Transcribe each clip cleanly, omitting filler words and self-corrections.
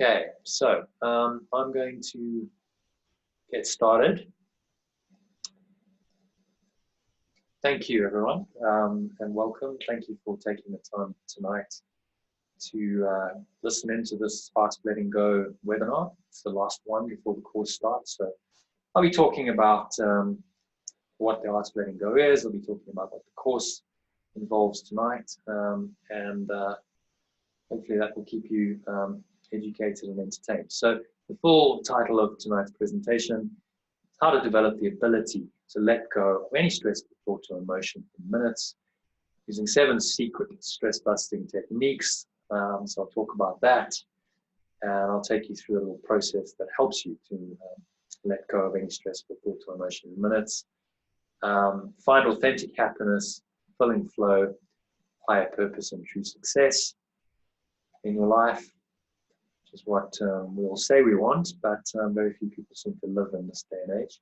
Okay, so I'm going to get started. Thank you, everyone, and welcome. Thank you for taking the time tonight to listen into this Fast Letting Go webinar. It's the last one before the course starts. So I'll be talking about what the Art of Letting Go is. I'll be talking about what the course involves tonight, and hopefully that will keep you educated and entertained. So the full title of tonight's presentation is How to Develop the Ability to Let Go of Any Stressful Thought or Emotion in Minutes, using 7 secret stress-busting techniques. So I'll talk about that, and I'll take you through a little process that helps you to let go of any stressful thought or emotion in minutes. Find authentic happiness, fulfilling flow, higher purpose, and true success in your life, which is what we all say we want, but very few people seem to live in this day and age,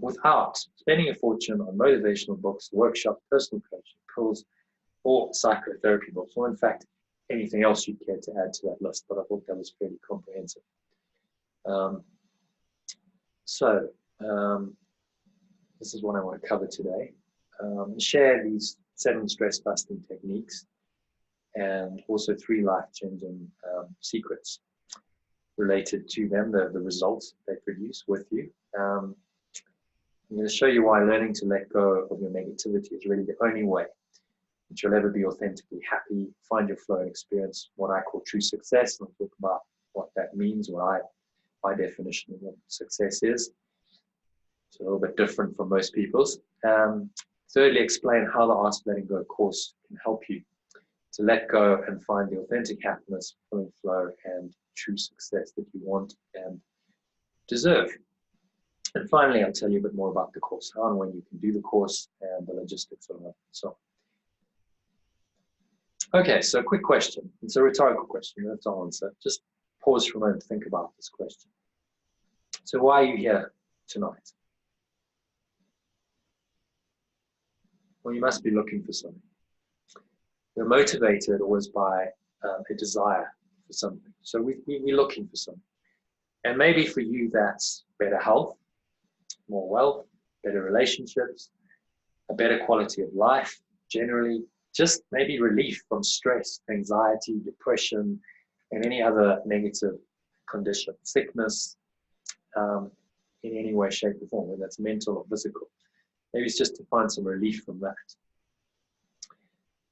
without spending a fortune on motivational books, workshops, personal coaching, pills, or psychotherapy books, or in fact, anything else you'd care to add to that list, but I thought that was fairly comprehensive. This is what I want to cover today. Share these 7 stress-busting techniques and also 3 life-changing secrets related to them, the results they produce with you. I'm going to show you why learning to let go of your negativity is really the only way that you'll ever be authentically happy, find your flow and experience what I call true success. And I'll talk about what that means, my definition of what success is. It's a little bit different from most people's. Thirdly, explain how the Art of Letting Go course can help you to let go and find the authentic happiness, fulfilling flow, and true success that you want and deserve. And finally, I'll tell you a bit more about the course, how and when you can do the course, and the logistics of it, and so on. Okay, so a quick question. It's a rhetorical question. You don't have to answer. Just pause for a moment to think about this question. So why are you here tonight? Well, you must be looking for something. We're motivated always by a desire for something. So we're looking for something. And maybe for you, that's better health, more wealth, better relationships, a better quality of life, generally, just maybe relief from stress, anxiety, depression, and any other negative condition, sickness, in any way, shape, or form, whether that's mental or physical. Maybe it's just to find some relief from that.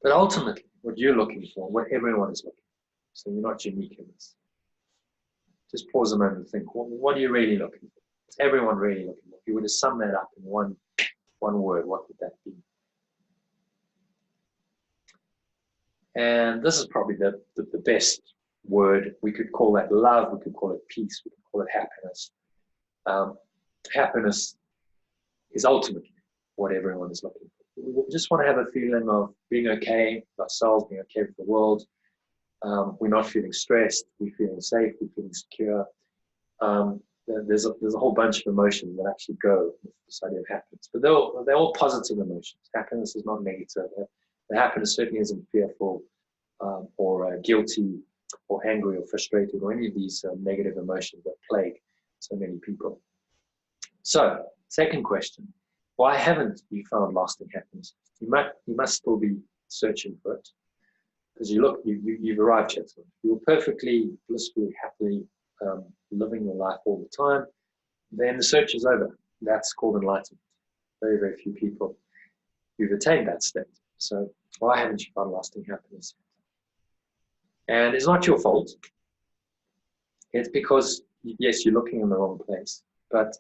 But ultimately, what you're looking for, what everyone is looking for, so you're not unique in this. Just pause a moment and think, what are you really looking for? What's everyone really looking for? If you were to sum that up in one word, what would that be? And this is probably the best word. We could call that love, we could call it peace, we could call it happiness. Happiness is ultimately what everyone is looking for. We just want to have a feeling of being okay with ourselves, being okay with the world. We're not feeling stressed, we're feeling safe, we're feeling secure. There's a whole bunch of emotions that actually go with this idea of happiness, but they're all positive emotions. Happiness is not negative. The happiness certainly isn't fearful or guilty or angry or frustrated or any of these negative emotions that plague so many people. So, second question. Why haven't you found lasting happiness? You must still be searching for it, because you've arrived yet. You're perfectly, blissfully, happily living your life all the time. Then the search is over. That's called enlightenment. Very, very few people who've attained that state. So why haven't you found lasting happiness? And it's not your fault. It's because, yes, you're looking in the wrong place, but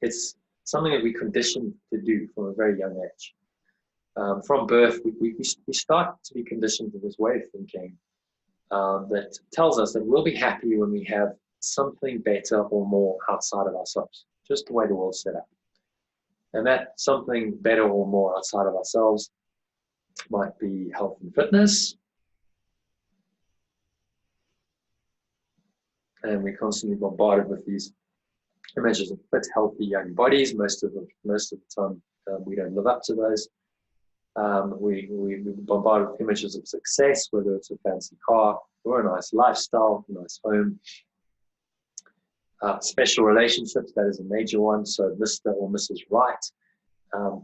it's something that we're conditioned to do from a very young age. From birth, we start to be conditioned to this way of thinking that tells us that we'll be happy when we have something better or more outside of ourselves, just the way the world's set up. And that something better or more outside of ourselves might be health and fitness. And we're constantly bombarded with these images of fit, healthy young bodies. Most of the time, we don't live up to those. We bombard with images of success, whether it's a fancy car or a nice lifestyle, a nice home. Special relationships, that is a major one. So Mr. or Mrs. Right,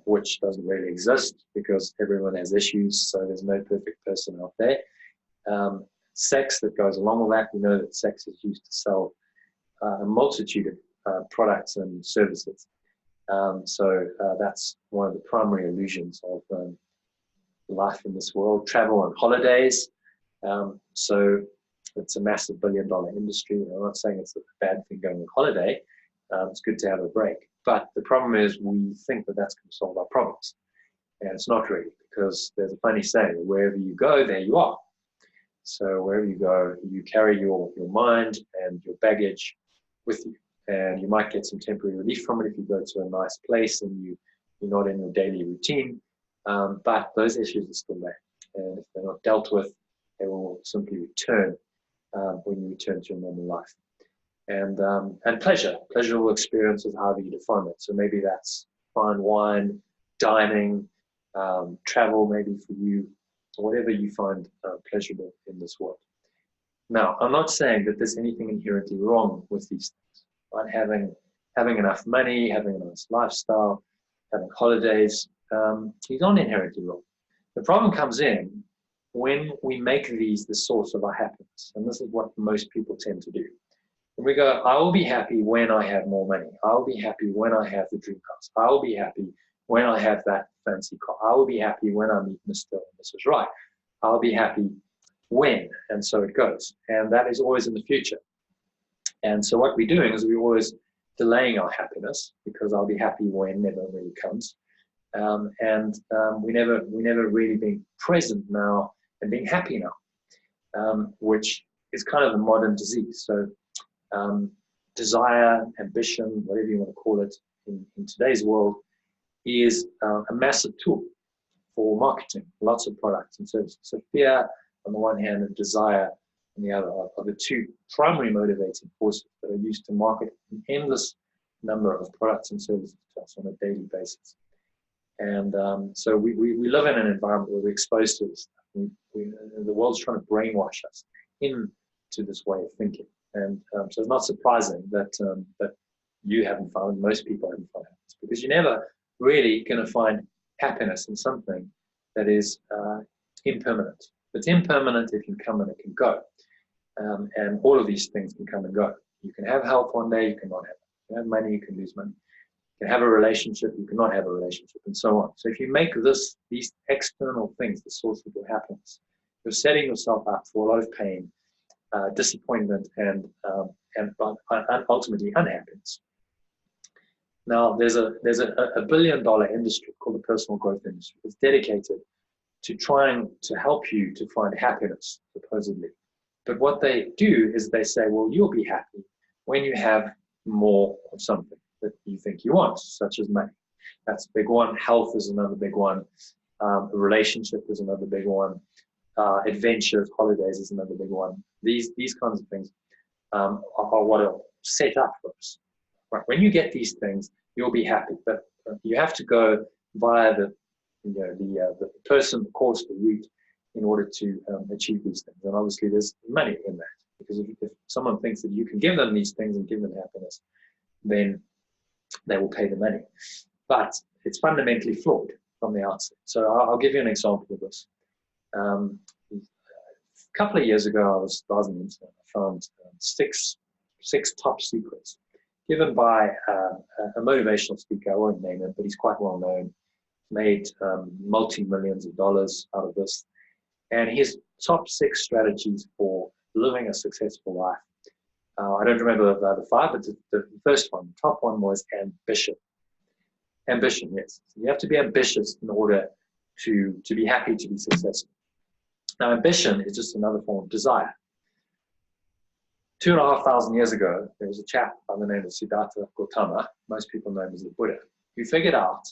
which doesn't really exist because everyone has issues, so there's no perfect person out there. Sex that goes along with that. We know that sex is used to sell a multitude of products and services. So that's one of the primary illusions of life in this world. Travel and holidays. So it's a massive billion-dollar industry. I'm not saying it's a bad thing going on holiday. It's good to have a break. But the problem is we think that that's going to solve our problems. And it's not really, because there's a funny saying, wherever you go, there you are. So wherever you go, you carry your mind and your baggage with you. And you might get some temporary relief from it if you go to a nice place and you're not in your daily routine. But those issues are still there. And if they're not dealt with, they will simply return when you return to your normal life. And pleasurable experiences, however you define it. So maybe that's fine wine, dining, travel maybe for you, or whatever you find pleasurable in this world. Now, I'm not saying that there's anything inherently wrong with these things. Right? Having enough money, having a nice lifestyle, having holidays, is not inherently wrong. The problem comes in when we make these the source of our happiness. And this is what most people tend to do. And we go, I will be happy when I have more money. I will be happy when I have the dream house. I will be happy when I have that fancy car. I will be happy when I meet Mr. and Mrs. Right. I'll be happy when, and so it goes. And that is always in the future. And so what we're doing is we're always delaying our happiness, because I'll be happy when never really comes. We never really being present now and being happy now, which is kind of a modern disease. So desire, ambition, whatever you want to call it in today's world, is a massive tool for marketing, lots of products and services. So fear on the one hand and desire on the other are the two primary motivating forces that are used to market an endless number of products and services to us on a daily basis. And so we live in an environment where we're exposed to this stuff. The world's trying to brainwash us into this way of thinking. And so it's not surprising that you haven't found, most people haven't found happiness, because you're never really going to find happiness in something that is impermanent. If it's impermanent, it can come and it can go. And all of these things can come and go. You can have health one day, you cannot have it. You can have money, you can lose money. You can have a relationship, you cannot have a relationship, and so on. So if you make these external things the source of your happiness, you're setting yourself up for a lot of pain, disappointment, and ultimately unhappiness. Now, there's a $1 billion industry called the personal growth industry that's dedicated to trying to help you to find happiness, supposedly. But what they do is they say, well, you'll be happy when you have more of something that you think you want, such as money. That's a big one. Health is another big one. A relationship is another big one. Adventures, holidays is another big one. These kinds of things are what are set up for us. Right? When you get these things, you'll be happy. But you have to go via the person, the course, the route, in order to achieve these things. And obviously, there's money in that, because if someone thinks that you can give them these things and give them happiness, then they will pay the money. But it's fundamentally flawed from the outset. So I'll give you an example of this. A couple of years ago, I was browsing the internet. I found six top secrets given by a motivational speaker. I won't name him, but he's quite well known. Made multi-millions of dollars out of this. And his top 6 strategies for living a successful life. I don't remember the other 5, but the first one, the top one, was ambition. Ambition, yes. You have to be ambitious in order to be happy, to be successful. Now, ambition is just another form of desire. 2,500 years ago, there was a chap by the name of Siddhartha Gautama, most people know him as the Buddha, who figured out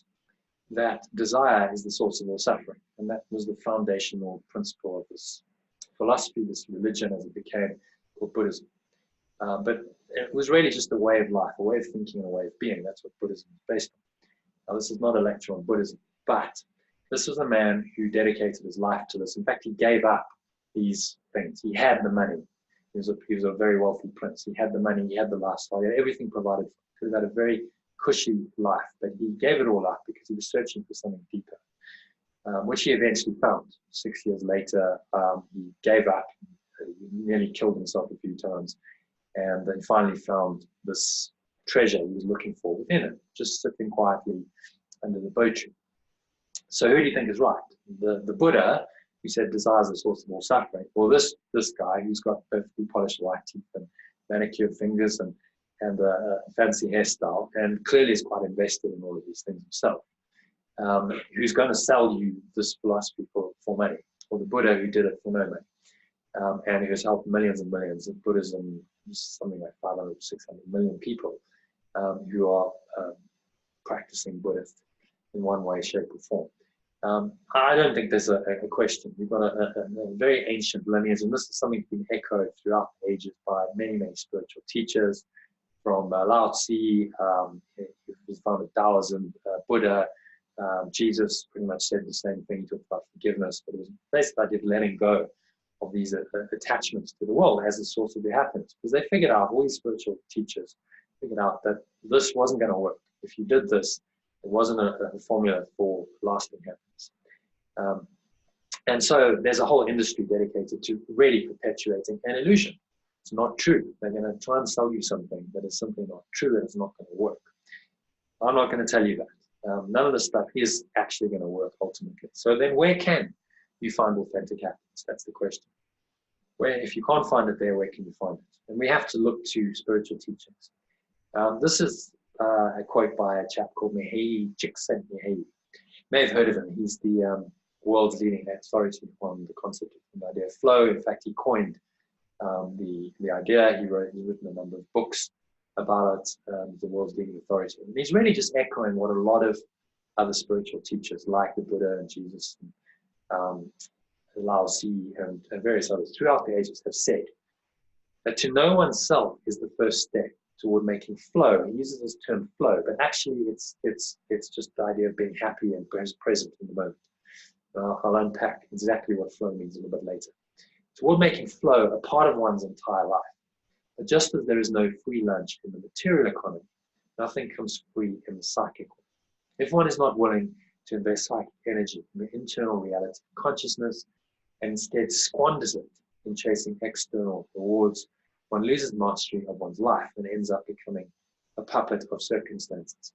that desire is the source of all suffering. And that was the foundational principle of this philosophy, this religion as it became, called Buddhism. But it was really just a way of life, a way of thinking, and a way of being. That's what Buddhism is based on. Now, this is not a lecture on Buddhism, but This was a man who dedicated his life to this. In fact, he gave up these things. He had the money. He was a very wealthy prince. He had the money, he had the lifestyle, he had everything provided. He could have had a very cushy life, but he gave it all up because he was searching for something deeper, which he eventually found. 6 years later, he gave up. He nearly killed himself a few times, and then finally found this treasure he was looking for within it, just sitting quietly under the bo tree. So who do you think is right? The Buddha, who said desire is the source of all suffering, or this guy who's got perfectly polished white teeth and manicured fingers and a fancy hairstyle, and clearly is quite invested in all of these things himself, who's going to sell you this philosophy for money, or the Buddha who did it for no money, and who has helped millions and millions of Buddhism, something like 500, 600 million people who are practicing Buddhist in one way, shape, or form. I don't think there's a question. We've got a very ancient lineage, and this is something that's been echoed throughout the ages by many, many spiritual teachers, from Lao Tzu, who's founded Taoism, Buddha, Jesus pretty much said the same thing. He talked about forgiveness, but it was basically idea of letting go of these attachments to the world as the source of their happiness, because they figured out, all these spiritual teachers figured out that this wasn't going to work. If you did this, it wasn't a formula for lasting happiness. And so there's a whole industry dedicated to really perpetuating an illusion. It's not true. They're going to try and sell you something that is simply not true, and it's not going to work. I'm not going to tell you that. None of this stuff is actually going to work ultimately. So then where can you find authentic happiness? That's the question. Where, if you can't find it there, where can you find it? And we have to look to spiritual teachings. This is a quote by a chap called Mihaly Csikszentmihalyi. You may have heard of him. He's the world's leading authority on the concept of the idea of flow. In fact, he coined the idea. He's written a number of books about it, the world's leading authority. And he's really just echoing what a lot of other spiritual teachers like the Buddha and Jesus and Lao Tzu and various others throughout the ages have said, that to know oneself is the first step toward making flow. He uses this term flow, but actually it's just the idea of being happy and present in the moment. I'll unpack exactly what flow means a little bit later. Toward making flow a part of one's entire life. But just as there is no free lunch in the material economy, nothing comes free in the psychic one. If one is not willing to invest psychic energy in the internal reality of consciousness and instead squanders it in chasing external rewards, one loses mastery of one's life and ends up becoming a puppet of circumstances.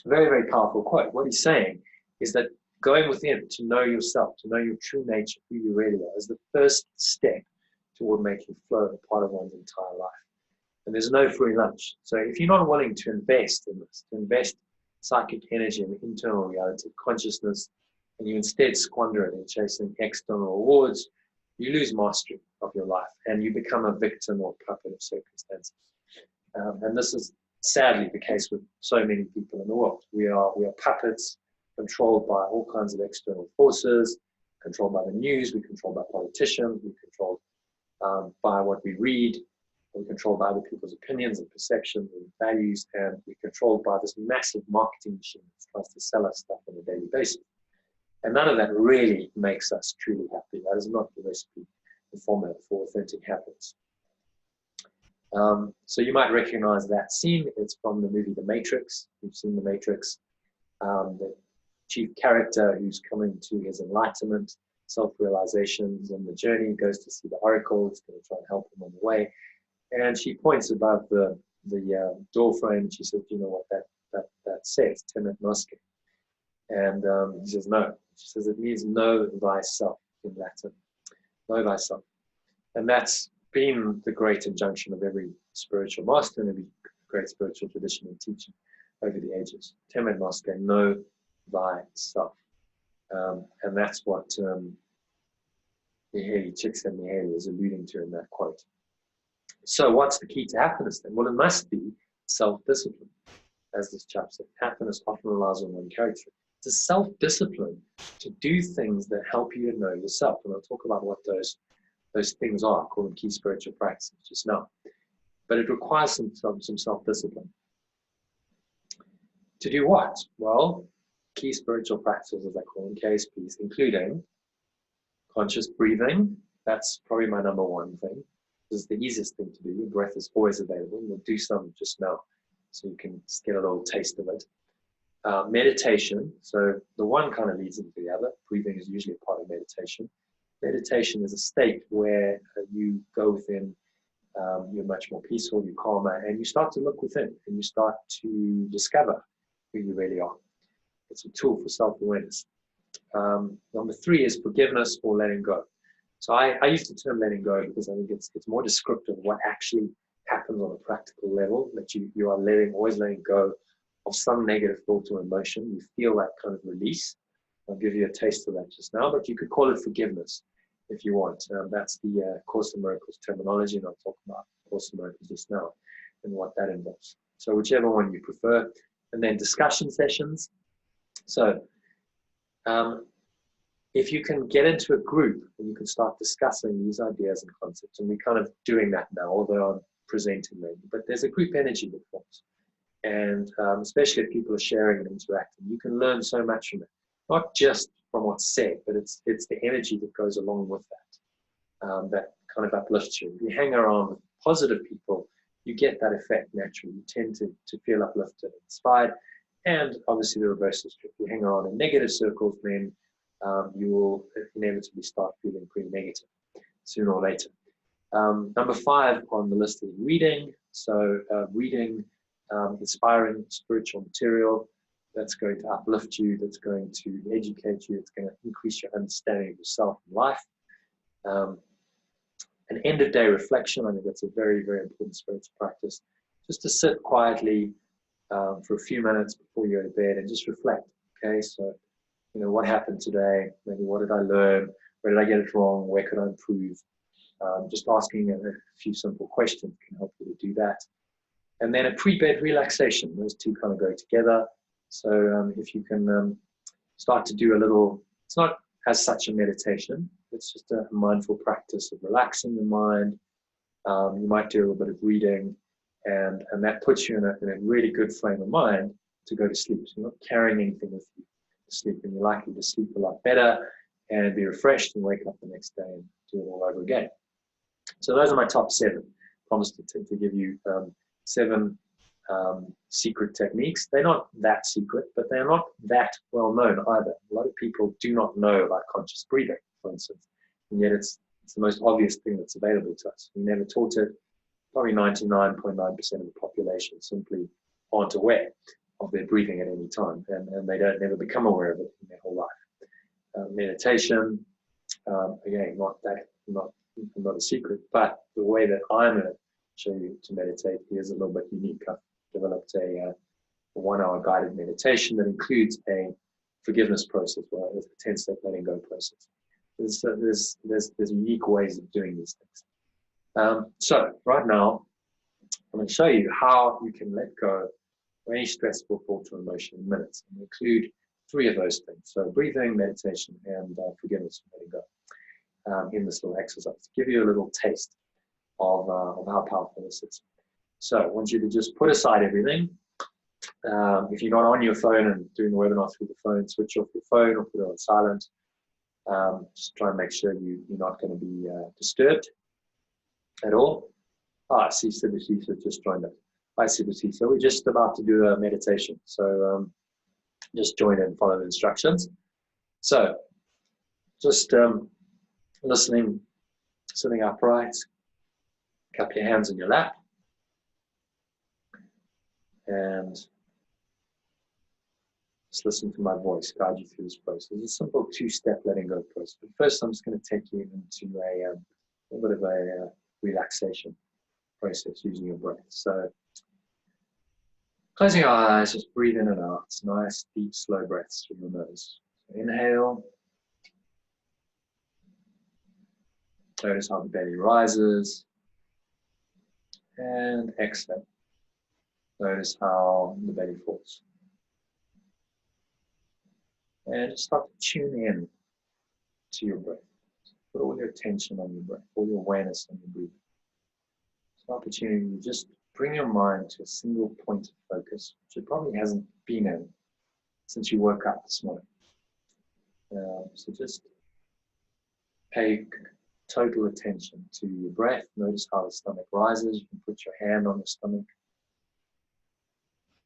Very, very powerful quote. What he's saying is that going within to know yourself, to know your true nature, who you really are, is the first step toward making flow a part of one's entire life. And there's no free lunch. So if you're not willing to invest in this, to invest psychic energy in the internal reality of consciousness, and you instead squander it in chasing external rewards, you lose mastery of your life and you become a victim or puppet of circumstances. And this is sadly the case with so many people in the world. We are puppets controlled by all kinds of external forces, controlled by the news, we're controlled by politicians, we're controlled by what we read, we're controlled by other people's opinions and perceptions and values, and we're controlled by this massive marketing machine that tries to sell us stuff on a daily basis. And none of that really makes us truly happy. That is not the recipe, the formula for authentic happiness. So you might recognize that scene. It's from the movie The Matrix. You've seen The Matrix. The chief character who's coming to his enlightenment, self-realizations, and the journey, goes to see the oracle. It's going to try and help him on the way. And she points above the door frame, and she says, "Do you know what that says? Temet nosce." And he says, "No." She says, "It means know thyself in Latin. Know thyself." And that's been the great injunction of every spiritual master and every great spiritual tradition and teaching over the ages. Temet nosce, know thyself. And that's what Mihaly Csikszentmihalyi is alluding to in that quote. So what's the key to happiness then? Well, it must be self-discipline. As this chap said, happiness often relies on one character. It's a self-discipline to do things that help you to know yourself. And I'll talk about what those things are. I call them key spiritual practices just now. But it requires some self-discipline. To do what? Well, key spiritual practices, as I call them, KSPs, including conscious breathing. That's probably my number one thing. This is the easiest thing to do. Your breath is always available. We'll do some just now so you can just get a little taste of it. Meditation. So the one kind of leads into the other. Breathing is usually a part of meditation. Meditation is a state where you go within, you're much more peaceful, you're calmer, and you start to look within and you start to discover who you really are. It's a tool for self-awareness. Number 3 is forgiveness or letting go. So I use the term letting go because I think it's more descriptive of what actually happens on a practical level, that you are always letting go of some negative thought or emotion. You feel that kind of release. I'll give you a taste of that just now, but you could call it forgiveness if you want. That's the Course in Miracles terminology, and I'll talk about Course in Miracles just now and what that involves. So whichever one you prefer. And then discussion sessions. So if you can get into a group and you can start discussing these ideas and concepts, and we're kind of doing that now, although I'm presenting maybe, but there's a group energy that forms. And especially if people are sharing and interacting, you can learn so much from it. Not just from what's said, but it's the energy that goes along with that, that kind of uplifts you. If you hang around with positive people, you get that effect naturally. You tend to feel uplifted, inspired, and obviously the reverse is true. If you hang around in negative circles, then you will inevitably start feeling pretty negative sooner or later. Number 5 on the list is reading. So reading inspiring spiritual material that's going to uplift you, that's going to educate you, it's going to increase your understanding of yourself and life. An end-of-day reflection, I think that's a very, very important spiritual practice. Just to sit quietly for a few minutes before you go to bed and just reflect. Okay, so what happened today? Maybe what did I learn? Where did I get it wrong? Where could I improve? Just asking a few simple questions can help you to do that. And then a pre-bed relaxation. Those two kind of go together. So if you can start to do a little, it's not as such a meditation, it's just a mindful practice of relaxing your mind. You might do a little bit of reading, and that puts you in a really good frame of mind to go to sleep. So you're not carrying anything with you to sleep, and you're likely to sleep a lot better and be refreshed and wake up the next day and do it all over again. So those are my top 7. Promise to give you 7 secret techniques. They're not that secret, but they're not that well known either. A lot of people do not know about conscious breathing, for instance, and yet it's the most obvious thing that's available to us. We never taught it. Probably 99.9% of the population simply aren't aware of their breathing at any time, and they don't never become aware of it in their whole life. Meditation, again, not a secret, but the way that I'm going to show you to meditate is a little bit unique. I've developed a 1-hour guided meditation that includes a forgiveness process, well, a 10-step letting go process. There's unique ways of doing these things. So right now, I'm going to show you how you can let go of any stressful thought or emotion in minutes, and include 3 of those things. So breathing, meditation, and forgiveness and letting go in this little exercise to give you a little taste of how powerful this is. So I want you to just put aside everything. If you're not on your phone and doing the webinar through the phone, switch off your phone or put it on silent. Just try and make sure you're not going to be disturbed at all. I see Sibusisa just joined us. Hi Sibusisa. We're just about to do a meditation. So just join in and follow the instructions. So just listening, sitting upright, cup your hands in your lap, and just listen to my voice guide you through this process. It's a simple 2-step letting go process. But first, I'm just going to take you into a little bit of a relaxation process using your breath. So, closing your eyes, just breathe in and out. It's nice, deep, slow breaths through your nose. So inhale. Notice how the belly rises. And exhale. Notice how the belly falls. And just start to tune in to your breath. Put all your attention on your breath, all your awareness on your breathing. It's an opportunity to just bring your mind to a single point of focus, which it probably hasn't been in since you woke up this morning. So just pay total attention to your breath. Notice how the stomach rises. You can put your hand on the stomach.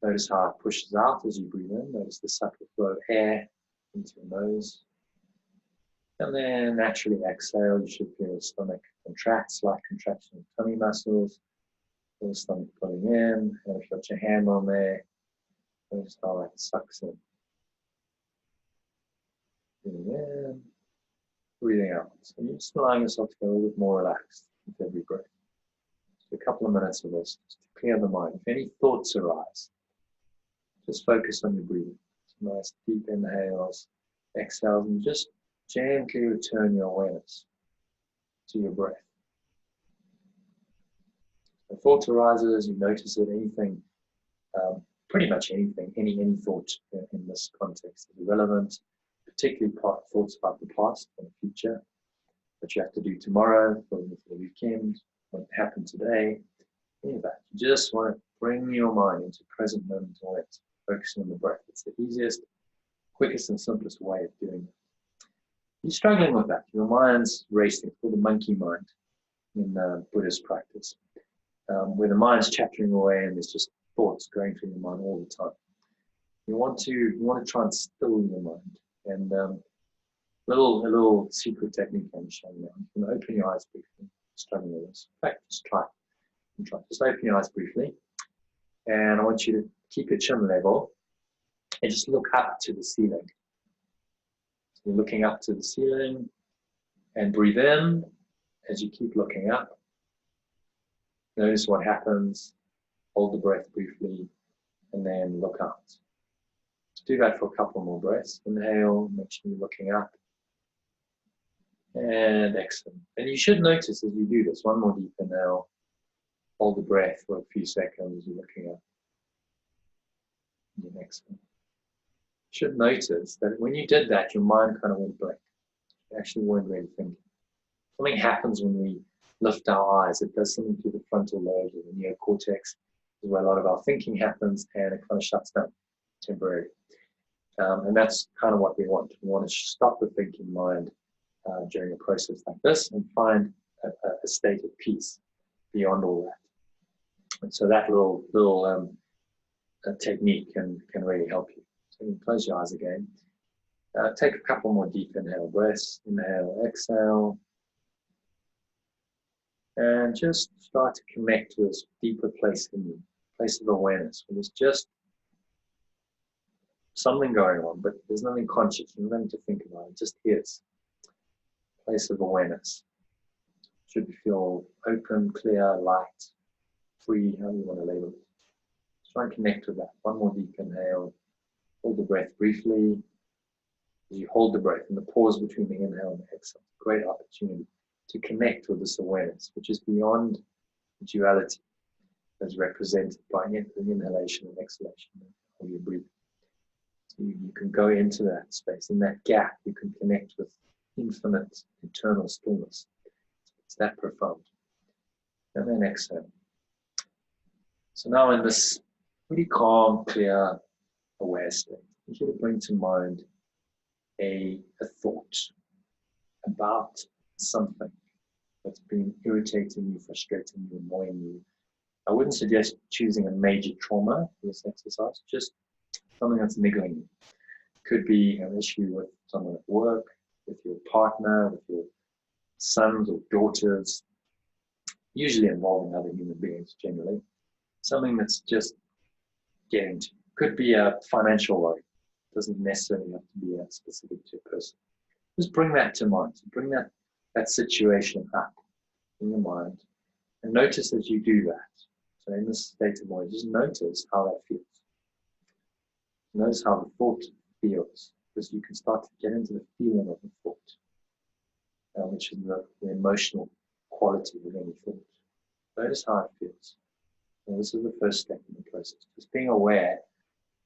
Notice how it pushes out as you breathe in. Notice the subtle flow of air into your nose. And then naturally exhale. You should feel the stomach contract, slight contraction of tummy muscles. Feel the stomach pulling in. And if you got your hand on there, notice how that sucks in. Breathing in, breathing out. So you're just allowing yourself to get a little bit more relaxed with every breath. Just a couple of minutes of this, just to clear the mind. If any thoughts arise, just focus on your breathing. Some nice deep inhales, exhales, and just gently return your awareness to your breath. If a thought arises, you notice it, anything, pretty much anything, any thought in this context is irrelevant, particularly thoughts about the past and the future, what you have to do tomorrow, for the weekend, what happened today, any of that. You just want to bring your mind into present moment awareness, focusing on the breath. It's the easiest, quickest, and simplest way of doing it. You're struggling with that. Your mind's racing. It's called the monkey mind in Buddhist practice, where the mind's chattering away and there's just thoughts going through your mind all the time. You want to try and still your mind. And a little secret technique I'm showing you now. You can open your eyes briefly. Struggling with this. In fact, just try. Just open your eyes briefly, and I want you to keep your chin level and just look up to the ceiling. So you're looking up to the ceiling, and breathe in as you keep looking up. Notice what happens. Hold the breath briefly, and then look out. Do that for a couple more breaths. Inhale, make sure you're looking up. And exhale. And you should notice as you do this, one more deep inhale. Hold the breath for a few seconds, you're looking up. And then exhale. You should notice that when you did that, your mind kind of went blank. You actually weren't really thinking. Something happens when we lift our eyes. It does something to the frontal lobes or the neocortex, where a lot of our thinking happens, and it kind of shuts down temporarily. And that's kind of what we want. We want to stop the thinking mind during a process like this and find a state of peace beyond all that. And so that little technique can really help you. So you can close your eyes again. Take a couple more deep inhale breaths. Inhale, exhale. And just start to connect to this deeper place in you, place of awareness, where there's just something going on, but there's nothing conscious, there's nothing to think about, it just is. Place of awareness. Should feel open, clear, light, free, however you want to label it. Just try and connect with that. One more deep inhale. Hold the breath briefly. As you hold the breath and the pause between the inhale and the exhale, great opportunity to connect with this awareness, which is beyond duality, as represented by the inhalation and exhalation of your breathing. You can go into that space. In that gap, you can connect with infinite, eternal stillness. It's that profound. And then exhale. So now in this really calm, clear, aware state, I want you to bring to mind a thought about something that's been irritating you, frustrating you, annoying you. I wouldn't suggest choosing a major trauma for this exercise, just something that's niggling you. Could be an issue with someone at work, with your partner, with your sons or daughters, usually involving other human beings generally. Something that's just getting to you. Could be a financial worry. Doesn't necessarily have to be specific to a person. Just bring that to mind. So bring that situation up in your mind and notice as you do that. So in this state of mind, just notice how that feels. Notice how the thought feels, because you can start to get into the feeling of the thought, which is the emotional quality of any thought. Notice how it feels. And this is the first step in the process. Just being aware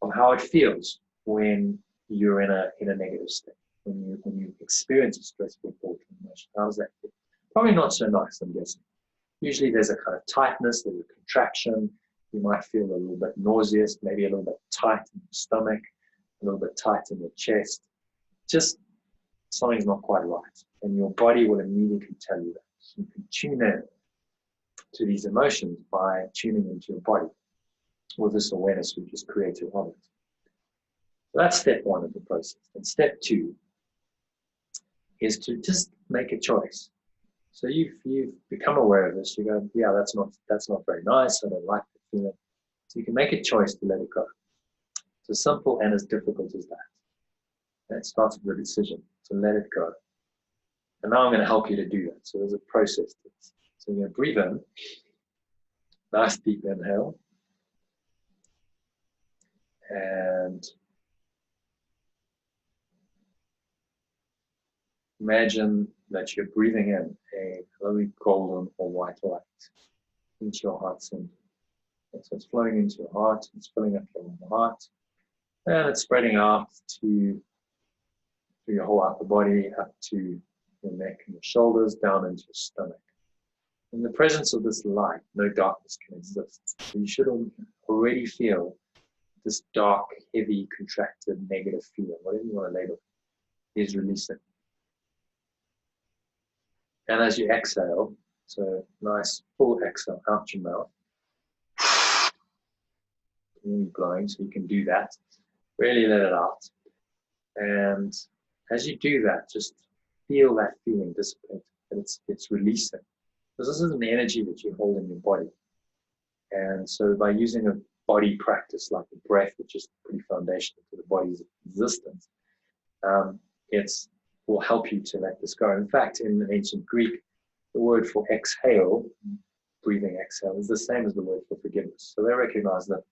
of how it feels when you're in a negative state, when you experience a stressful thought or emotion. How does that feel? Probably not so nice, I'm guessing. Usually there's a kind of tightness, there's a contraction. You might feel a little bit nauseous, maybe a little bit tight in the stomach, a little bit tight in your chest. Just something's not quite right. And your body will immediately tell you that. So you can tune in to these emotions by tuning into your body with this awareness we just created of it. So that's step one of the process. And step two is to just make a choice. So you've become aware of this. You go, yeah, that's not very nice. I don't like the feeling. So you can make a choice to let it go. So simple and as difficult as that. And it starts with a decision to let it go. And now I'm going to help you to do that. So there's a process to this. So you're going to breathe in, nice deep inhale, and imagine that you're breathing in a really golden or white light into your heart center. So it's flowing into your heart, it's filling up your heart, and it's spreading out through your whole upper body, up to your neck and your shoulders, down into your stomach. In the presence of this light, no darkness can exist. So you should already feel this dark, heavy, contracted, negative feeling, whatever you want to label it, is releasing. And as you exhale, so nice full exhale out your mouth, really blowing, so you can do that. Really let it out. And as you do that, just feel that feeling dissipate, and it's releasing. Because this is an energy that you hold in your body. And so by using a body practice like the breath, which is pretty foundational to the body's existence, it will help you to let this go. In fact, in ancient Greek, the word for exhale, breathing exhale, is the same as the word for forgiveness. So they recognize that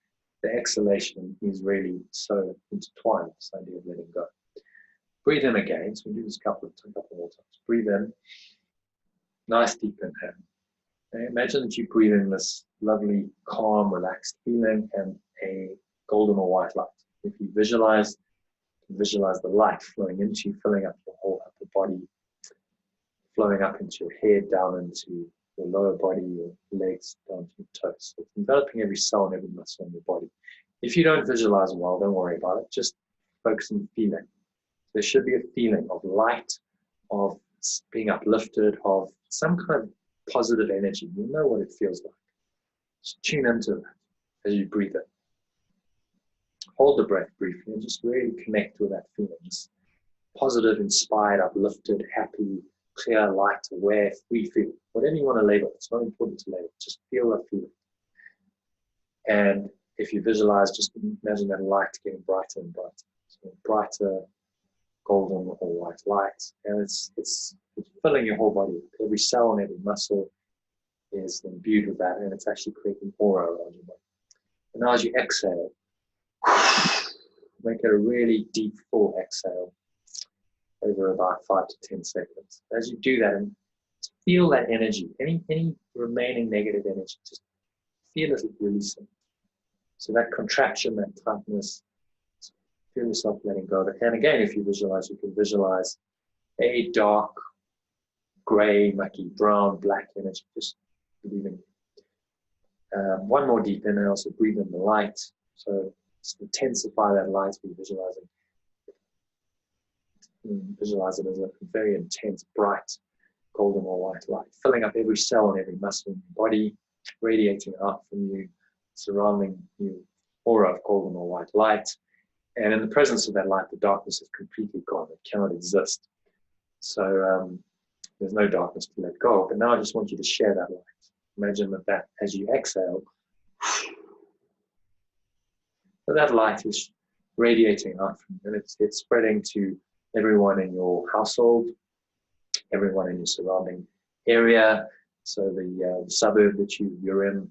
the exhalation is really so intertwined with this idea of letting go. Breathe in again. So we do this a couple more times. Breathe in. Nice deep inhale. Okay, imagine that you breathe in this lovely, calm, relaxed feeling and a golden or white light. If you visualize the light flowing into you, filling up your whole upper body, flowing up into your head, down into your lower body, your legs, down to your toes. So it's enveloping every cell and every muscle in your body. If you don't visualize well, don't worry about it. Just focus on feeling. There should be a feeling of light, of being uplifted, of some kind of positive energy. You know what it feels like. Just tune into that as you breathe in. Hold the breath briefly and just really connect with that feeling. Just positive, inspired, uplifted, happy, clear, light, aware, free feeling. Whatever you want to label it. It's not important to label it. Just feel that feeling. And if you visualize, just imagine that light getting brighter and brighter. So brighter, golden or white light, and it's filling your whole body. Every cell and every muscle is imbued with that, and it's actually creating aura around your body. And now as you exhale, make it a really deep, full exhale over about 5 to 10 seconds. As you do that, and feel that energy, any remaining negative energy, just feel it releasing. So that contraction, that tightness, feel yourself letting go of it. And again, if you visualize, you can visualize a dark, gray, mucky, brown, black energy, just leaving. One more deep inhale, so breathe in the light. So just intensify that light we're visualizing. Visualize it as a very intense, bright, golden or white light, filling up every cell and every muscle in your body, radiating out from you, surrounding you, aura of golden or white light. And in the presence of that light, the darkness is completely gone. It cannot exist. So there's no darkness to let go of. But now I just want you to share that light. Imagine that as you exhale, that light is radiating out from you. And it's spreading to everyone in your household, everyone in your surrounding area. So the suburb that you're in,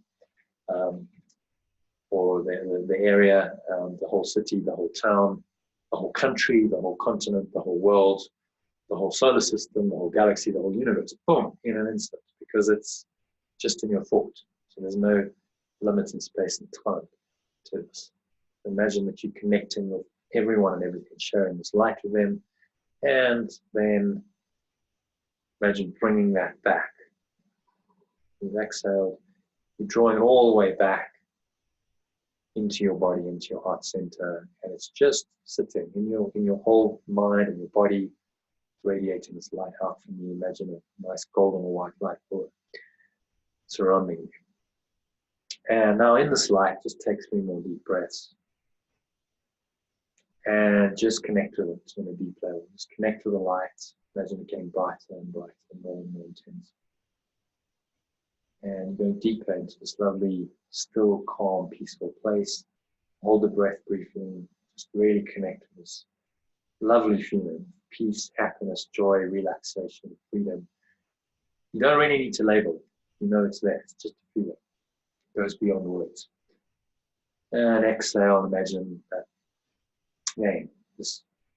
or the area, the whole city, the whole town, the whole country, the whole continent, the whole world, the whole solar system, the whole galaxy, the whole universe, boom, in an instant, because it's just in your thought. So there's no limit in space and time to this. Imagine that you're connecting with everyone and everything, sharing this light with them, and then imagine bringing that back. You've exhaled, you're drawing it all the way back into your body, into your heart center, and it's just sitting in your whole mind and your body, radiating this light out from you. Imagine a nice golden or white light bullet surrounding you. And now in this light, just take 3 more deep breaths. And just connect with it on a deep level. Just connect with the light. Imagine it getting brighter and brighter and more intense. And going deeper into this lovely, still, calm, peaceful place. Hold the breath briefly. Just really connect with this lovely feeling. Peace, happiness, joy, relaxation, freedom. You don't really need to label it. You know it's there. It's just a feeling. It goes beyond words. And exhale and imagine that, again,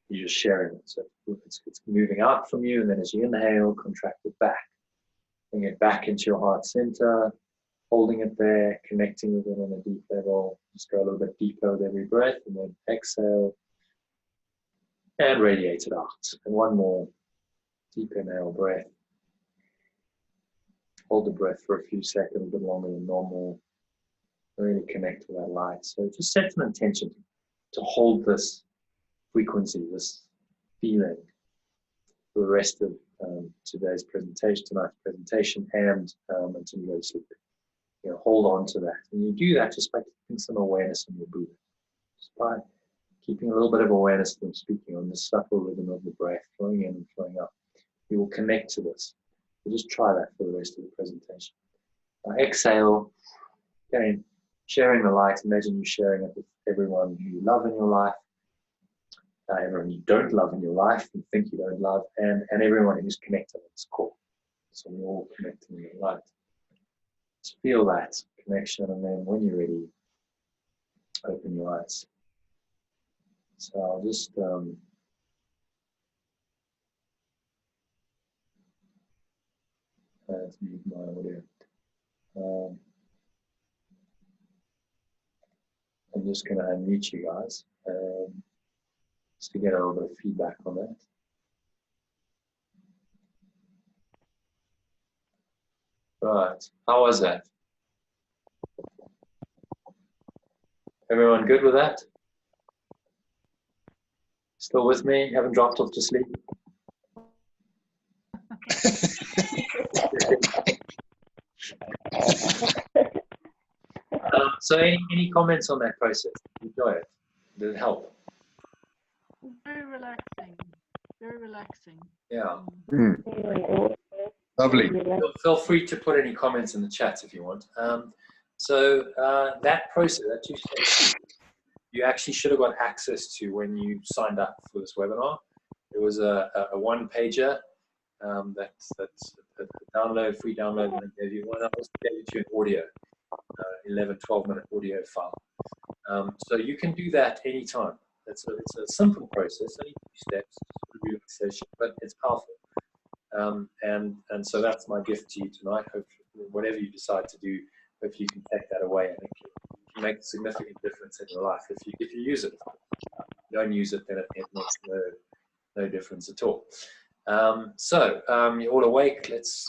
you're just sharing it. So it's moving out from you, and then as you inhale, contract it back. Bring it back into your heart center, holding it there, connecting with it on a deep level. Just go a little bit deeper with every breath, and then exhale and radiate it out. And one more deep inhale breath. Hold the breath for a few seconds, a bit longer than normal. Really connect with that light. So just set an intention to hold this frequency, this feeling for the rest of tonight's presentation, and until you go to sleep. You know, hold on to that. And you do that just by keeping some awareness in your breathing. Just by keeping a little bit of awareness when speaking on the subtle rhythm of the breath, flowing in and flowing out. You will connect to this. So just try that for the rest of the presentation. Exhale. Again, sharing the light. Imagine you sharing it with everyone who you love in your life, everyone you don't love in your life, and think you don't love, and everyone who's connected at this call. So we're all connecting in the light. Just feel that connection, and then when you're ready, open your eyes. So I'll just let's mute my audio. I'm just going to unmute you guys just to get a little bit of feedback on that. Right, how was that? Everyone good with that? Still with me? Haven't dropped off to sleep? So any comments on that process? Enjoy it. Did it help? Very relaxing. Very relaxing. Yeah. Lovely. Feel free to put any comments in the chat if you want. So that process, that 2 steps, you actually should have got access to when you signed up for this webinar. It was a one-pager that's a download, free download, and I gave you one. I also gave you an audio, 11, 12-minute audio file. So you can do that anytime. It's a simple process, only 2 steps, relaxation, but it's powerful. And so that's my gift to you tonight. Hopefully, whatever you decide to do, if you can take that away, and it can make a significant difference in your life if you use it. If you don't use it, then it makes no difference at all. So you're all awake. Let's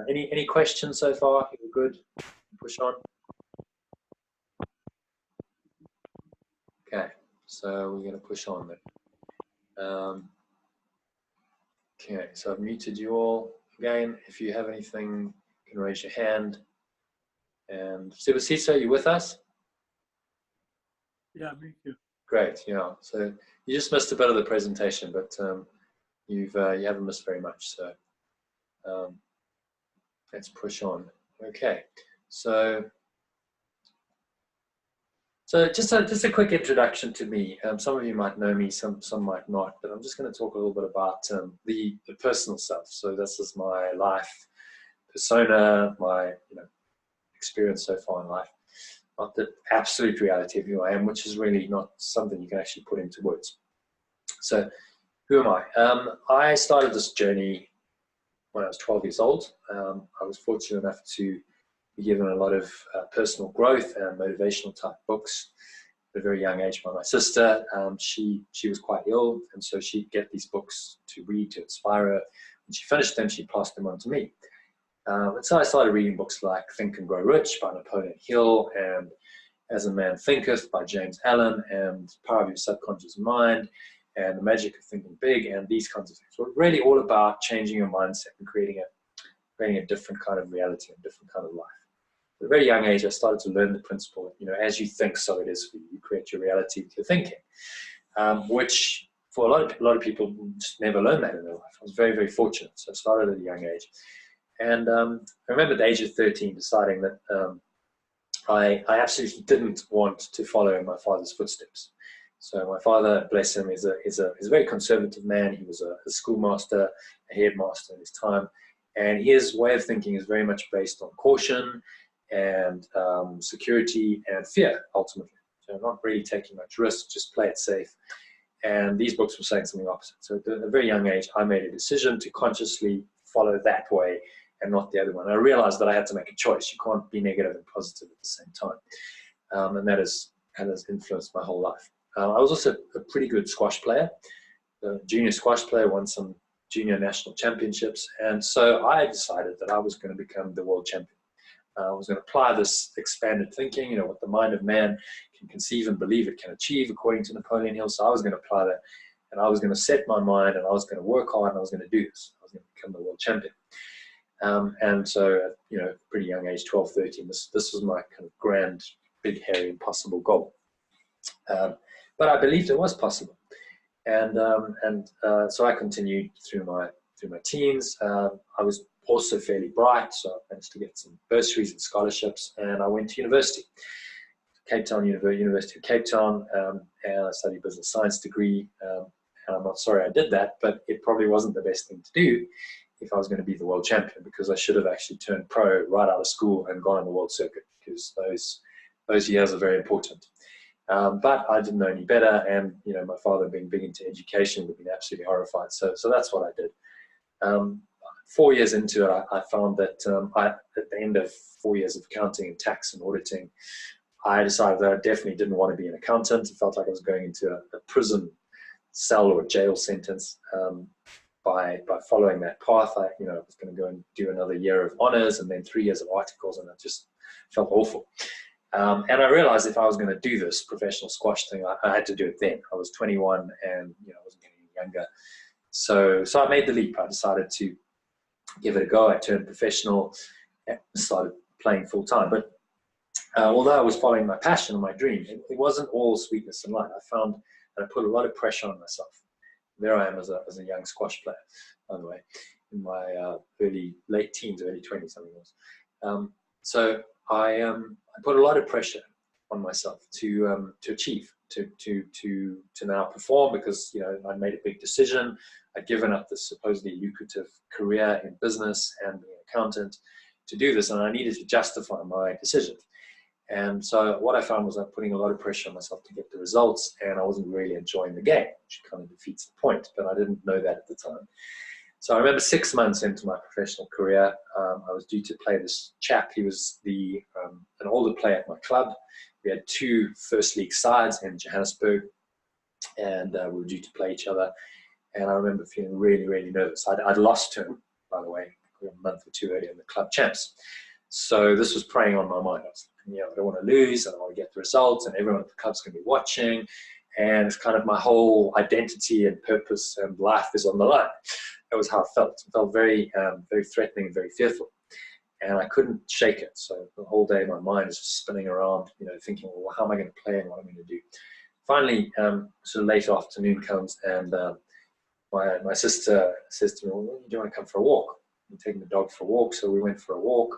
any questions so far? You're good. Push on. Okay, so we're going to push on then. Okay, so I've muted you all. Again, if you have anything, you can raise your hand. And Sibasiso, are you with us? Yeah, me too. Great, yeah. So you just missed a bit of the presentation, but you haven't missed very much. So let's push on. Okay, so just a quick introduction to me. Some of you might know me, some might not, but I'm just going to talk a little bit about the personal stuff. So this is my life persona, my experience so far in life, not the absolute reality of who I am, which is really not something you can actually put into words. So who am I? I started this journey when I was 12 years old. I was fortunate enough to be given a lot of personal growth and motivational type books at a very young age by my sister. She was quite ill, and so she'd get these books to read to inspire her. When she finished them, she passed them on to me. And so I started reading books like Think and Grow Rich by Napoleon Hill, As a Man Thinketh by James Allen, and Power of Your Subconscious Mind, and The Magic of Thinking Big, and these kinds of things. We're really all about changing your mindset and creating a different kind of reality, a different kind of life. At a very young age, I started to learn the principle, as you think, so it is for you. You create your reality with your thinking, which for a lot of people just never learn that in their life. I was very, very fortunate. So I started at a young age. And I remember at the age of 13 deciding that I absolutely didn't want to follow in my father's footsteps. So my father, bless him, is a very conservative man. He was a schoolmaster, a headmaster in his time. And his way of thinking is very much based on caution and security and fear, ultimately. So not really taking much risk, just play it safe. And these books were saying something opposite. So at a very young age, I made a decision to consciously follow that way and not the other one. I realized that I had to make a choice. You can't be negative and positive at the same time. And that has influenced my whole life. I was also a pretty good squash player, a junior squash player, won some junior national championships. And so I decided that I was going to become the world champion. I was going to apply this expanded thinking, what the mind of man can conceive and believe it can achieve, according to Napoleon Hill. So I was going to apply that, and I was going to set my mind, and I was going to work hard, and I was going to do this. I was going to become the world champion. And so, at a pretty young age, 12, 13, this was my kind of grand, big, hairy, impossible goal. But I believed it was possible. And so I continued through my teens. I was also fairly bright, so I managed to get some bursaries and scholarships, and I went to university, Cape Town University of Cape Town, and I studied a business science degree. And I'm not sorry I did that, but it probably wasn't the best thing to do if I was going to be the world champion, because I should have actually turned pro right out of school and gone on the world circuit, because those years are very important. But I didn't know any better, and my father, being big into education, would have been absolutely horrified. So that's what I did. 4 years into it, I found that at the end of 4 years of accounting and tax and auditing, I decided that I definitely didn't want to be an accountant. It felt like I was going into a prison cell or a jail sentence. By following that path, I was going to go and do another year of honors and then 3 years of articles, and it just felt awful. And I realized if I was going to do this professional squash thing, I had to do it then. I was 21, and I wasn't getting any younger. So I made the leap. I decided to give it a go. I turned professional and started playing full time. But although I was following my passion and my dream, it wasn't all sweetness and light. I found that I put a lot of pressure on myself. There I am as a young squash player, by the way, in my late teens, early 20s, something else. So I put a lot of pressure on myself to achieve, to now perform, because I'd made a big decision. I'd given up this supposedly lucrative career in business and being an accountant to do this, and I needed to justify my decision. And so what I found was I'm putting a lot of pressure on myself to get the results, and I wasn't really enjoying the game, which kind of defeats the point, but I didn't know that at the time. So I remember 6 months into my professional career, I was due to play this chap. He was an older player at my club. We had 2 first league sides in Johannesburg, and we were due to play each other. And I remember feeling really, really nervous. I'd lost to him, by the way, a month or 2 earlier in the club champs. So this was preying on my mind. I was thinking, I don't want to lose, and I want to get the results, and everyone at the club's going to be watching. And it's kind of my whole identity and purpose and life is on the line. That was how I felt. It felt very, very threatening and very fearful. And I couldn't shake it. So the whole day, my mind is just spinning around, thinking, well, how am I going to play and what am I going to do? Finally, sort of late afternoon comes, and my sister says to me, well, do you want to come for a walk? I'm taking the dog for a walk. So we went for a walk.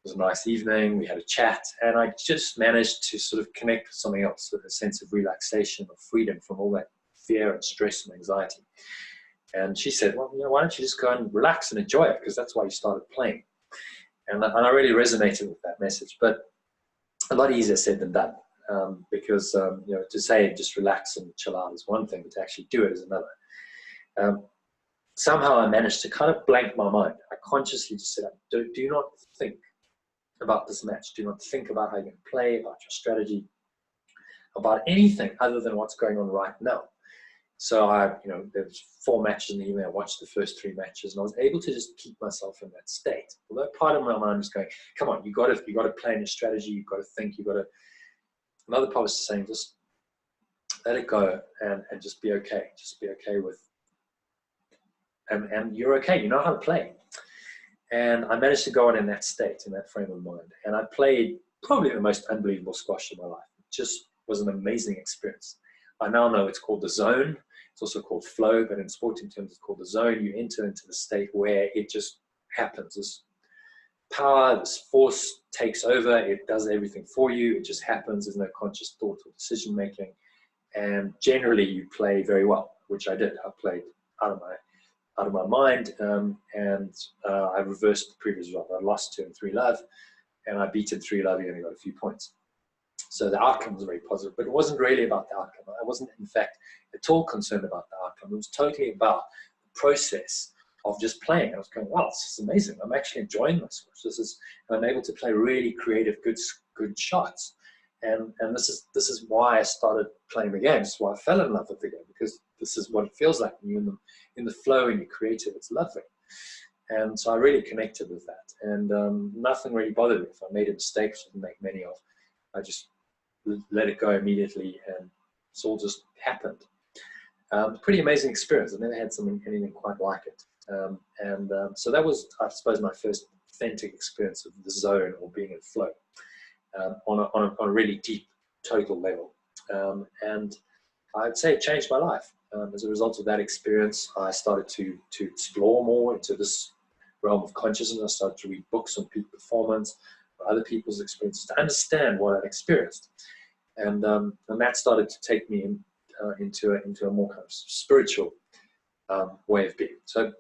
It was a nice evening. We had a chat, and I just managed to sort of connect with something else, with a sense of relaxation, of freedom from all that fear and stress and anxiety. And she said, well, why don't you just go and relax and enjoy it, because that's why you started playing. And I really resonated with that message, but a lot easier said than done, because to say just relax and chill out is one thing, but to actually do it is another. Somehow I managed to kind of blank my mind. I consciously just said, do not think about this match. Do not think about how you're going to play, about your strategy, about anything other than what's going on right now. So there was 4 matches in the evening. I watched the first 3 matches, and I was able to just keep myself in that state. Although part of my mind was going, come on, you got to plan your strategy. You've got to think. You've got to another part was saying, just let it go and just be okay. Just be okay with, and you're okay. You know how to play. And I managed to go on in that state, in that frame of mind. And I played probably the most unbelievable squash of my life. It just was an amazing experience. I now know it's called the zone. It's also called flow, but in sporting terms, it's called the zone. You enter into the state where it just happens. This power, this force takes over. It does everything for you. It just happens. There's no conscious thought or decision making. And generally, you play very well, which I did. I played out of my mind, and I reversed the previous result. I lost 2-3 love, and I beat in 3 love. He only got a few points. So the outcome was very positive, but it wasn't really about the outcome. I wasn't, in fact, at all concerned about the outcome. It was totally about the process of just playing. I was going, wow, this is amazing. I'm actually enjoying my squash. And I'm able to play really creative, good shots. And this is why I started playing the game. This is why I fell in love with the game, because this is what it feels like when you're in the flow and you're creative. It's lovely. And so I really connected with that. And nothing really bothered me. If I made a mistake, which I didn't make many of, I just let it go immediately, and it's all just happened. Pretty amazing experience. I've never had anything quite like it. So that was, I suppose, my first authentic experience of the zone, or being in flow, on a really deep, total level. And I'd say it changed my life. As a result of that experience, I started to explore more into this realm of consciousness. I started to read books on peak performance, other people's experiences, to understand what I'd experienced. And that started to take me into a more kind of spiritual way of being. So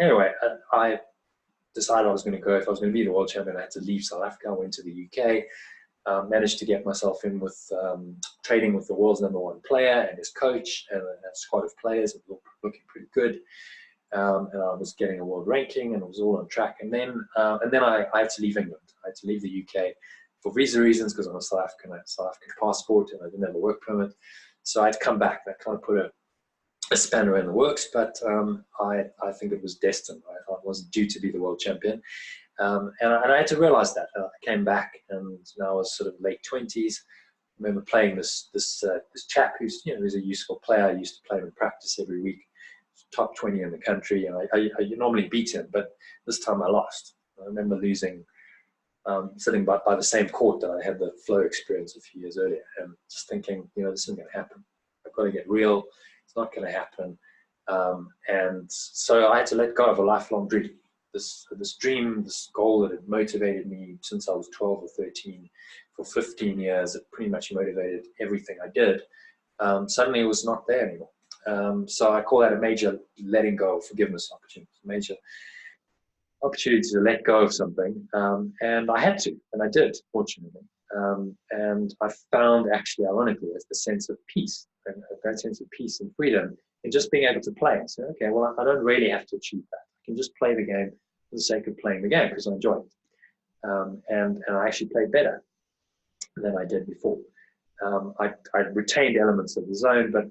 anyway, I decided I was going to go. If I was going to be the world champion, I had to leave South Africa. I went to the UK. Managed to get myself in with trading with the world's #1 player and his coach and a squad of players. It was looking pretty good, and I was getting a world ranking, and it was all on track. And then I had to leave England. I had to leave the UK for visa reasons, because I'm a South African. I had a South African passport, and I didn't have a work permit, so I had to come back. That kind of put a spanner in the works, but I think it was destined. I wasn't due to be the world champion. And I had to realize that. I came back, and I was sort of late 20s. I remember playing this chap who's a useful player. I used to play him in practice every week, top 20 in the country, and I normally beat him, but this time I lost. I remember losing, sitting by the same court that I had the flow experience a few years earlier, and just thinking, this isn't going to happen. I've got to get real. It's not going to happen. And so I had to let go of a lifelong dream. This dream, this goal that had motivated me since I was 12 or 13 for 15 years, it pretty much motivated everything I did. Suddenly it was not there anymore. So I call that a major letting go of forgiveness opportunity, major opportunity to let go of something. And I had to, and I did, fortunately. And I found, actually, ironically, a sense of peace, a great sense of peace and freedom in just being able to play. So, okay, well, I don't really have to achieve that. I can just play the game for the sake of playing the game, because I enjoy it. And I actually played better than I did before. I retained elements of the zone, but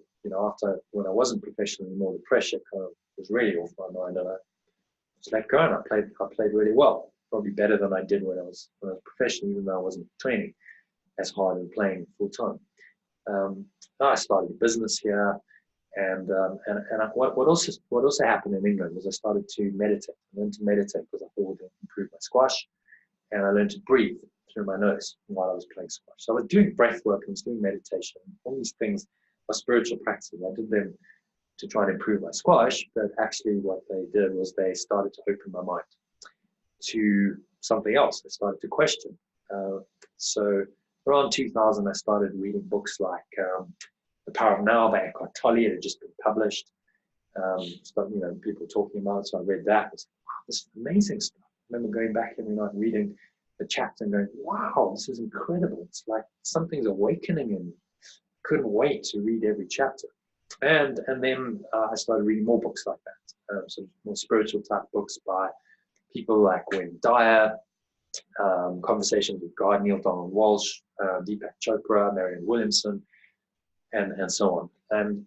when I wasn't professional anymore, the pressure kind of was really off my mind, and I just let go, and I played really well, probably better than I did when I was professional, even though I wasn't training as hard and playing full time. I started a business here. And what also happened in England was I started to meditate. I learned to meditate because I thought it would improve my squash, and I learned to breathe through my nose while I was playing squash. So I was doing breath work, I was doing meditation. All these things are spiritual practices. I did them to try and improve my squash, but actually what they did was they started to open my mind to something else. I started to question. So around 2000, I started reading books like The Power of Now by Eckhart Tolle. It had just been published. People talking about it, so I read that. I was like, wow, this is amazing stuff. I remember going back every night reading the chapter and going, wow, this is incredible. It's like something's awakening in me. Couldn't wait to read every chapter. And then I started reading more books like that, some more spiritual type books by people like Wayne Dyer, Conversations with God, Neil Donald Walsh, Deepak Chopra, Marianne Williamson, and so on. And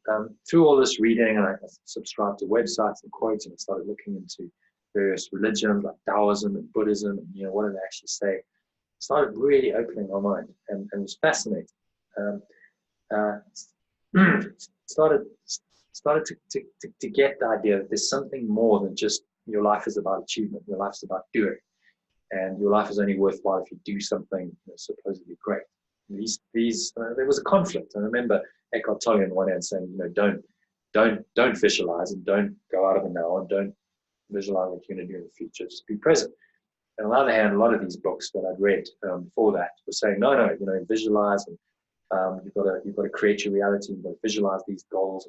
through all this reading, and I subscribed to websites and quotes, and I started looking into various religions like Taoism and Buddhism, and what do they actually say. I started really opening my mind, and it was fascinating. started to get the idea that there's something more than just your life is about achievement. Your life is about doing, and your life is only worthwhile if you do something supposedly great. There was a conflict. I remember Eckhart Tolle on one hand saying, don't visualize and don't go out of the now and don't visualize what you're going to do in the future. Just be present. And on the other hand, a lot of these books that I'd read before that were saying, no, visualize, and you've got to create your reality. You've got to visualize these goals.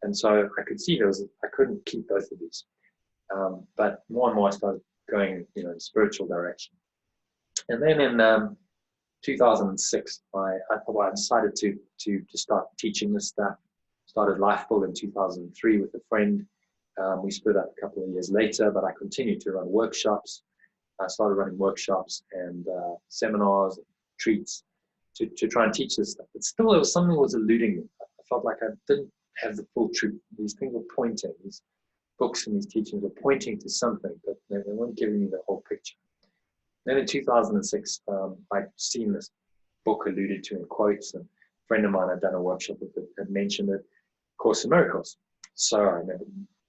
And so I could see I couldn't keep both of these. But more and more I started going, in a spiritual direction. And then in 2006, I decided to start teaching this stuff. Started Lifebuild in 2003 with a friend. We split up a couple of years later, but I continued to run workshops. I started running workshops and seminars, and retreats to try and teach this stuff. But still, there was something that was eluding me. I felt like I didn't have the full truth. These things were pointing. These books and these teachings were pointing to something, but they weren't giving me the whole picture. Then in 2006, I'd seen this book alluded to in quotes, and a friend of mine had done a workshop with it, had mentioned it, Course in Miracles. So I remember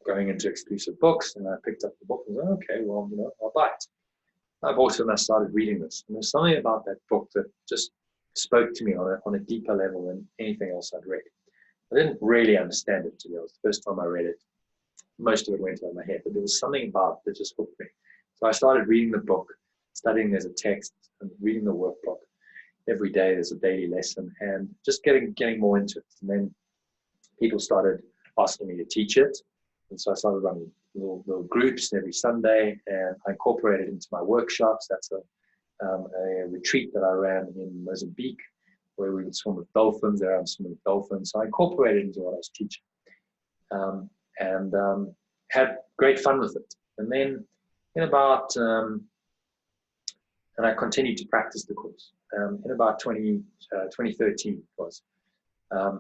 going into exclusive books, and I picked up the book and said, okay, well, I'll buy it. I bought it and I started reading this. And there's something about that book that just spoke to me on a deeper level than anything else I'd read. I didn't really understand it, to be honest. The first time I read it, most of it went over my head, but there was something about it that just hooked me. So I started reading the book, studying as a text, and reading the workbook. Every day there's a daily lesson, and just getting more into it. And then people started asking me to teach it. And so I started running little groups every Sunday, and I incorporated it into my workshops. That's a retreat that I ran in Mozambique, where we would swim with dolphins. There I'm swimming with dolphins. So I incorporated it into what I was teaching, and had great fun with it. And then and I continued to practice the course. In about 2013 it was,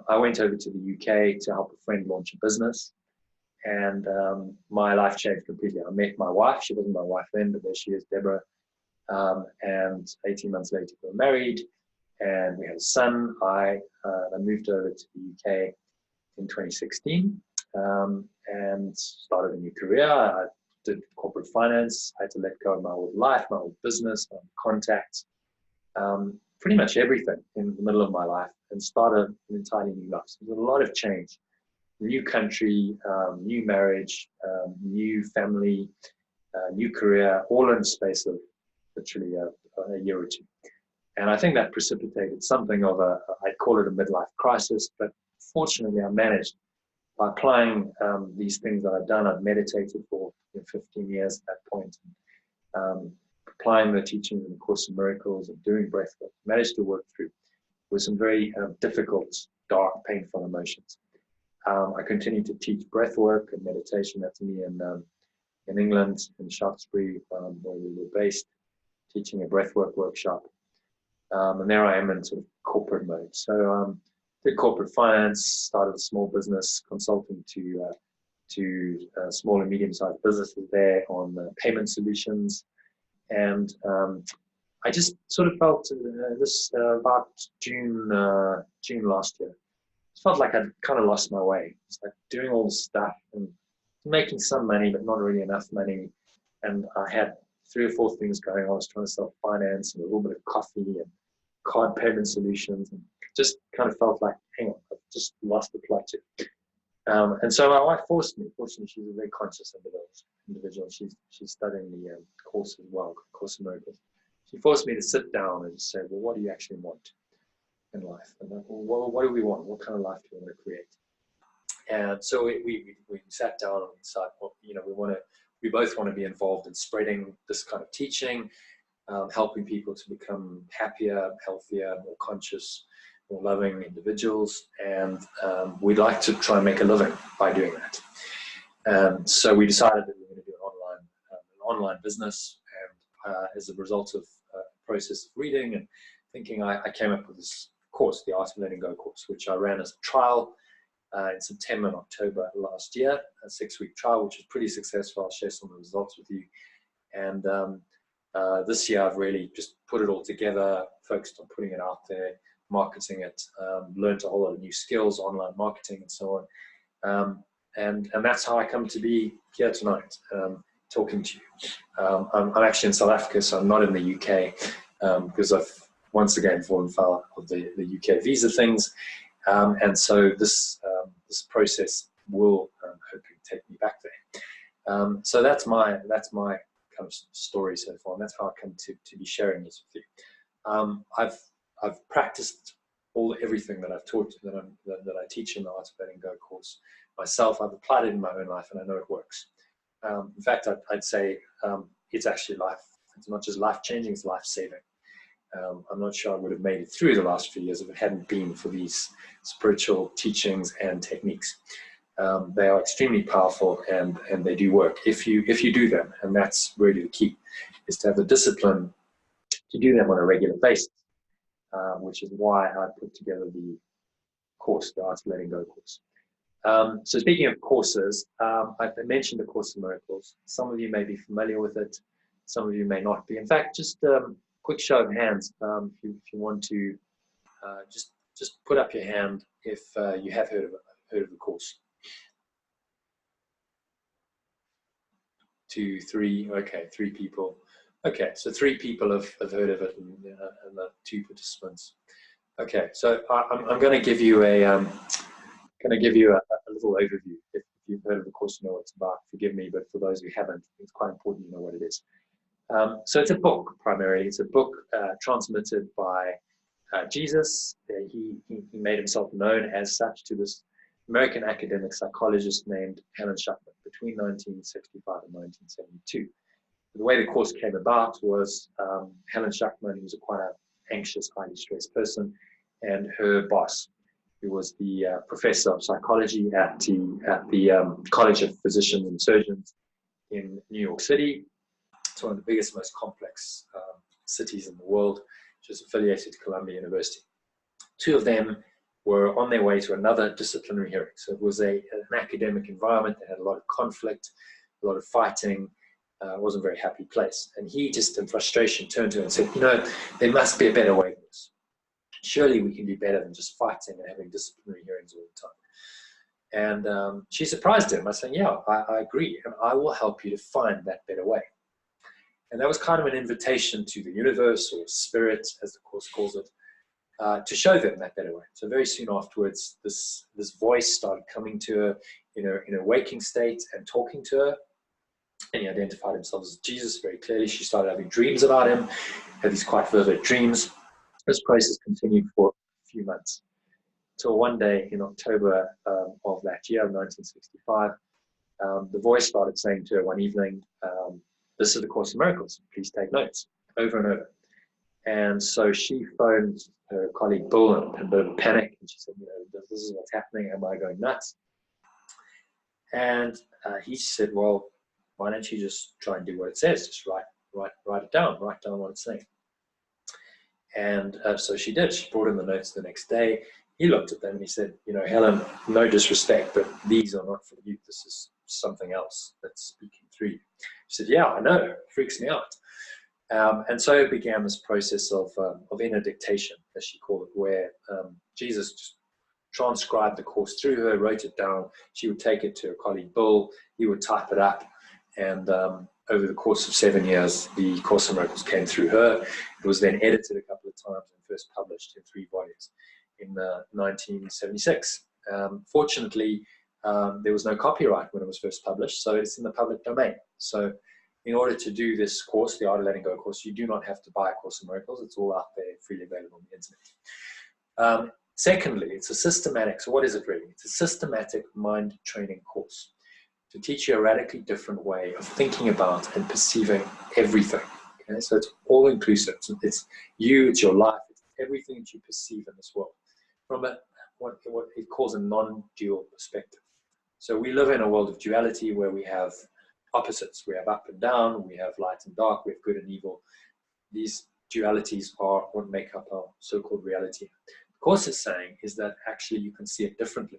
I went over to the UK to help a friend launch a business. And my life changed completely. I met my wife. She wasn't my wife then, but there she is, Deborah. And 18 months later, we were married, and we had a son. I moved over to the UK in 2016 and started a new career. I did corporate finance. I had to let go of my old life, my old business, my old contacts, pretty much everything in the middle of my life, and started an entirely new life. So there's a lot of change. New country, new marriage, new family, new career, all in the space of literally a year or two. And I think that precipitated something of I'd call it a midlife crisis, but fortunately I managed by applying these things that I'd done. I'd meditated for 15 years at that point, applying the teachings in the Course in Miracles and doing breath work, managed to work through with some very difficult, dark, painful emotions. I continued to teach breath work and meditation. That's me in England, in Shaftesbury, where we were based, teaching a breathwork workshop. And there I am in sort of corporate mode. So did corporate finance, started a small business, consulting to small and medium-sized businesses there on payment solutions. And I just sort of felt this about June last year. It felt like I'd kind of lost my way. It's like doing all this stuff and making some money, but not really enough money. And I had 3 or 4 things going on. I was trying to sell finance and a little bit of coffee and card payment solutions, and just kind of felt like, hang on, I've just lost the plot here. And so my wife forced me. Fortunately, she's a very conscious individual. She's studying the course as well, Course in Miracles. She forced me to sit down and just say, well, what do you actually want in life? And like, well, what do we want? What kind of life do we want to create? And so we sat down and decided, well, we both want to be involved in spreading this kind of teaching, helping people to become happier, healthier, more conscious, more loving individuals. And we'd like to try and make a living by doing that. So we decided that we were going to do an online business. And as a result of a process of reading and thinking, I came up with this course, the Art of Letting Go course, which I ran as a trial in September and October last year, a 6-week trial, which was pretty successful. I'll share some of the results with you. And this year I've really just put it all together, focused on putting it out there, marketing it, learned a whole lot of new skills, online marketing and so on. And that's how I come to be here tonight, talking to you. I'm actually in South Africa, so I'm not in the UK, because I've once again fallen foul of the UK visa things. And so this process will hopefully take me back there. So that's my kind of story so far, and that's how I come to be sharing this with you. I've practiced everything that I've taught, that I teach in the Art of Letting Go course myself. I've applied it in my own life, and I know it works. In fact, I'd say it's actually it's not just life-changing, it's life-saving. I'm not sure I would have made it through the last few years if it hadn't been for these spiritual teachings and techniques. They are extremely powerful, and they do work if you do them, and that's really the key, is to have the discipline to do them on a regular basis, which is why I put together the course, the Art of Letting Go course. So speaking of courses, I mentioned the Course in Miracles. Some of you may be familiar with it, some of you may not be. In fact, just quick show of hands, if you want to just put up your hand if you have heard of the course. 2, 3, okay, 3 people. Okay, so 3 people have heard of it, and the 2 participants. Okay, so I'm going to give you a little overview. If you've heard of the course, you know what it's about. Forgive me, but for those who haven't, it's quite important you know what it is. So it's a book primarily. It's a book transmitted by Jesus. He made himself known as such to this American academic psychologist named Helen Schucman between 1965 and 1972. The way the course came about was Helen Schucman, who was quite an anxious, highly stressed person, and her boss, who was the professor of psychology at the College of Physicians and Surgeons in New York City. It's one of the biggest, most complex cities in the world, which is affiliated to Columbia University. 2 of them were on their way to another disciplinary hearing. So it was an academic environment that had a lot of conflict, a lot of fighting. It wasn't a very happy place. And he just in frustration turned to her and said, you know, there must be a better way than this. Surely we can do better than just fighting and having disciplinary hearings all the time. And she surprised him by saying, yeah, I agree, and I will help you to find that better way. And that was kind of an invitation to the universe, or spirit, as the course calls it, to show them that better way. So very soon afterwards, this voice started coming to her in a waking state and talking to her. And he identified himself as Jesus very clearly. She started having dreams about him, had these quite vivid dreams. This process continued for a few months, till one day in October of that year, 1965, the voice started saying to her one evening, this is the Course in Miracles, please take notes, over and over. And so she phoned her colleague Bill in a bit of a panic, and she said, you know, this is what's happening, am I going nuts? And he said, well, why don't you just try and do what it says, just write it down, write down what it's saying. And so she did. She brought in the notes the next day. He looked at them and he said, you know, Helen, no disrespect, but these are not for you. This is something else that's speaking through you. She said, yeah, I know. It freaks me out. And so it began this process of inner dictation, as she called it, where Jesus just transcribed the course through her, wrote it down. She would take it to her colleague Bill. He would type it up. And over the course of 7 years, the Course in Miracles came through her. It was then edited a couple of times and first published in 3 volumes in 1976. Fortunately, there was no copyright when it was first published, so it's in the public domain. So in order to do this course, the Art of Letting Go course, you do not have to buy a Course in Miracles. It's all out there, freely available on the internet. Secondly, it's a systematic, so what is it really? It's a systematic mind training course to teach you a radically different way of thinking about and perceiving everything. Okay? So it's all inclusive. It's you, it's your life, it's everything that you perceive in this world from what it calls a non-dual perspective. So we live in a world of duality where we have opposites. We have up and down, we have light and dark, we have good and evil. These dualities are what make up our so-called reality. The Course is saying is that actually you can see it differently.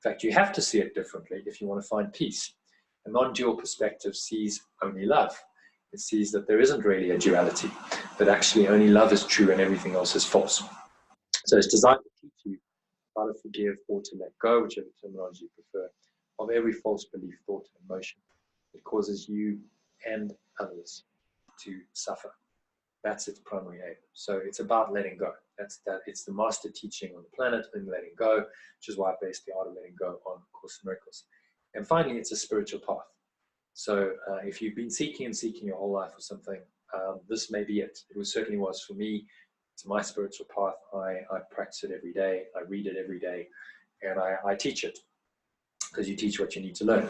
In fact, you have to see it differently if you want to find peace. A non-dual perspective sees only love. It sees that there isn't really a duality, that actually only love is true and everything else is false. So it's designed to teach you how to forgive or to let go, whichever terminology you prefer, of every false belief, thought, and emotion that causes you and others to suffer. That's its primary aim. So it's about letting go. It's the master teaching on the planet in letting go, which is why I based the art of letting go on Course in Miracles. And finally, it's a spiritual path. So if you've been seeking your whole life for something, this may be it. It certainly was for me. It's my spiritual path. I practice it every day. I read it every day, and I teach it, because you teach what you need to learn.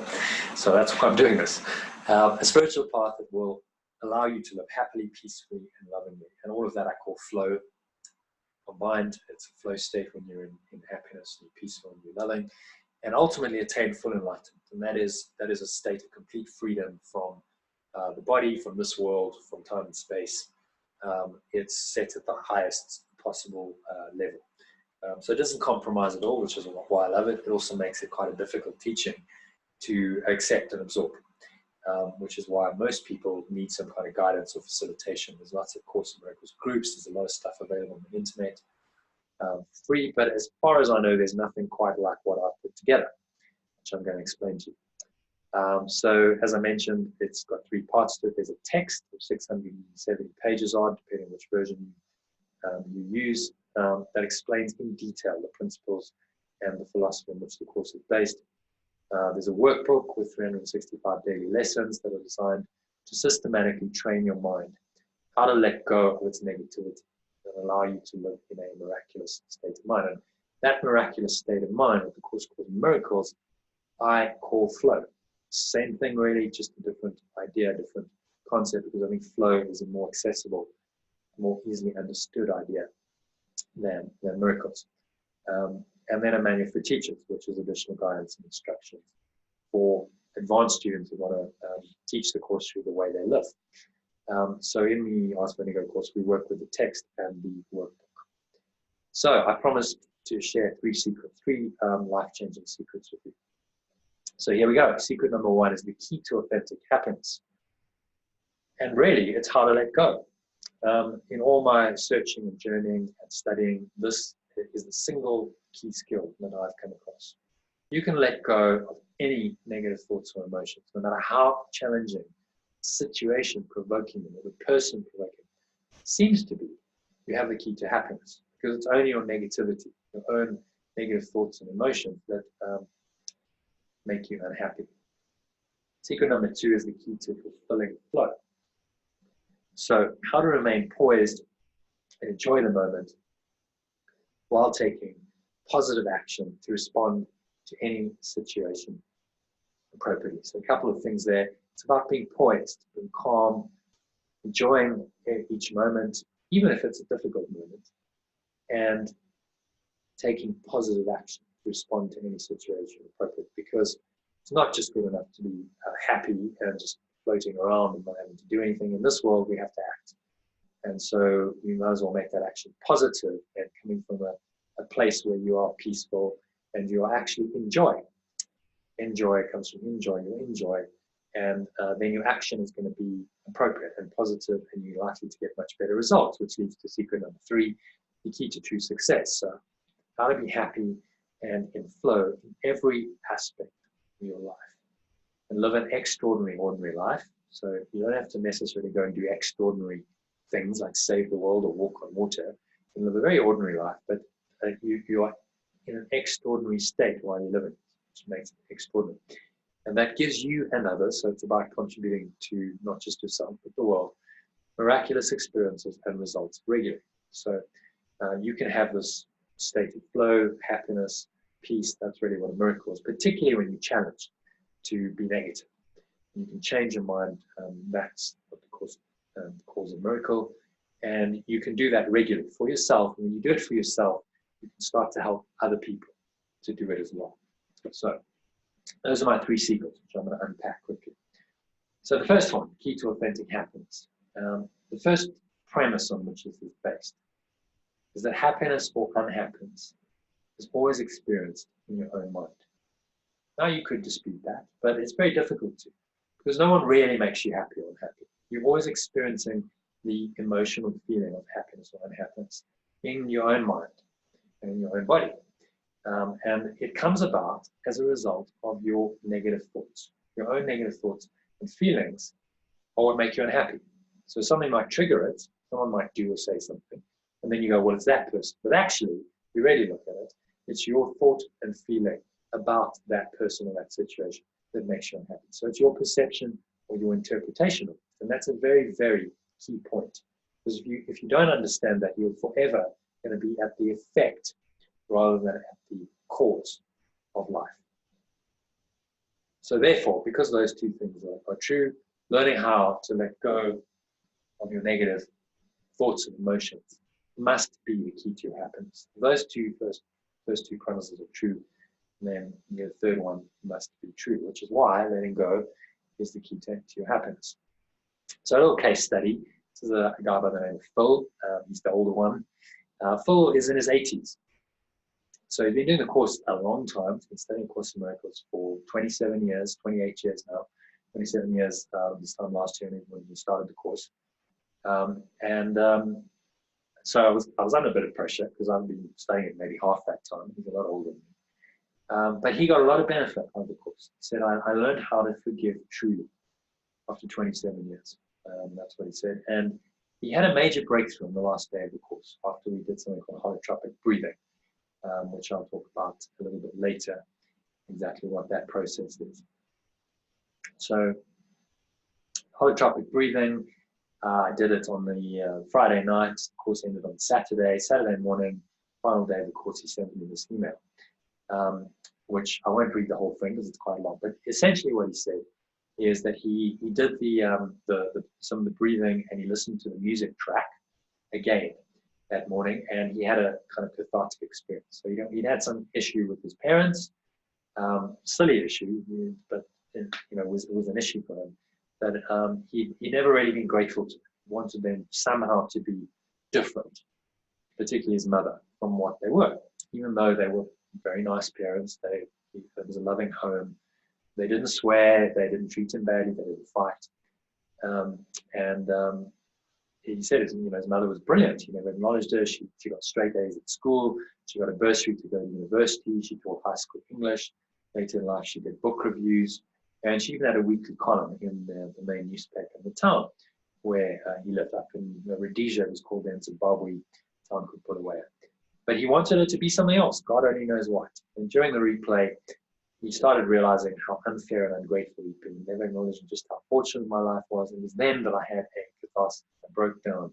So that's why I'm doing this. A spiritual path that will allow you to live happily, peacefully, and lovingly. And all of that I call flow. Combined, it's a flow state when you're in happiness, and you're peaceful, and you're loving, and ultimately attain full enlightenment. And that is a state of complete freedom from the body, from this world, from time and space. It's set at the highest possible level. So it doesn't compromise at all, which is why I love it. It also makes it quite a difficult teaching to accept and absorb, which is why most people need some kind of guidance or facilitation. There's lots of Course in Miracles groups. There's a lot of stuff available on the internet, free. But as far as I know, there's nothing quite like what I've put together, which I'm going to explain to you. So as I mentioned, it's got 3 parts to it. There's a text of 670 pages on, depending on which version you use, that explains in detail the principles and the philosophy on which the course is based. There's a workbook with 365 daily lessons that are designed to systematically train your mind how to let go of its negativity and allow you to live in a miraculous state of mind. And that miraculous state of mind, what the Course calls miracles, I call flow. Same thing really, just a different idea, different concept, because I think flow is a more accessible, more easily understood idea than miracles. And then a manual for teachers, which is additional guidance and instructions for advanced students who want to teach the course through the way they live. So in the Ask Bendigo course, we work with the text and the workbook. So I promised to share 3 secrets, 3 life-changing secrets with you. So here we go. Secret number 1 is the key to authentic happiness. And really, it's how to let go. In all my searching and journeying and studying, this is the single key skill that I've come across. You can let go of any negative thoughts or emotions, no matter how challenging, situation provoking, or the person provoking seems to be. You have the key to happiness, because it's only your negativity, your own negative thoughts and emotions that make you unhappy. Secret number 2 is the key to fulfilling flow. So how to remain poised and enjoy the moment while taking positive action to respond to any situation appropriately. So a couple of things there. It's about being poised, being calm, enjoying each moment, even if it's a difficult moment, and taking positive action to respond to any situation appropriately, because it's not just good enough to be happy and just floating around and not having to do anything. In this world, we have to act. And so we might as well make that action positive and coming from a place where you are peaceful and you are actually enjoying. Enjoy comes from enjoy, you enjoy. And then your action is going to be appropriate and positive, and you're likely to get much better results, which leads to secret number 3, the key to true success. So how to be happy and in flow in every aspect of your life and live an extraordinary, ordinary life. So you don't have to necessarily go and do extraordinary things like save the world or walk on water. You can live a very ordinary life, but you are in an extraordinary state while you're living, which makes it extraordinary. And that gives you and others, so it's about contributing to not just yourself, but the world, miraculous experiences and results regularly. So you can have this state of flow, happiness, peace. That's really what a miracle is, particularly when you're challenged to be negative. You can change your mind. That's what the Course calls a miracle. And you can do that regularly for yourself. And when you do it for yourself, you can start to help other people to do it as well. So those are my 3 secrets, which I'm going to unpack quickly. So the first one, key to authentic happiness. The first premise on which this is based is that happiness or unhappiness is always experienced in your own mind. Now you could dispute that, but it's very difficult to, because no one really makes you happy or unhappy. You're always experiencing the emotional feeling of happiness or unhappiness in your own mind. in your own body. And it comes about as a result of your negative thoughts. Your own negative thoughts and feelings are what make you unhappy. So something might trigger it, someone might do or say something, and then you go, well, it's that person. But actually, if you really look at it, it's your thought and feeling about that person or that situation that makes you unhappy. So it's your perception or your interpretation of it. And that's a very, very key point. Because if you don't understand that, you're forever going to be at the effect rather than at the cause of life. So therefore, because those two things are true, learning how to let go of your negative thoughts and emotions must be the key to your happiness. Those first two premises are true, and then the third one must be true, which is why letting go is the key to your happiness. So a little case study. This is a guy by the name of Phil. He's the older one. Phil is in his 80s. So he's been doing the course a long time. He's been studying Course in Miracles for 27 years, 28 years now. 27 years this time last year when we started the course. So I was under a bit of pressure because I've been studying it maybe half that time. He's a lot older than me. But he got a lot of benefit out of the course. He said, I learned how to forgive truly after 27 years. That's what he said. And he had a major breakthrough on the last day of the course after we did something called holotropic breathing, which I'll talk about a little bit later, exactly what that process is. So holotropic breathing, I did it on the Friday night. The course ended on Saturday. Saturday morning, final day of the course, he sent me this email, which I won't read the whole thing because it's quite long. But essentially what he said is that he did some of the breathing and he listened to the music track again that morning, and he had a kind of cathartic experience. So he'd had some issue with his parents, silly issue, but it was an issue for him. That he'd never really been grateful to them. He wanted them somehow to be different, particularly his mother, from what they were. Even though they were very nice parents, it was a loving home. They didn't swear, they didn't treat him badly, they didn't fight. He said his mother was brilliant. He never acknowledged her. She got straight A's at school. She got a bursary to go to university. She taught high school English. Later in life, she did book reviews. And she even had a weekly column in the main newspaper in the town where he lived up in Rhodesia. It was called then Zimbabwe, town called Bulawayo. But he wanted it to be something else. God only knows what. And during the replay, he started realizing how unfair and ungrateful he'd been, never acknowledging just how fortunate my life was. And it was then that I had a catharsis. I broke down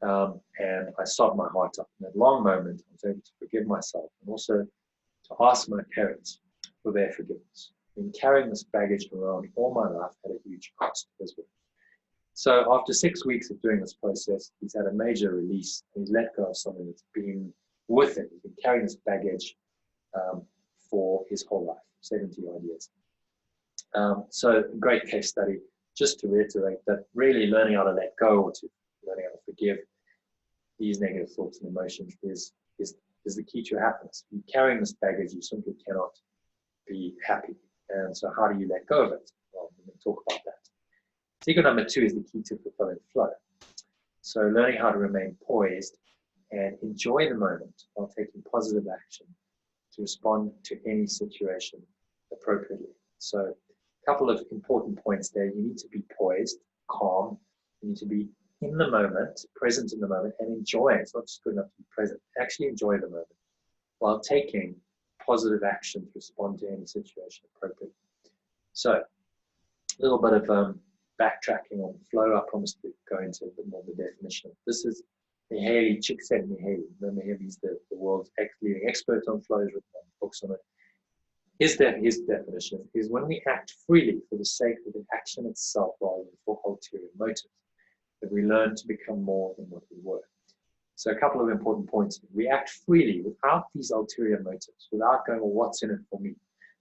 and I sobbed my heart up. In that long moment, I was able to forgive myself and also to ask my parents for their forgiveness. Been carrying this baggage around all my life at a huge cost as well. So after 6 weeks of doing this process, he's had a major release. He's let go of something that's been with him. He's been carrying this baggage for his whole life, 70 odd years. So great case study, just to reiterate that really learning how to let go or to learning how to forgive these negative thoughts and emotions is the key to your happiness. If you're carrying this baggage, you simply cannot be happy. And so how do you let go of it? Well, we're going to talk about that. Secret number 2 is the key to fulfilling flow. So learning how to remain poised and enjoy the moment while taking positive action to respond to any situation appropriately. So a couple of important points there. You need to be poised, calm. You need to be in the moment, present in the moment, and enjoy it. It's not just good enough to be present. Actually enjoy the moment while taking positive action to respond to any situation appropriately. So a little bit of backtracking on flow. I promised to go into a bit more of the definition. This is Mihaly Csikszentmihalyi. Remember him, he's the world's leading expert on flow. He's written books on it. His definition is when we act freely for the sake of the action itself rather than for ulterior motives, that we learn to become more than what we were. So a couple of important points. We act freely without these ulterior motives, without going, well, what's in it for me?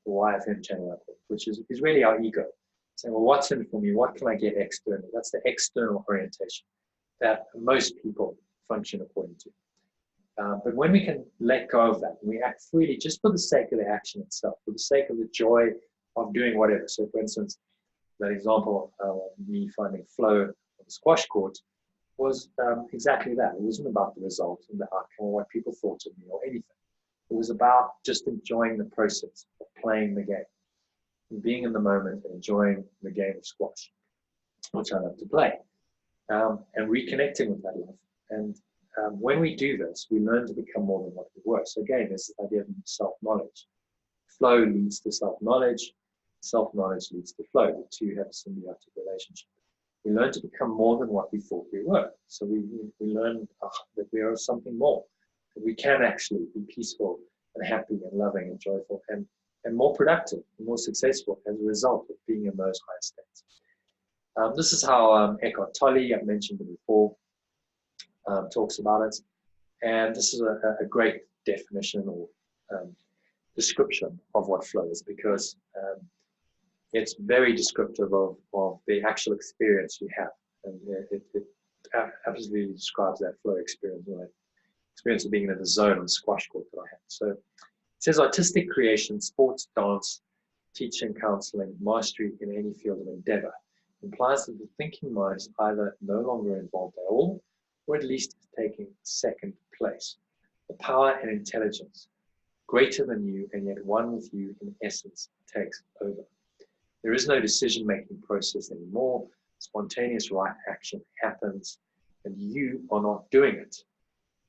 The YFM channel, which is really our ego. Saying, well, what's in it for me? What can I get externally? That's the external orientation that most people function according to. But when we can let go of that, we act freely just for the sake of the action itself, for the sake of the joy of doing whatever. So for instance, that example of me finding flow on the squash court, was exactly that. It wasn't about the result and the outcome or what people thought of me or anything. It was about just enjoying the process of playing the game, and being in the moment and enjoying the game of squash, which I love to play, and reconnecting with that love. And when we do this, we learn to become more than what we were. So again, there's this idea of self-knowledge. Flow leads to self-knowledge. Self-knowledge leads to flow. The two have a symbiotic relationship. We learn to become more than what we thought we were. So we learn that we are something more, that we can actually be peaceful and happy and loving and joyful and more productive and more successful as a result of being in those higher states. This is how Eckhart Tolle, I've mentioned it before, talks about it. And this is a great definition or description of what flow is, because it's very descriptive of the actual experience you have. And it absolutely describes that flow experience, or that experience of being in the zone on the squash court that I had. So it says artistic creation, sports, dance, teaching, counseling, mastery in any field of endeavor implies that the thinking mind is either no longer involved at all, or at least is taking second place. The power and intelligence, greater than you and yet one with you in essence, takes over. There is no decision-making process anymore. Spontaneous right action happens, and you are not doing it.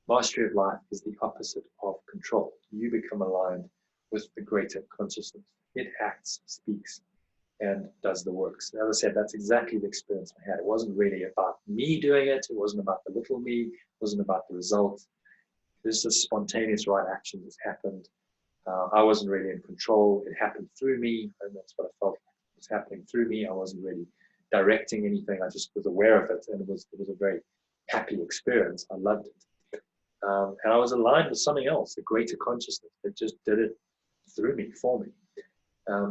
Mastery of life is the opposite of control. You become aligned with the greater consciousness. It acts, speaks, and does the works. As I said, that's exactly the experience I had. It wasn't really about me doing it. It wasn't about the little me. It wasn't about the result. This is spontaneous right action that's happened. I wasn't really in control. It happened through me, and that's what I felt was happening through me. I wasn't really directing anything. I just was aware of it, and it was a very happy experience. I loved it. And I was aligned with something else, a greater consciousness that just did it through me, for me.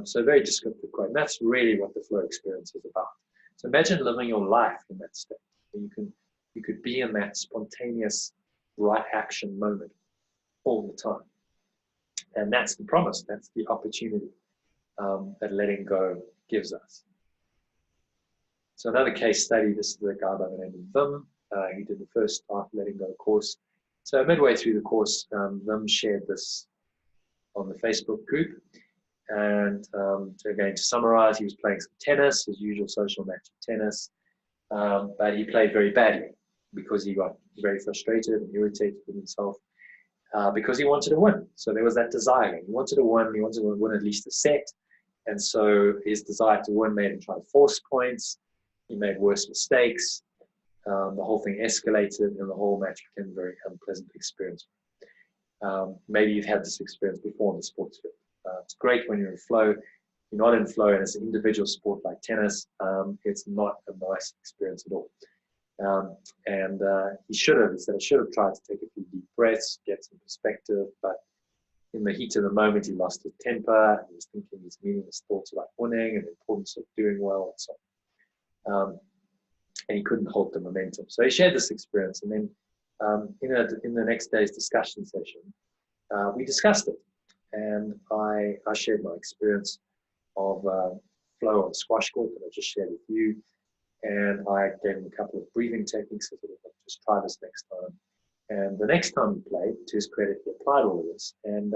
So very descriptive quote. And that's really what the flow experience is about. So imagine living your life in that state. You could be in that spontaneous right action moment all the time. And that's the promise, that's the opportunity that letting go gives us. So another case study, this is a guy by the name of Vim. He did the first Start Letting Go course. So midway through the course, Vim shared this on the Facebook group. And to summarize, he was playing some tennis, his usual social match of tennis, but he played very badly because he got very frustrated and irritated with himself. Because he wanted to win. So there was that desire. He wanted to win. He wanted to win at least a set. And so his desire to win made him try to force points. He made worse mistakes. The whole thing escalated, and the whole match became a very unpleasant experience. Maybe you've had this experience before in the sports field. It's great when you're in flow. You're not in flow, and it's an individual sport like tennis. It's not a nice experience at all. He should have tried to take a few deep breaths, get some perspective, but in the heat of the moment, he lost his temper. He was thinking these meaningless thoughts about winning and the importance of doing well and so on. And he couldn't hold the momentum. So he shared this experience, and then in the next day's discussion session, we discussed it. And I shared my experience of flow on squash court that I just shared with you. And I gave him a couple of breathing techniques. I said, just try this next time. And the next time he played, to his credit, he applied all of this. And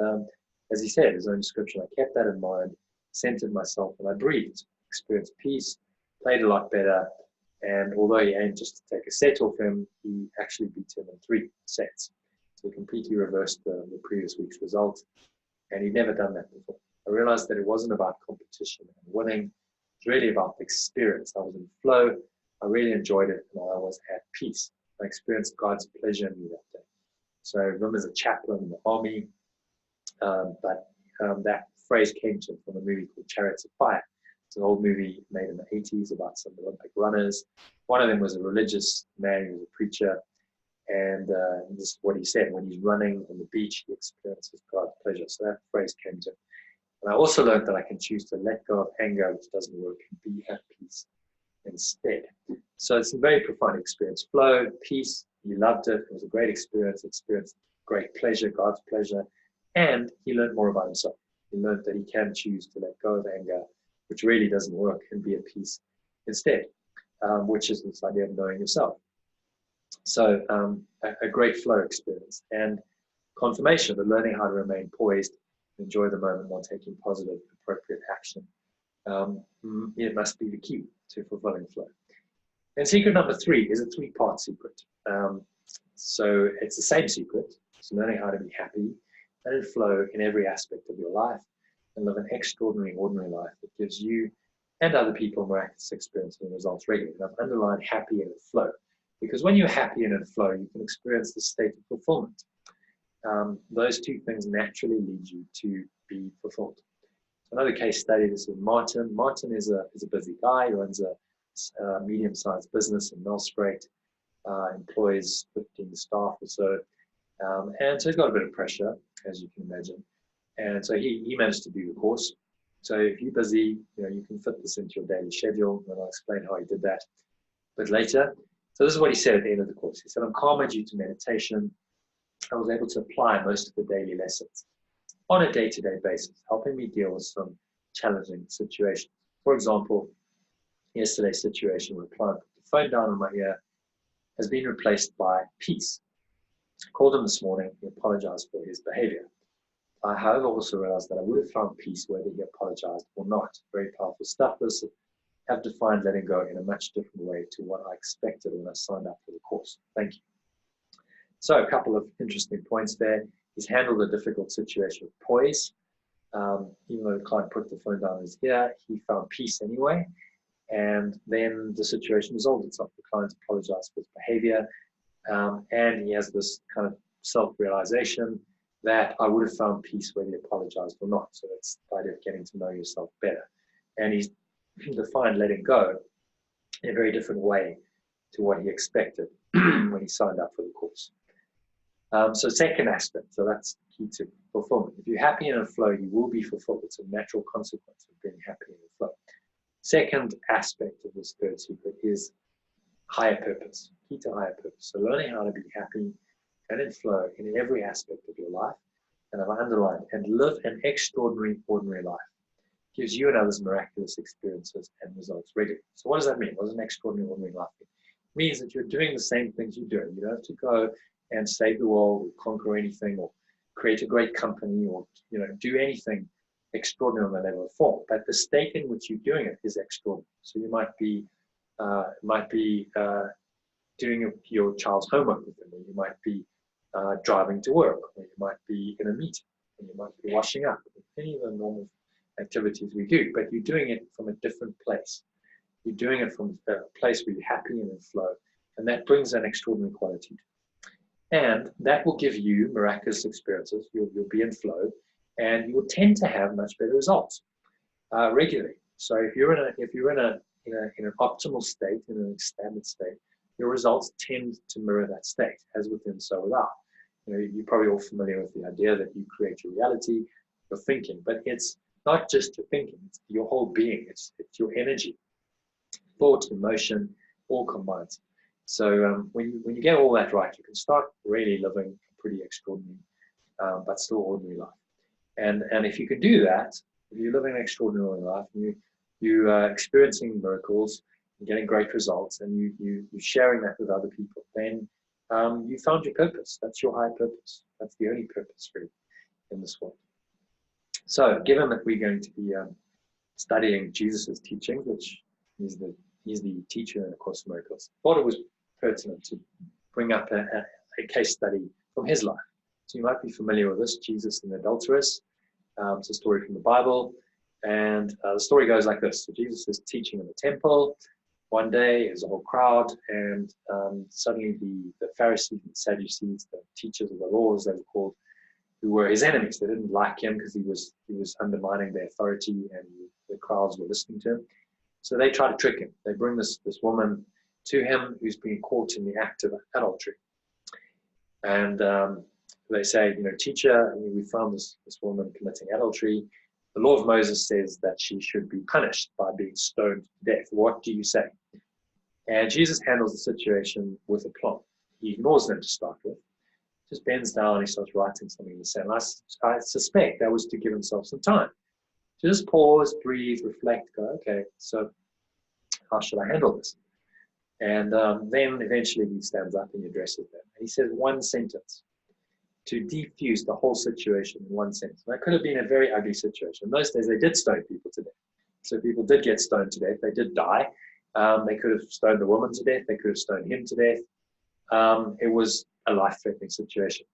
as he said, his own description, I kept that in mind, centered myself, and I breathed, experienced peace, played a lot better. And although he aimed just to take a set off him, he actually beat him in 3 sets. So he completely reversed the previous week's result. And he'd never done that before. I realized that it wasn't about competition and winning. It's really about the experience. I was in flow. I really enjoyed it, and I was at peace. I experienced God's pleasure in me that day. So Vim is a chaplain in the army, but that phrase came to him from a movie called Chariots of Fire. It's an old movie made in the 80s about some Olympic runners. One of them was a religious man who was a preacher, and this is what he said: when he's running on the beach, he experiences God's pleasure. So that phrase came to him. And I also learned that I can choose to let go of anger, which doesn't work, and be at peace instead. So it's a very profound experience. Flow, peace, he loved it. It was a great experience, experienced great pleasure, God's pleasure. And he learned more about himself. He learned that he can choose to let go of anger, which really doesn't work, and be at peace instead, which is this idea of knowing yourself. So a great flow experience, and confirmation that learning how to remain poised, enjoy the moment while taking positive, appropriate action. It must be the key to fulfilling flow. And secret number 3 is a 3-part secret. So it's the same secret. It's learning how to be happy and in flow in every aspect of your life and live an extraordinary, ordinary life that gives you and other people miraculous experience and results regularly. And I've underlined happy and in flow, because when you're happy and in flow, you can experience the state of fulfillment. Those 2 things naturally lead you to be fulfilled. So another case study, this is Martin. Martin is a busy guy. He runs a medium-sized business in Nelspruit, employs 15 staff or so. And so he's got a bit of pressure, as you can imagine. And so he managed to do the course. So if you're busy, you can fit this into your daily schedule, and I'll explain how he did that a bit later. So this is what he said at the end of the course. He said, I'm calmer due to meditation. I was able to apply most of the daily lessons on a day-to-day basis, helping me deal with some challenging situations. For example, yesterday's situation where a client put the phone down on my ear has been replaced by peace. I called him this morning. He apologized for his behavior. I, however, also realized that I would have found peace whether he apologized or not. Very powerful stuff. This have defined letting go in a much different way to what I expected when I signed up for the course. Thank you. So a couple of interesting points there. He's handled a difficult situation with poise. Even though the client put the phone down in his ear, he found peace anyway. And then the situation resolved itself. The client apologized for his behavior. And he has this kind of self-realization that I would have found peace whether he apologized or not. So that's the idea of getting to know yourself better. And he's defined letting go in a very different way to what he expected when he signed up for the course. So second aspect, so that's key to fulfillment. If you're happy and in flow, you will be fulfilled. It's a natural consequence of being happy and in flow. Second aspect of this third secret is higher purpose, key to higher purpose. So learning how to be happy and in flow in every aspect of your life, and I've underlined, and live an extraordinary, ordinary life. Gives you and others miraculous experiences and results regularly. So what does that mean? What does an extraordinary, ordinary life mean? It means that you're doing the same things you're doing. You don't have to go and save the world or conquer anything or create a great company or do anything extraordinary on the level of form. But the state in which you're doing it is extraordinary. So you might be doing your child's homework with them, or you might be driving to work, or you might be in a meeting, or you might be washing up, any of the normal activities we do, but you're doing it from a different place. You're doing it from a place where you're happy and in flow, and that brings an extraordinary quality. And that will give you miraculous experiences. You'll be in flow, and you will tend to have much better results regularly. So if you're in an optimal state, in an expanded state, your results tend to mirror that state, as within, so without. You're probably all familiar with the idea that you create your reality, your thinking, but it's not just your thinking, it's your whole being, it's your energy, thought, emotion, all combined. So when you get all that right, you can start really living a pretty extraordinary, but still ordinary life. And if you can do that, if you're living an extraordinary life, and you're experiencing miracles, and getting great results, and you're sharing that with other people, then you found your purpose. That's your high purpose. That's the only purpose really in this world. So given that we're going to be studying Jesus's teachings, which he's the teacher in A Course in Miracles, I thought it was pertinent to bring up a case study from his life. So you might be familiar with this, Jesus and the adulteress. It's a story from the Bible. And the story goes like this. So Jesus is teaching in the temple. One day, there's a whole crowd, and suddenly the Pharisees and Sadducees, the teachers of the law, as they were called, who were his enemies. They didn't like him because he was undermining their authority, and the crowds were listening to him. So they try to trick him. They bring this woman to him who's been caught in the act of adultery. And they say, teacher, we found this woman committing adultery. The law of Moses says that she should be punished by being stoned to death. What do you say? And Jesus handles the situation with aplomb. He ignores them to start with, just bends down and he starts writing something in the sand. I suspect that was to give himself some time. To just pause, breathe, reflect, go, okay, so how should I handle this? And then eventually he stands up and he addresses them. And he says one sentence to defuse the whole situation in one sentence. And that could have been a very ugly situation. In those days, they did stone people to death. So people did get stoned to death. They did die. They could have stoned the woman to death. They could have stoned him to death. It was a life-threatening situation.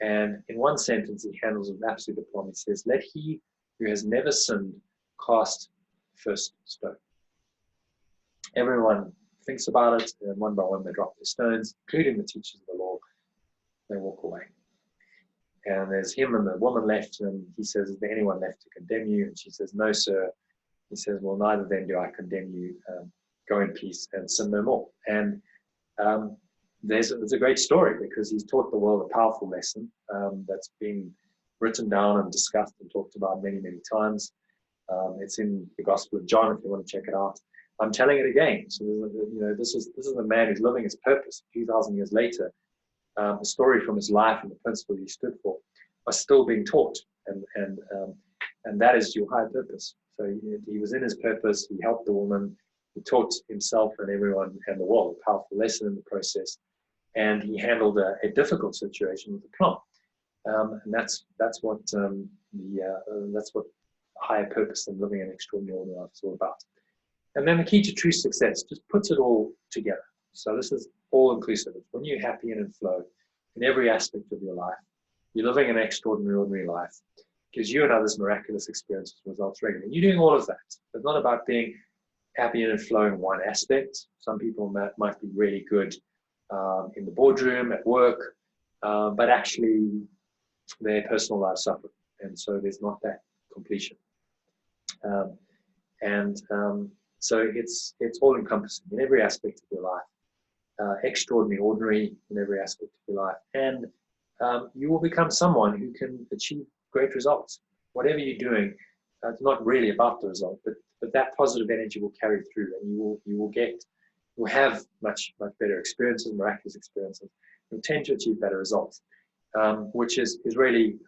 And in one sentence, he handles it with absolute aplomb. He says, "Let he who has never sinned cast first stone." Everyone thinks about it, and one by one they drop their stones, including the teachers of the law. They walk away. And there's him and the woman left, and he says, "Is there anyone left to condemn you?" And she says, "No, sir." He says, "Well, neither then do I condemn you. Go in peace and sin no more." And there's a great story, because he's taught the world a powerful lesson that's been written down and discussed and talked about many, many times. It's in the Gospel of John, if you want to check it out. I'm telling it again. So this is a man who's living his purpose 2,000 years later. The story from his life and the principle he stood for are still being taught, and that is your higher purpose. So he was in his purpose. He helped the woman. He taught himself and everyone and the world a powerful lesson in the process, and he handled a difficult situation with aplomb. And that's what higher purpose and living an extraordinary life is all about. And then the key to true success just puts it all together. So this is all inclusive. When you're happy and in flow in every aspect of your life, you're living an extraordinary, ordinary life. Gives you and others miraculous experiences and results regularly. You're doing all of that. It's not about being happy and in flow in one aspect. Some people might be really good in the boardroom, at work, but actually their personal lives suffer. And so there's not that completion. So it's all encompassing in every aspect of your life, extraordinary, ordinary in every aspect of your life. And you will become someone who can achieve great results. Whatever you're doing, it's not really about the result, but that positive energy will carry through, and you will have much better experiences, miraculous experiences. You'll tend to achieve better results, which is really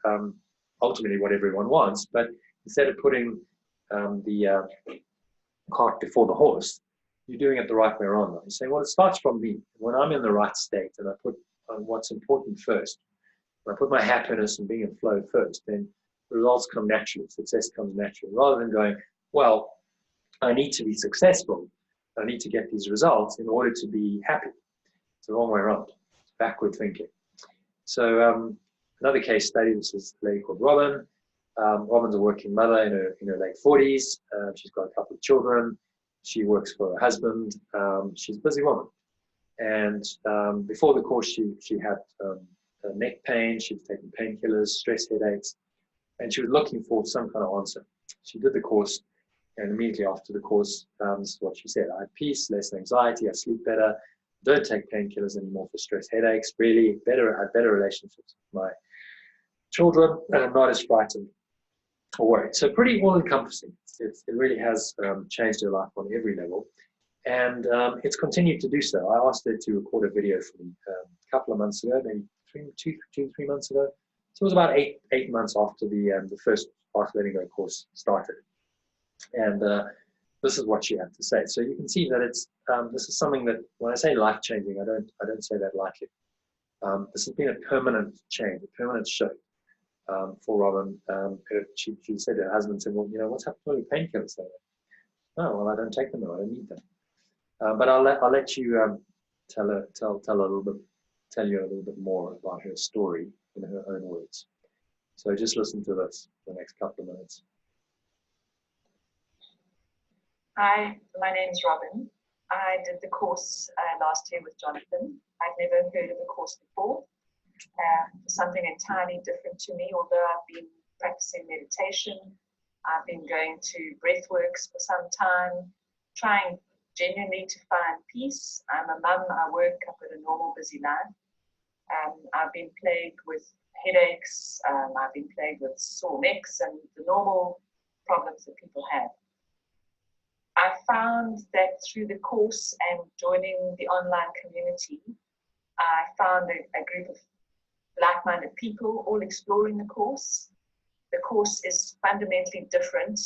ultimately what everyone wants. But instead of putting the cart before the horse, you're doing it the right way around. You say, well, it starts from me. When I'm in the right state and I put what's important first, when I put my happiness and being in flow first, then the results come naturally, success comes naturally, rather than going, well, I need to be successful, I need to get these results in order to be happy. It's the wrong way around. It's backward thinking. So another case study, this is a lady called Robin. Robin's a working mother in her late 40s. She's got a couple of children. She works for her husband. She's a busy woman. And before the course, she had neck pain. She was taking painkillers, stress headaches, and she was looking for some kind of answer. She did the course, and immediately after the course, this is what she said: I had peace, less anxiety, I sleep better, don't take painkillers anymore for stress headaches, really better, I had better relationships with my children, and I'm not as frightened or worried. So pretty all-encompassing. It really has changed her life on every level, and it's continued to do so. I asked her to record a video for me a couple of months ago, maybe 3 months ago. So it was about eight months after the first Art Letting Go course started. And this is what she had to say. So you can see that it's this is something that, when I say life-changing, I don't say that lightly. This has been a permanent change, a permanent shift for Robin. She said to her husband, said, well, what's happened to all your painkillers? Oh, well, I don't take them now, I don't need them. But I'll let you tell you a little bit more about her story in her own words. So just listen to this for the next couple of minutes. Hi, my name is Robin. I did the course last year with Jonathan. I'd never heard of the course before. Something entirely different to me, although I've been practicing meditation. I've been going to breathworks for some time, trying genuinely to find peace. I'm a mum, I work, I've got a normal busy life. I've been plagued with headaches, I've been plagued with sore necks and the normal problems that people have. I found that through the course and joining the online community, I found a group of like-minded people all exploring the course. The course is fundamentally different.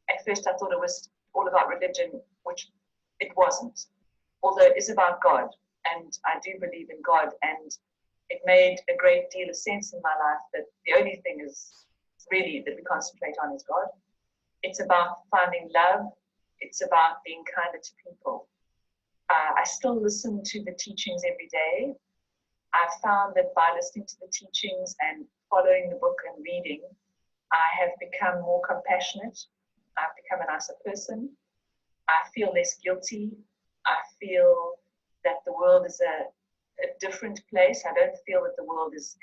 At first I thought it was all about religion, which it wasn't. although it is about God, and I do believe in God, and it made a great deal of sense in my life that the only thing is really that we concentrate on is God. It's about finding love. It's about being kinder to people. I still listen to the teachings every day. I've found that by listening to the teachings and following the book and reading, I have become more compassionate. I've become a nicer person. I feel less guilty. I feel that the world is a different place. I don't feel that the world is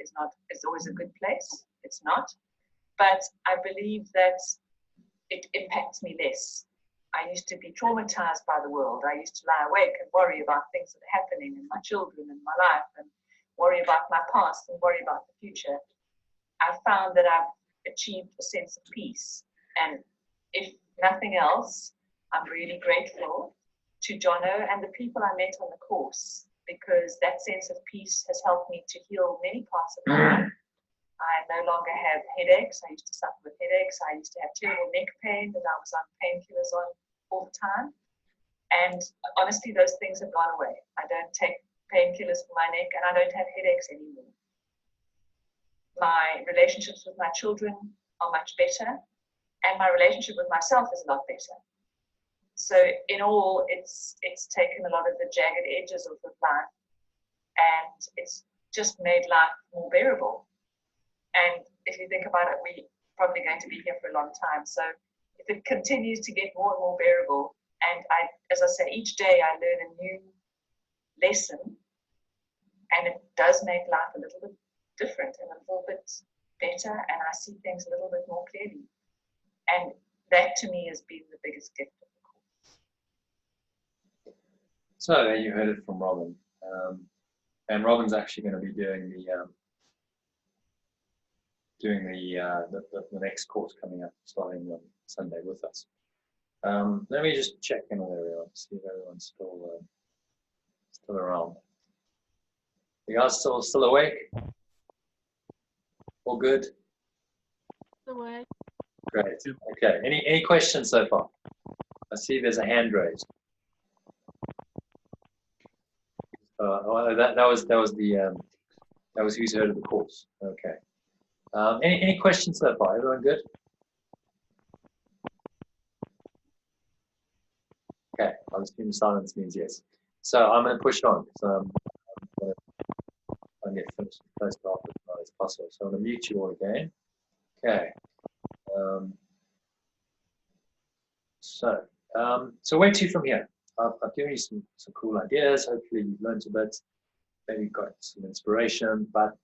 always a good place. It's not. But I believe that it impacts me less. I used to be traumatized by the world. I used to lie awake and worry about things that are happening in my children and my life, and worry about my past and worry about the future. I found that I've achieved a sense of peace. And if nothing else, I'm really grateful to Jono and the people I met on the course, because that sense of peace has helped me to heal many parts of my life. I no longer have headaches. I used to suffer with headaches. I used to have terrible neck pain that I was on painkillers on all the time. And honestly, those things have gone away. I don't take painkillers for my neck, and I don't have headaches anymore. My relationships with my children are much better, and my relationship with myself is a lot better. So in all, it's taken a lot of the jagged edges of life, and it's just made life more bearable. And if you think about it, we're probably going to be here for a long time. So if it continues to get more and more bearable, and as I say, each day I learn a new lesson, and it does make life a little bit different and a little bit better, and I see things a little bit more clearly. And that to me has been the biggest gift of the course. So you heard it from Robin. And Robin's actually going to be doing the next course coming up starting on Sunday with us. Let me just check in with everyone, see if everyone's still around. You guys still awake? All good? Awake. Great. Okay. Any questions so far? I see there's a hand raised. That was who's heard of the course. Okay. Any questions so far? Everyone good? Okay. I'll assume silence means yes. So I'm going to push on. So I'm going to try and get finished as close to half as possible. So I'm going to mute you all again. Okay. So where to from here? I've given you some cool ideas. Hopefully you've learned a bit. Maybe you've got some inspiration, but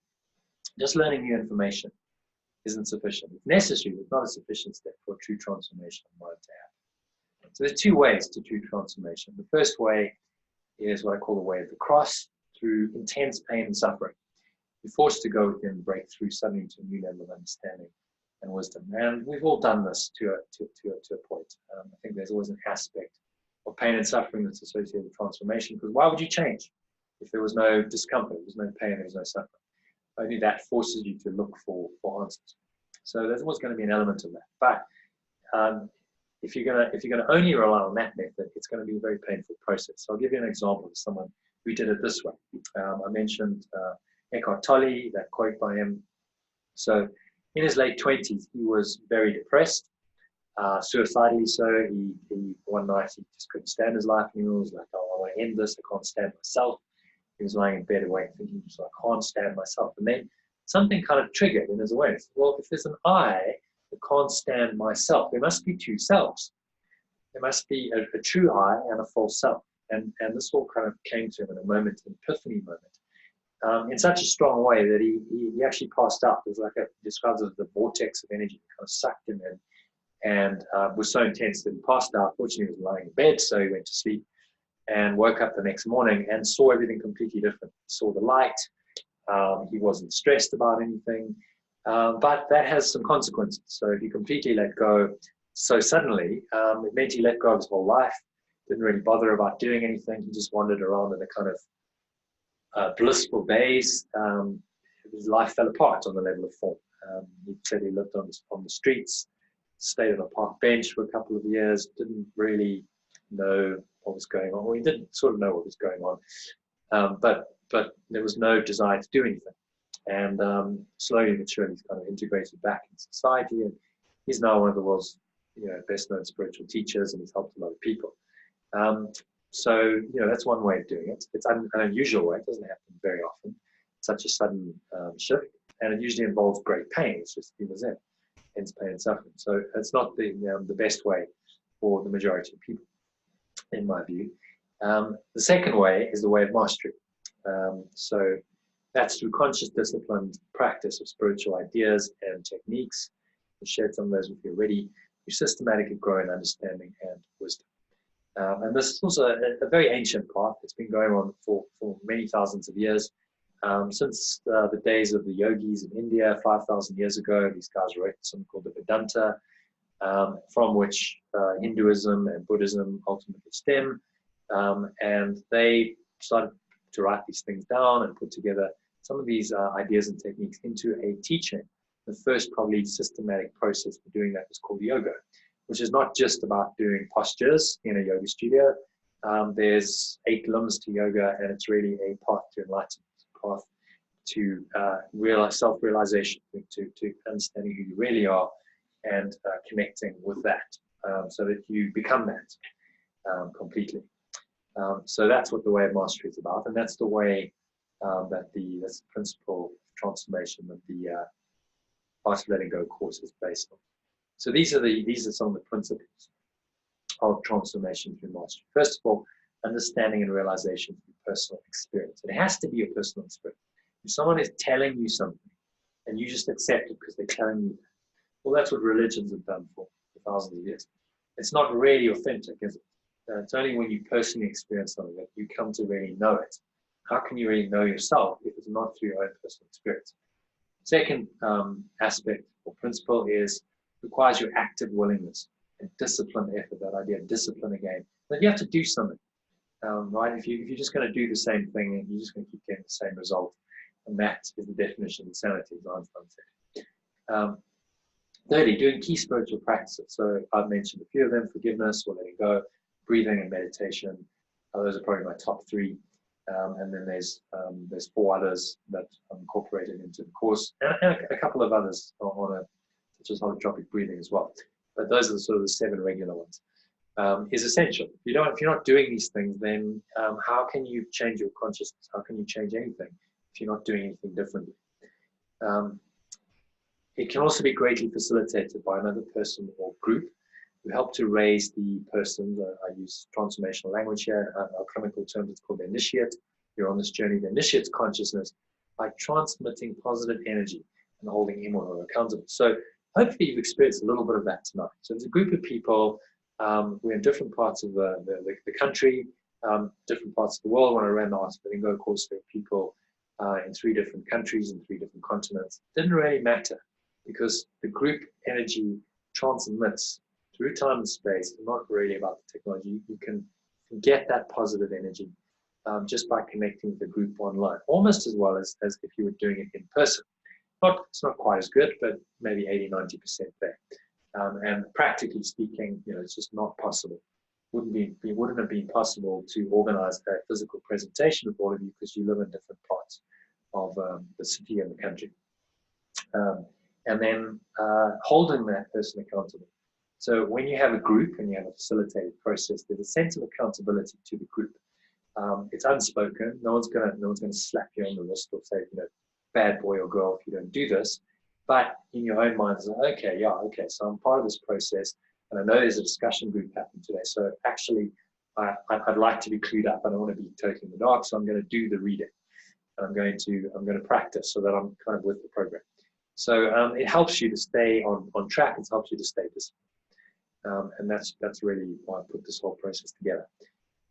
just learning new information isn't sufficient. It's necessary, but not a sufficient step for true transformation in life to happen. So there's two ways to true transformation. The first way is what I call the way of the cross, through intense pain and suffering. You're forced to go within and break through suddenly to a new level of understanding and wisdom. And we've all done this to a point. I think there's always an aspect of pain and suffering that's associated with transformation, because why would you change if there was no discomfort, there was no pain, there was no suffering? Only that forces you to look for answers. So there's always going to be an element of that. But if you're going to only rely on that method, it's going to be a very painful process. So I'll give you an example of someone who did it this way. I mentioned Eckhart Tolle, that quote by him. So in his late 20s, he was very depressed, suicidally so. He one night he just couldn't stand his life anymore. He was like, oh, I want to end this. I can't stand myself. He was lying in bed awake thinking, I can't stand myself. And then something kind of triggered in his awareness. Well, if there's an I that can't stand myself, there must be two selves. There must be a true I and a false self. And this all kind of came to him in a moment, an epiphany moment, in such a strong way that he actually passed out. It was like he describes it as the vortex of energy that kind of sucked him in, and was so intense that he passed out. Fortunately, he was lying in bed, so he went to sleep and woke up the next morning and saw everything completely different. He saw the light. He wasn't stressed about anything, but that has some consequences. So if you completely let go so suddenly, it meant he let go of his whole life, didn't really bother about doing anything. He just wandered around in a kind of blissful daze. His life fell apart on the level of form. He said he lived on the streets, stayed on a park bench for a couple of years, didn't really know what was going on. We didn't sort of know what was going on, but there was no desire to do anything. And slowly but surely, he's kind of integrated back in society, and he's now one of the world's best known spiritual teachers, and he's helped a lot of people. So that's one way of doing it. It's an unusual way. It doesn't happen very often. Such a sudden shift, and it usually involves great pain. It's just he was in, hence pain and suffering. So it's not the best way for the majority of people, in my view. The second way is the way of mastery. So that's through conscious, disciplined practice of spiritual ideas and techniques. I've shared some of those with you already. You systematically grow in understanding and wisdom. And this is also a very ancient path. It's been going on for many thousands of years. Since the days of the yogis in India 5,000 years ago, these guys wrote something called the Vedanta, from which Hinduism and Buddhism ultimately stem. And they started to write these things down and put together some of these ideas and techniques into a teaching. The first probably systematic process for doing that was called yoga, which is not just about doing postures in a yoga studio. There's 8 limbs to yoga, and it's really a path to enlightenment, a path to self-realization, to understanding who you really are and connecting with that, so that you become that completely. So that's what the way of mastery is about, and that's the way that's the principle of transformation that the Art of Letting Go course is based on. So these are some of the principles of transformation through mastery. First of all, understanding and realization through personal experience. It has to be a personal experience. If someone is telling you something and you just accept it because they're telling you that, well, that's what religions have done for thousands of years. It's not really authentic, is it? It's only when you personally experience something that you come to really know it. How can you really know yourself if it's not through your own personal experience? Second aspect or principle requires your active willingness and disciplined effort. That idea of discipline again, that you have to do something, right? If you're just going to do the same thing, you're just going to keep getting the same result, and that is the definition of insanity, as Einstein said. Thirdly, doing key spiritual practices. So I've mentioned a few of them: forgiveness or letting go, breathing, and meditation. Those are probably my top 3. And then there's 4 others that I'm incorporated into the course, and a couple of others such as holotropic breathing as well. But those are sort of the 7 regular ones. Is essential. If you're not doing these things, then how can you change your consciousness? How can you change anything if you're not doing anything differently? It can also be greatly facilitated by another person or group who help to raise the person. I use transformational language here. Our clinical terms, it's called the initiate. You're on this journey. The initiate's consciousness by transmitting positive energy and holding him or her accountable. So hopefully you've experienced a little bit of that tonight. So there's a group of people. We're in different parts of the country, different parts of the world. When I ran the Art of Letting Go course, there were people in 3 different countries and 3 different continents. It didn't really matter because the group energy transmits through time and space, and not really about the technology. You can get that positive energy just by connecting with the group online, almost as well as if you were doing it in person. It's not quite as good, but maybe 80–90% there. And practically speaking, it's just not possible. Wouldn't have been possible to organize a physical presentation with all of you because you live in different parts of the city and the country. And then holding that person accountable. So when you have a group and you have a facilitated process, there's a sense of accountability to the group. It's unspoken. No one's gonna slap you on the wrist or say, bad boy or girl if you don't do this. But in your own mind, it's like, okay, so I'm part of this process, and I know there's a discussion group happening today. So actually, I'd like to be clued up. I don't want to be totally in the dark. So I'm going to do the reading, and I'm going to practice so that I'm kind of with the program. So it helps you to stay on track. It helps you to stay disciplined. And that's really why I put this whole process together.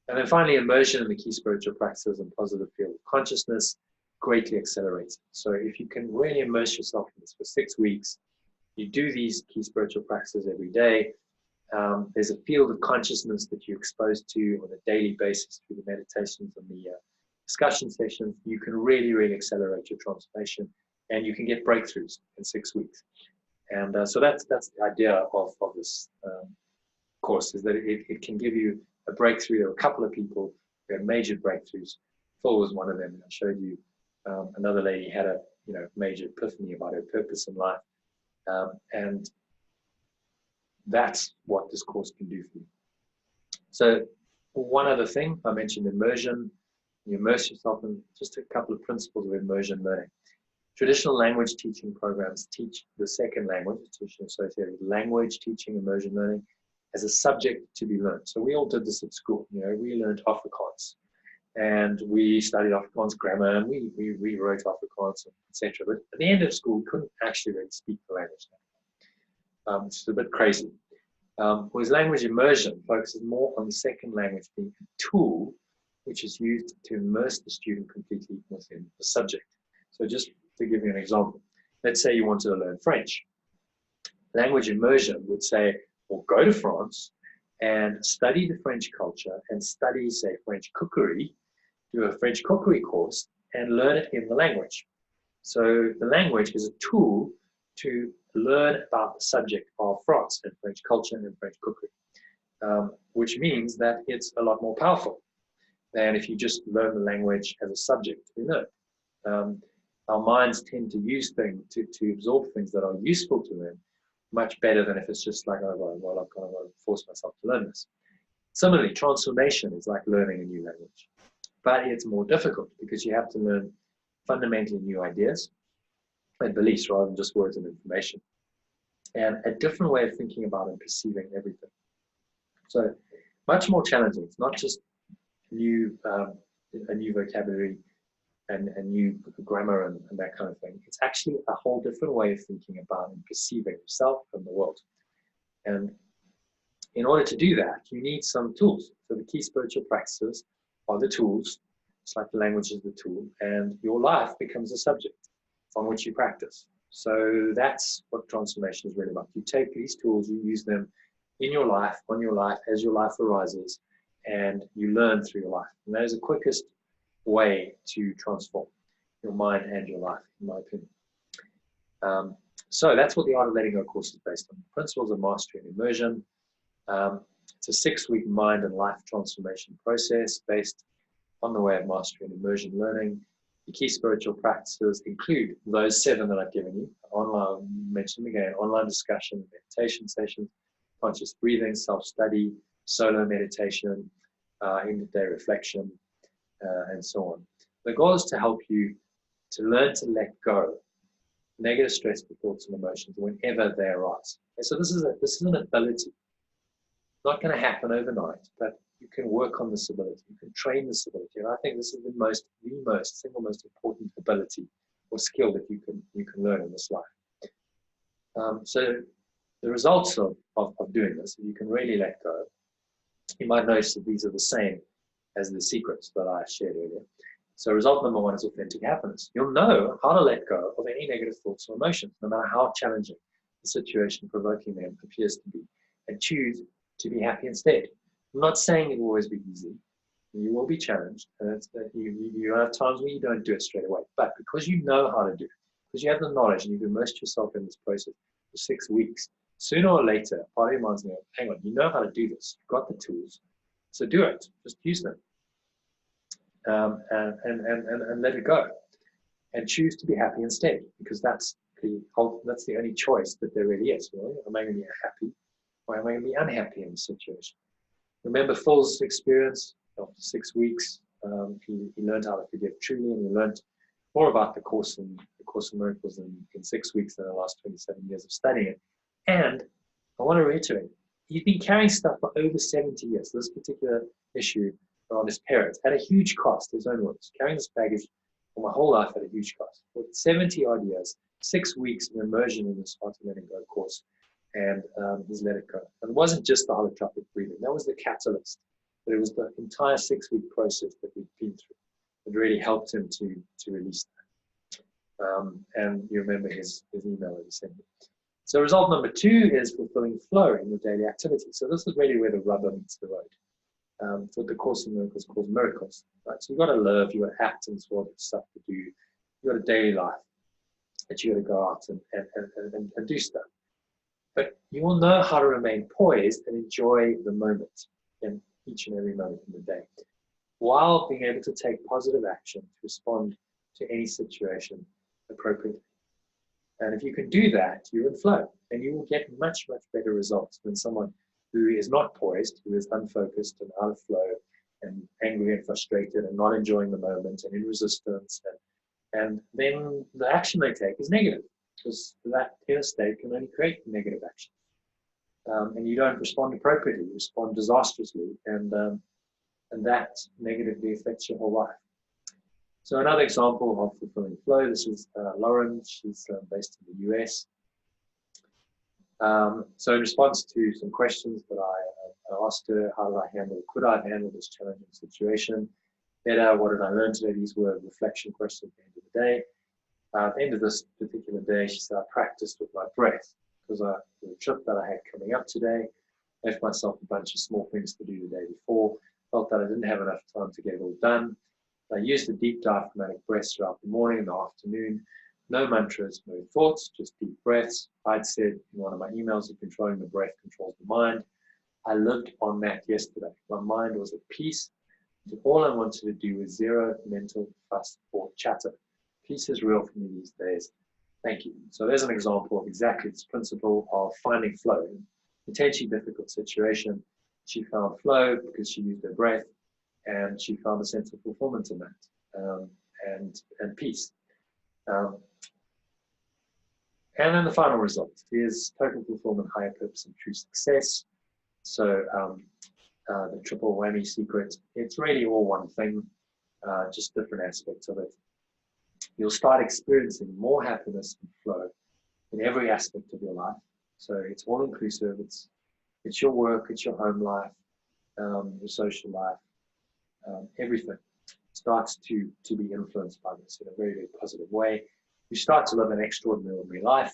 And then finally, immersion in the key spiritual practices and positive field of consciousness greatly accelerates. So if you can really immerse yourself in this for 6 weeks, you do these key spiritual practices every day. There's a field of consciousness that you're exposed to on a daily basis through the meditations and the discussion sessions. You can really, really accelerate your transformation, and you can get breakthroughs in 6 weeks. And so that's the idea of this course, is that it can give you a breakthrough. There were a couple of people who had major breakthroughs. Phil was one of them. And I showed you another lady had a major epiphany about her purpose in life. And that's what this course can do for you. So one other thing, I mentioned immersion. You immerse yourself in just a couple of principles of immersion learning. Traditional language teaching programs teach the second language, traditionally associated with language teaching, immersion learning, as a subject to be learned. So we all did this at school. We learned Afrikaans, and we studied Afrikaans grammar, and we rewrote Afrikaans, etc. But at the end of school, we couldn't actually really speak the language. It's a bit crazy. Whereas language immersion focuses more on the second language being a tool which is used to immerse the student completely within the subject. So just to give you an example, let's say you wanted to learn French. Language immersion would say, well, go to France and study the French culture and study, say, French cookery, do a French cookery course and learn it in the language. So the language is a tool to learn about the subject of France and French culture and French cookery, which means that it's a lot more powerful than if you just learn the language as a subject to be learned. Our minds tend to use things, to absorb things that are useful to them much better than if it's just like, oh, well, I've got to force myself to learn this. Similarly, transformation is like learning a new language, but it's more difficult because you have to learn fundamentally new ideas and beliefs rather than just words and information, and a different way of thinking about and perceiving everything. So much more challenging. It's not just a new vocabulary and new grammar and that kind of thing. It's actually a whole different way of thinking about and perceiving yourself and the world. And in order to do that, you need some tools. So the key spiritual practices are the tools. It's like the language is the tool, and your life becomes a subject on which you practice. So that's what transformation is really about. You take these tools, you use them in your life, on your life, as your life arises, and you learn through your life. And that is the quickest way to transform your mind and your life, in my opinion. So that's what the Art of Letting Go course is based on. Principles of Mastery and Immersion. It's a 6-week mind and life transformation process based on the way of mastery and immersion learning. The key spiritual practices include those 7 that I've given you. Online, mention them again, online discussion, meditation sessions, conscious breathing, self-study, solo meditation, in-the-day reflection, and so on. The goal is to help you to learn to let go negative stressful thoughts and emotions whenever they arise. Okay, so this is an ability. Not going to happen overnight, but you can work on this ability. You can train this ability, and I think this is the single most important ability or skill that you can learn in this life. So the results of doing this, if you can really let go, you might notice that these are the same as the secrets that I shared earlier. So result number 1 is authentic happiness. You'll know how to let go of any negative thoughts or emotions, no matter how challenging the situation provoking them appears to be, and choose to be happy instead. I'm not saying it will always be easy. You will be challenged, and you have times where you don't do it straight away. But because you know how to do it, because you have the knowledge and you've immersed yourself in this process for 6 weeks, sooner or later, part of your mind's going, hang on, you know how to do this. You've got the tools, so do it. Just use them, and let it go, and choose to be happy instead, because that's the only choice that there really is. Really. Am I going to be happy, or am I going to be unhappy in the situation? Remember Phil's experience after 6 weeks. He learned how to forgive truly, and he learned more about the Course in Miracles in 6 weeks than the last 27 years of studying it. And I want to reiterate, he's been carrying stuff for over 70 years. This particular issue around his parents at a huge cost, his own words, carrying this baggage for my whole life at a huge cost. For 70 odd years, 6 weeks of immersion in this Art of Letting Go course, and he's let it go. And it wasn't just the holotropic breathing, that was the catalyst, but it was the entire 6-week process that we've been through that really helped him to release that. And you remember his email that he sent me. So result number 2 is fulfilling flow in your daily activity. So this is really where the rubber meets the road. It's what the Course in Miracles calls miracles. Right? So you've got to live, you've got to act and sort of stuff to do. You've got a daily life that you've got to go out and do stuff. But you will know how to remain poised and enjoy the moment. And each and every moment in the day, while being able to take positive action to respond to any situation appropriately. And if you can do that, you're in flow, and you will get much, much better results than someone who is not poised, who is unfocused and out of flow and angry and frustrated and not enjoying the moment and in resistance. And then the action they take is negative, because that inner state can only create negative action. And you don't respond appropriately, you respond disastrously, and that negatively affects your whole life. So another example of fulfilling flow, this is Lauren, she's based in the US. So in response to some questions that I asked her, could I have handled this challenging situation better? What did I learn today? These were reflection questions at the end of the day. At the end of this particular day, she said, I practiced with my breath because the trip that I had coming up today, left myself a bunch of small things to do the day before, felt that I didn't have enough time to get it all done. I used the deep diaphragmatic breaths throughout the morning and the afternoon. No mantras, no thoughts, just deep breaths. I'd said in one of my emails that controlling the breath controls the mind. I lived on that yesterday. My mind was at peace. And all I wanted to do was zero mental fuss or chatter. Peace is real for me these days. Thank you. So there's an example of exactly this principle of finding flow. In a potentially difficult situation, she found flow because she used her breath, and she found a sense of fulfillment in that, and peace. And then the final result is total fulfillment, higher purpose, and true success. So the triple whammy secret, it's really all one thing, just different aspects of it. You'll start experiencing more happiness and flow in every aspect of your life. So it's all inclusive. It's your work, it's your home life, your social life, everything starts to be influenced by this in a very, very positive way. You start to live an extraordinary life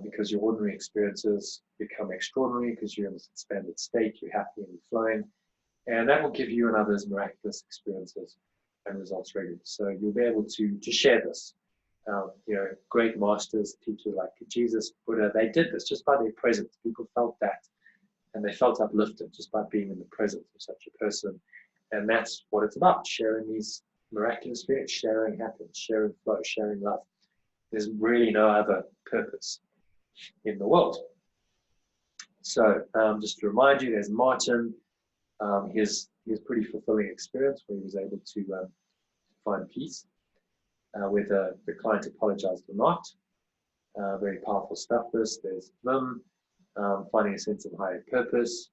because your ordinary experiences become extraordinary because you're in this expanded state, you're happy and flowing, and that will give you and others miraculous experiences and results regularly. So you'll be able to share this. Great masters, teachers like Jesus, Buddha, they did this just by their presence. People felt that, and they felt uplifted just by being in the presence of such a person. And that's what it's about, sharing these miraculous spirits, sharing happiness, sharing flow, sharing love. There's really no other purpose in the world. So just to remind you, there's Martin. His pretty fulfilling experience where he was able to find peace, whether the client apologized or not. Very powerful stuff. There's Vim, finding a sense of higher purpose.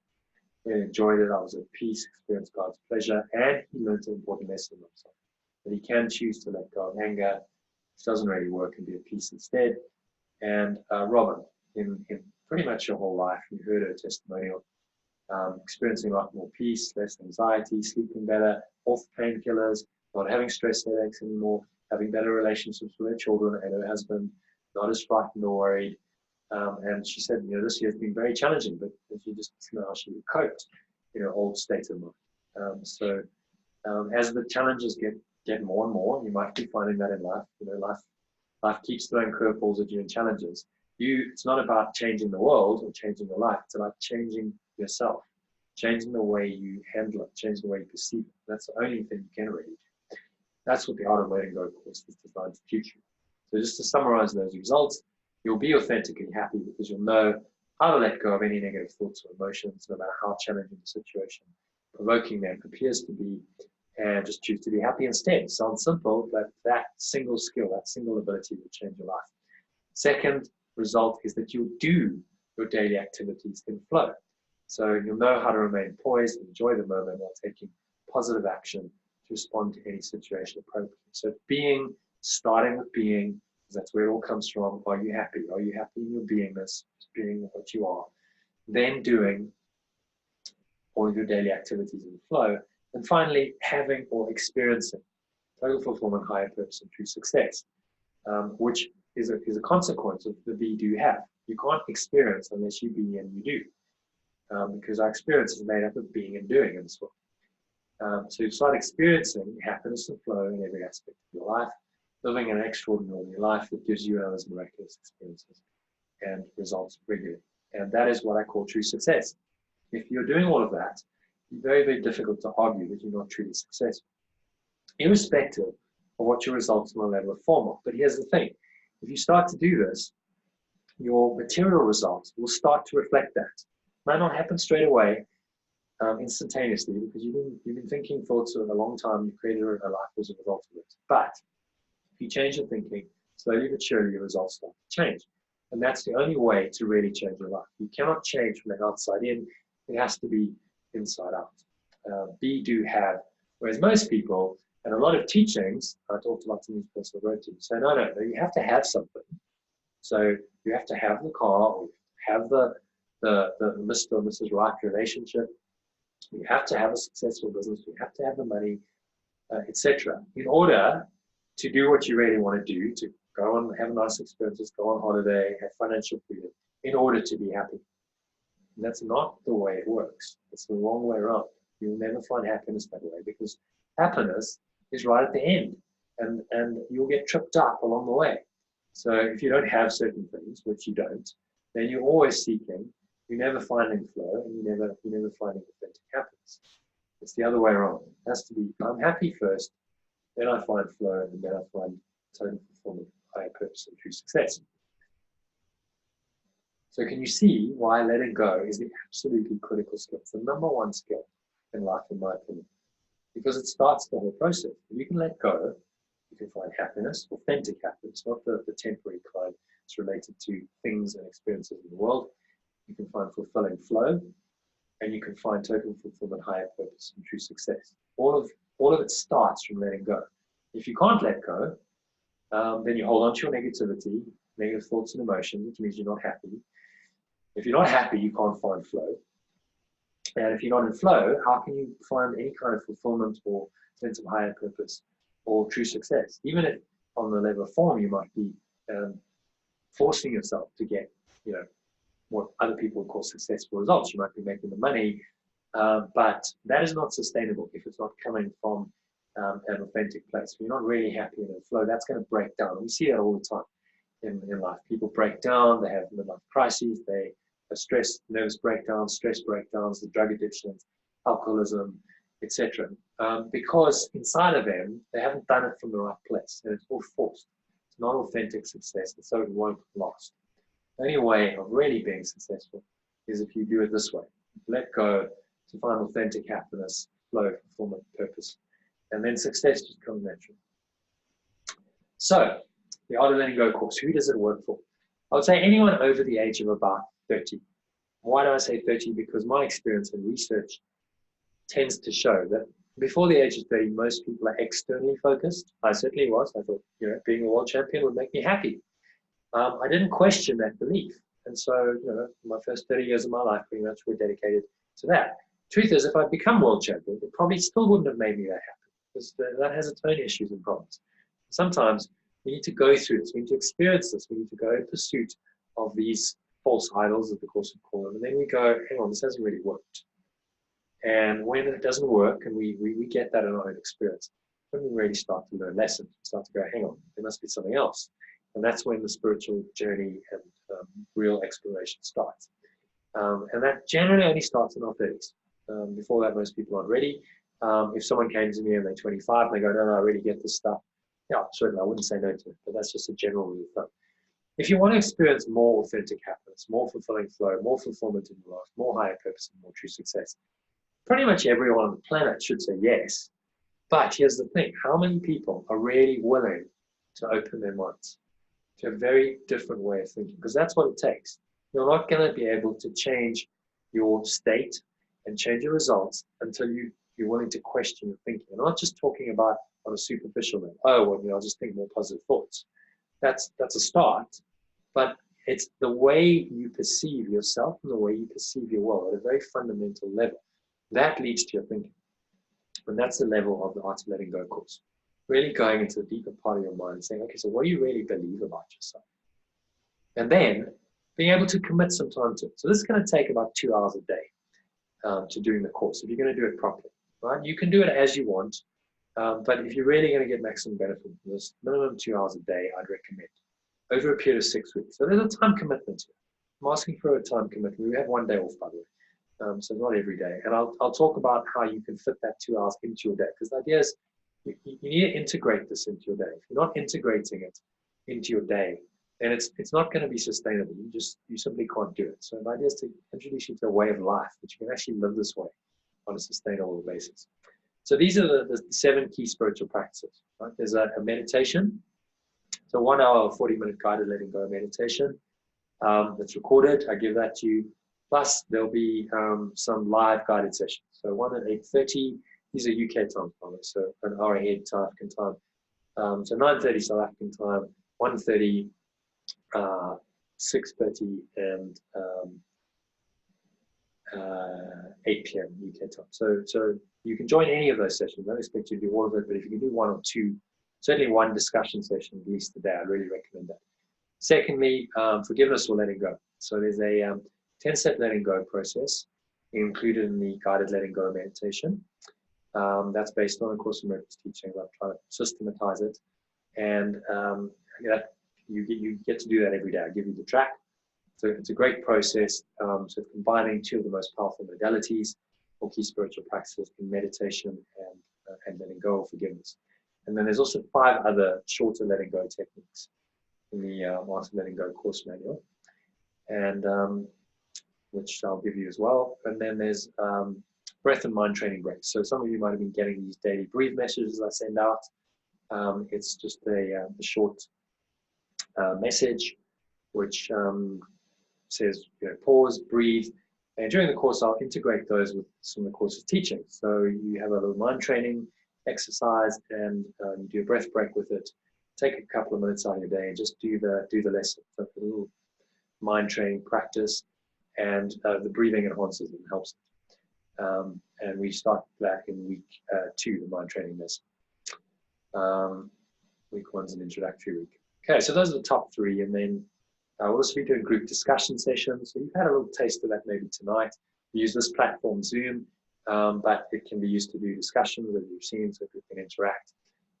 Really enjoyed it. I was at peace, experienced God's pleasure, and he learned an important lesson of himself. That he can choose to let go of anger, which doesn't really work, and be at peace instead. And Robin, in pretty much your whole life, you heard her testimonial, experiencing a lot more peace, less anxiety, sleeping better, off painkillers, not having stress headaches anymore, having better relationships with her children and her husband, not as frightened or worried. And she said, this year has been very challenging, but she just didn't know how she coped in her old state of mind. So as the challenges get more and more, you might be finding that in life. Life keeps throwing curveballs at you and challenges. It's not about changing the world or changing your life. It's about changing yourself, changing the way you handle it, changing the way you perceive it. That's the only thing you can really do. That's what the Art of Letting Go course is designed to teach you. So just to summarize those results, you'll be authentically happy because you'll know how to let go of any negative thoughts or emotions, no matter how challenging the situation, provoking them appears to be, and just choose to be happy instead. Sounds simple, but that single skill, that single ability will change your life. Second result is that you'll do your daily activities in flow. So you'll know how to remain poised and enjoy the moment while taking positive action to respond to any situation appropriately. So starting with being, because that's where it all comes from. Are you happy? Are you happy in your beingness, being what you are? Then doing all of your daily activities in flow. And finally, having or experiencing total fulfillment, higher purpose, and true success, which is a consequence of the be, do, have. You can't experience unless you be and you do, because our experience is made up of being and doing in this world. So you start experiencing happiness and flow in every aspect of your life, living an extraordinary life that gives you and others miraculous experiences and results regularly. And that is what I call true success. If you're doing all of that, very, very difficult to argue that you're not truly successful, irrespective of what your results on a level of form are. But here's the thing. If you start to do this, your material results will start to reflect that. It might not happen straight away, instantaneously, because you've been thinking thoughts for a long time. You've created a life as a result of it. But if you change your thinking, slowly but surely your results start to change. And that's the only way to really change your life. You cannot change from the outside in. It has to be inside out. Be, do, have. Whereas most people, and a lot of teachings, I talked about some of these personal growth teams, say, no, you have to have something. So you have to have the car, or have the Mr. or Mrs. Right relationship. You have to have a successful business. You have to have the money, etc. In order to do what you really want to do, to go on, have nice experiences, go on holiday, have financial freedom, in order to be happy. And that's not the way it works. It's the wrong way around. You'll never find happiness that way, because happiness is right at the end, and you'll get tripped up along the way. So if you don't have certain things, which you don't, then you're always seeking. You're never finding flow, and you're never finding authentic happiness. It's the other way around. It has to be, I'm happy first, then I find flow, and then I find total fulfillment, higher purpose, and true success. So can you see why letting go is the absolutely critical skill? It's the number one skill in life, in my opinion, because it starts the whole process. If you can let go, you can find happiness, authentic happiness, not the temporary kind that's related to things and experiences in the world. You can find fulfilling flow, and you can find total fulfillment, higher purpose, and true success. All of it starts from letting go. If you can't let go, then you hold on to your negativity, negative thoughts and emotions, which means you're not happy. If you're not happy, you can't find flow. And if you're not in flow, how can you find any kind of fulfillment or sense of higher purpose or true success? Even if on the level of form, you might be forcing yourself to get, what other people would call successful results. You might be making the money, but that is not sustainable if it's not coming from an authentic place. If you're not really happy and in flow, that's going to break down. And we see that all the time in life. People break down, they have midlife crises, they have stress, nervous breakdowns, stress breakdowns, the drug addictions, alcoholism, etc. Because inside of them, they haven't done it from the right place, and it's all forced. It's not authentic success, and so it won't last. The only way of really being successful is if you do it this way. Let go to find authentic happiness, flow, fulfillment, purpose, and then success just comes naturally. So, the Art of Letting Go course, who does it work for? I would say anyone over the age of about 30. Why do I say 30? Because my experience and research tends to show that before the age of 30, most people are externally focused. I certainly was. I thought, being a world champion would make me happy. I didn't question that belief. And so, my first 30 years of my life pretty much were dedicated to that. Truth is, if I'd become world champion, it probably still wouldn't have made me that happy, because that has its own issues and problems. Sometimes we need to go through this. We need to experience this. We need to go in pursuit of these false idols, as the course would call them. And then we go, hang on, this hasn't really worked. And when it doesn't work, and we get that in our own experience, then we really start to learn lessons. We start to go, hang on, there must be something else. And that's when the spiritual journey and real exploration starts. And that generally only starts in our 30s. Before that, most people aren't ready. If someone came to me and they're 25 and they go, no, I really get this stuff. Yeah, certainly, I wouldn't say no to it, but that's just a general rule of thumb. If you want to experience more authentic happiness, more fulfilling flow, more fulfillment in your life, more higher purpose, and more true success, pretty much everyone on the planet should say yes. But here's the thing, how many people are really willing to open their minds to a very different way of thinking? Because that's what it takes. You're not going to be able to change your state and change your results until you're willing to question your thinking. I'm not just talking about on a superficial level. Oh, well, I'll just think more positive thoughts. That's a start, but it's the way you perceive yourself and the way you perceive your world at a very fundamental level. That leads to your thinking. And that's the level of the Art of Letting Go course. Really going into the deeper part of your mind and saying, okay, so what do you really believe about yourself? And then being able to commit some time to it. So this is going to take about 2 hours a day to doing the course, if you're going to do it properly. Right? You can do it as you want, but if you're really going to get maximum benefit from this, minimum 2 hours a day, I'd recommend, over a period of 6 weeks. So there's a time commitment to it. I'm asking for a time commitment. We have 1 day off, by the way. So not every day. And I'll talk about how you can fit that 2 hours into your day, because the idea is you need to integrate this into your day. If you're not integrating it into your day, then it's not going to be sustainable. You simply can't do it. So the idea is to introduce you to a way of life that you can actually live this way on a sustainable basis. So these are the 7 key spiritual practices. Right? There's a meditation. So 1 hour, 40-minute guided letting go meditation that's recorded. I give that to you. Plus, there'll be some live guided sessions. So one at 8:30. These are UK time, so an hour ahead South African time. So 9:30 South African time, 1:30, 6:30, and 8 p.m. UK time. So you can join any of those sessions. I don't expect you to do all of it, but if you can do 1 or 2, certainly 1 discussion session at least a day, I really recommend that. Secondly, forgiveness or letting go. So there's a 10-step letting go process included in the guided letting go meditation. That's based on A Course in Miracles teaching. I've tried to systematize it, and you get to do that every day. I give you the track. So it's a great process. So combining 2 of the most powerful modalities or key spiritual practices in meditation and letting go or forgiveness. And then there's also 5 other shorter letting go techniques in the Master Letting Go course manual, and which I'll give you as well. And then there's breath and mind training breaks. So some of you might have been getting these daily breathe messages I send out. It's just a short message which says, pause, breathe. And during the course, I'll integrate those with some of the course's teaching. So you have a little mind training exercise, and you do a breath break with it. Take a couple of minutes out of your day and just do the lesson. So a little mind training practice, and the breathing enhances and helps it. And we start that in week 2, the mind training lesson. Week 1's an introductory week. Okay, so those are the top 3, and then we'll also be doing group discussion sessions. So you've had a little taste of that maybe tonight. We use this platform, Zoom, but it can be used to do discussions that you've seen, so people can interact.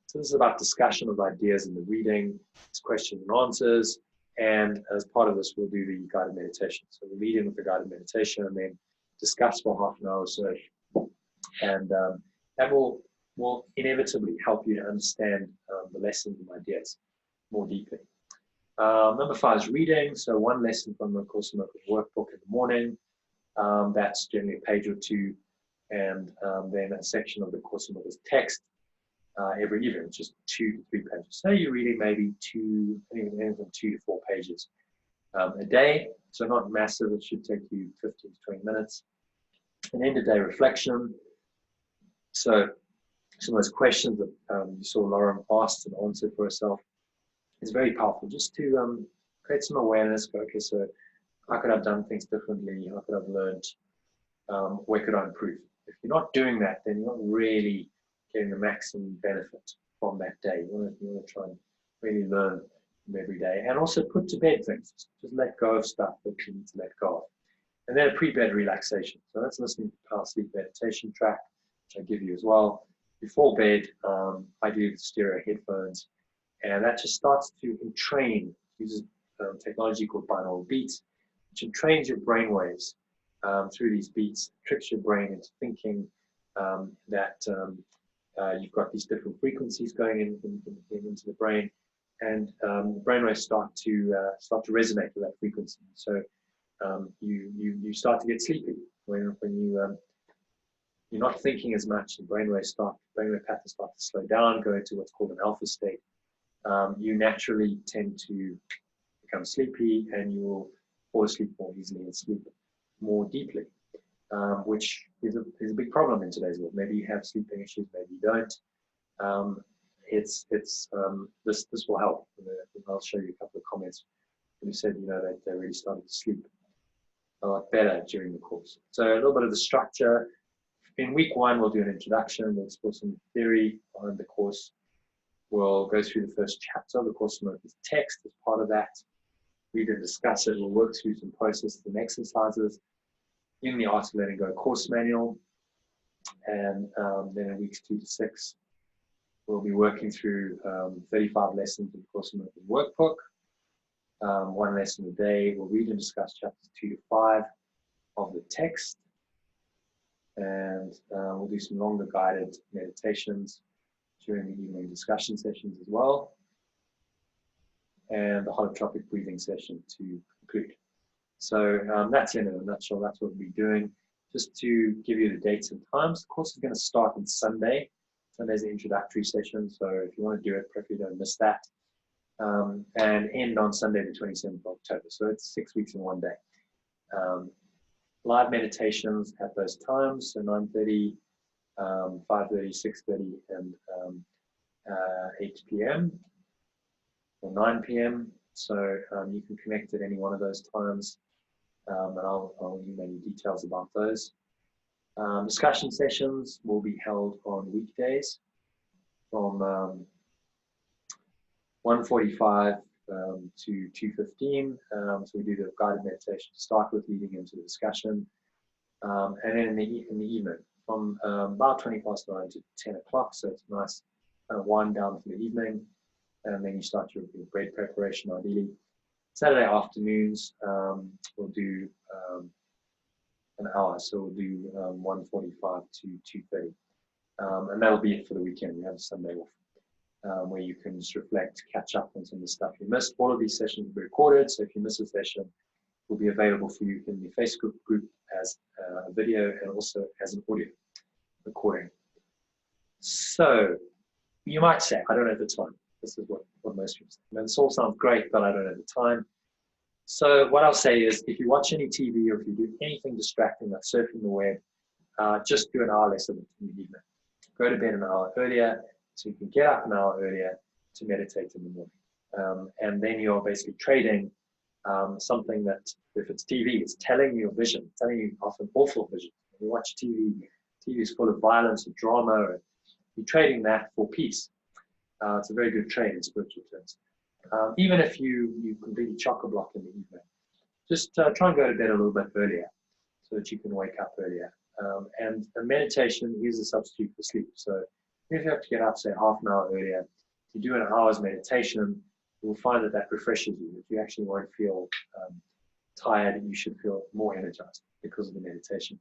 So this is about discussion of ideas in the reading, it's questions and answers, and as part of this, we'll do the guided meditation. So we'll lead in with the guided meditation and then discuss for half an hour or so. And that will inevitably help you to understand the lessons and ideas more deeply. Number 5 is reading. So 1 lesson from the Course in Miracles workbook in the morning. That's generally a page or 2, and then a section of the Course in Miracles text every evening, just 2 to 3 pages. So you're reading maybe anything from 2 to 4 pages a day. So not massive. It should take you 15 to 20 minutes. An end of day reflection. So some of those questions that you saw Lauren asked and answered for herself is very powerful, just to create some awareness. Go, okay, so how could I have done things differently? How could I have learned? Where could I improve? If you're not doing that, then you're not really getting the maximum benefit from that day. You want to try and really learn from every day, and also put to bed things. Just let go of stuff that you need to let go of. And then a pre-bed relaxation. So that's listening to Power Sleep meditation track, which I give you as well. Before bed, I do stereo headphones, and that just starts to entrain, uses technology called binaural beats, which entrains your brain waves through these beats, tricks your brain into thinking that you've got these different frequencies going into the brain, and the brain waves start to resonate with that frequency. So you start to get sleepy when you're not thinking as much. The brainwave patterns start to slow down, go into what's called an alpha state. You naturally tend to become sleepy, and you will fall asleep more easily and sleep more deeply, which is a big problem in today's world. Maybe you have sleeping issues, maybe you don't. This will help. I'll show you a couple of comments who said that they really started to sleep a lot better during the course. So a little bit of the structure. In week 1, we'll do an introduction. We'll explore some theory behind the course. We'll go through the first chapter of the Course in Miracles text as part of that. Read and discuss it. We'll work through some processes and exercises in the Art of Letting Go course manual. And then in weeks 2 to 6, we'll be working through 35 lessons in the Course in Miracles workbook. 1 lesson a day. We'll read and discuss chapters 2 to 5 of the text. and we'll do some longer guided meditations during the evening discussion sessions as well, and the holotropic breathing session to conclude. So that's in a nutshell, that's what we'll be doing. Just to give you the dates and times, the course is going to start on Sunday. Sunday's the introductory session, so if you want to do it, preferably don't miss that. And end on Sunday, the 27th of October. So it's 6 weeks in one day. Live meditations at those times, so 9:30, 5:30, 6:30, and 8 p.m. or 9 p.m. So you can connect at any one of those times, and I'll email you details about those. Discussion sessions will be held on weekdays from 1:45 to 2:15. So we do the guided meditation to start with, leading into the discussion, and then in the evening from about 9:20 to 10 o'clock. So it's a nice kind of wind down for the evening, and then you start your bread preparation ideally. Saturday afternoons we'll do an hour, so we'll do 1:45 to 2:30, and that'll be it for the weekend. We have Sunday off, where you can just reflect, catch up on some of the stuff you missed. All of these sessions will be recorded, so if you miss a session, it will be available for you in the Facebook group as a video and also as an audio recording. So you might say, I don't have the time. This is what most people say. This all sounds great, but I don't have the time. So what I'll say is, if you watch any TV or if you do anything distracting like surfing the web, just do an hour less of it in the evening. Go to bed an hour earlier so you can get up an hour earlier to meditate in the morning. And then you're basically trading something that, if it's TV, it's telling you a vision, telling you often awful vision. When you watch TV, TV is full of violence and drama, and you're trading that for peace. It's a very good trade in spiritual terms. Even if you completely chock-a-block in the evening, just try and go to bed a little bit earlier so that you can wake up earlier. And meditation is a substitute for sleep. So if you have to get up, say, half an hour earlier, if you do an hour's meditation, you'll find that refreshes you. If you actually won't feel tired, you should feel more energized because of the meditation.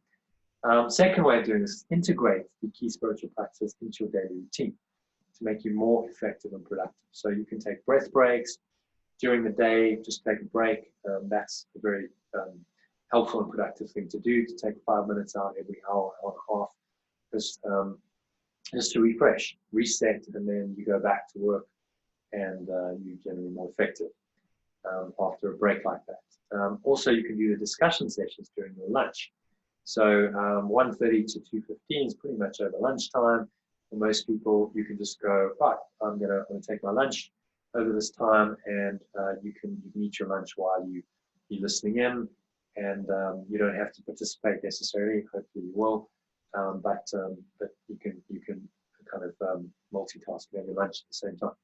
Second way of doing this is integrate the key spiritual practices into your daily routine to make you more effective and productive. So you can take breath breaks during the day, just take a break. That's a very helpful and productive thing to do, to take 5 minutes out every hour and a half, just to refresh, reset, and then you go back to work, and you're generally more effective after a break like that. Also, you can do the discussion sessions during your lunch. So 1:30 to 2:15 is pretty much over lunchtime. For most people, you can just go, right, I'm gonna take my lunch over this time, and you can eat your lunch while you're listening in, and you don't have to participate necessarily. Hopefully you will, but you can kind of multitask and have your lunch at the same time.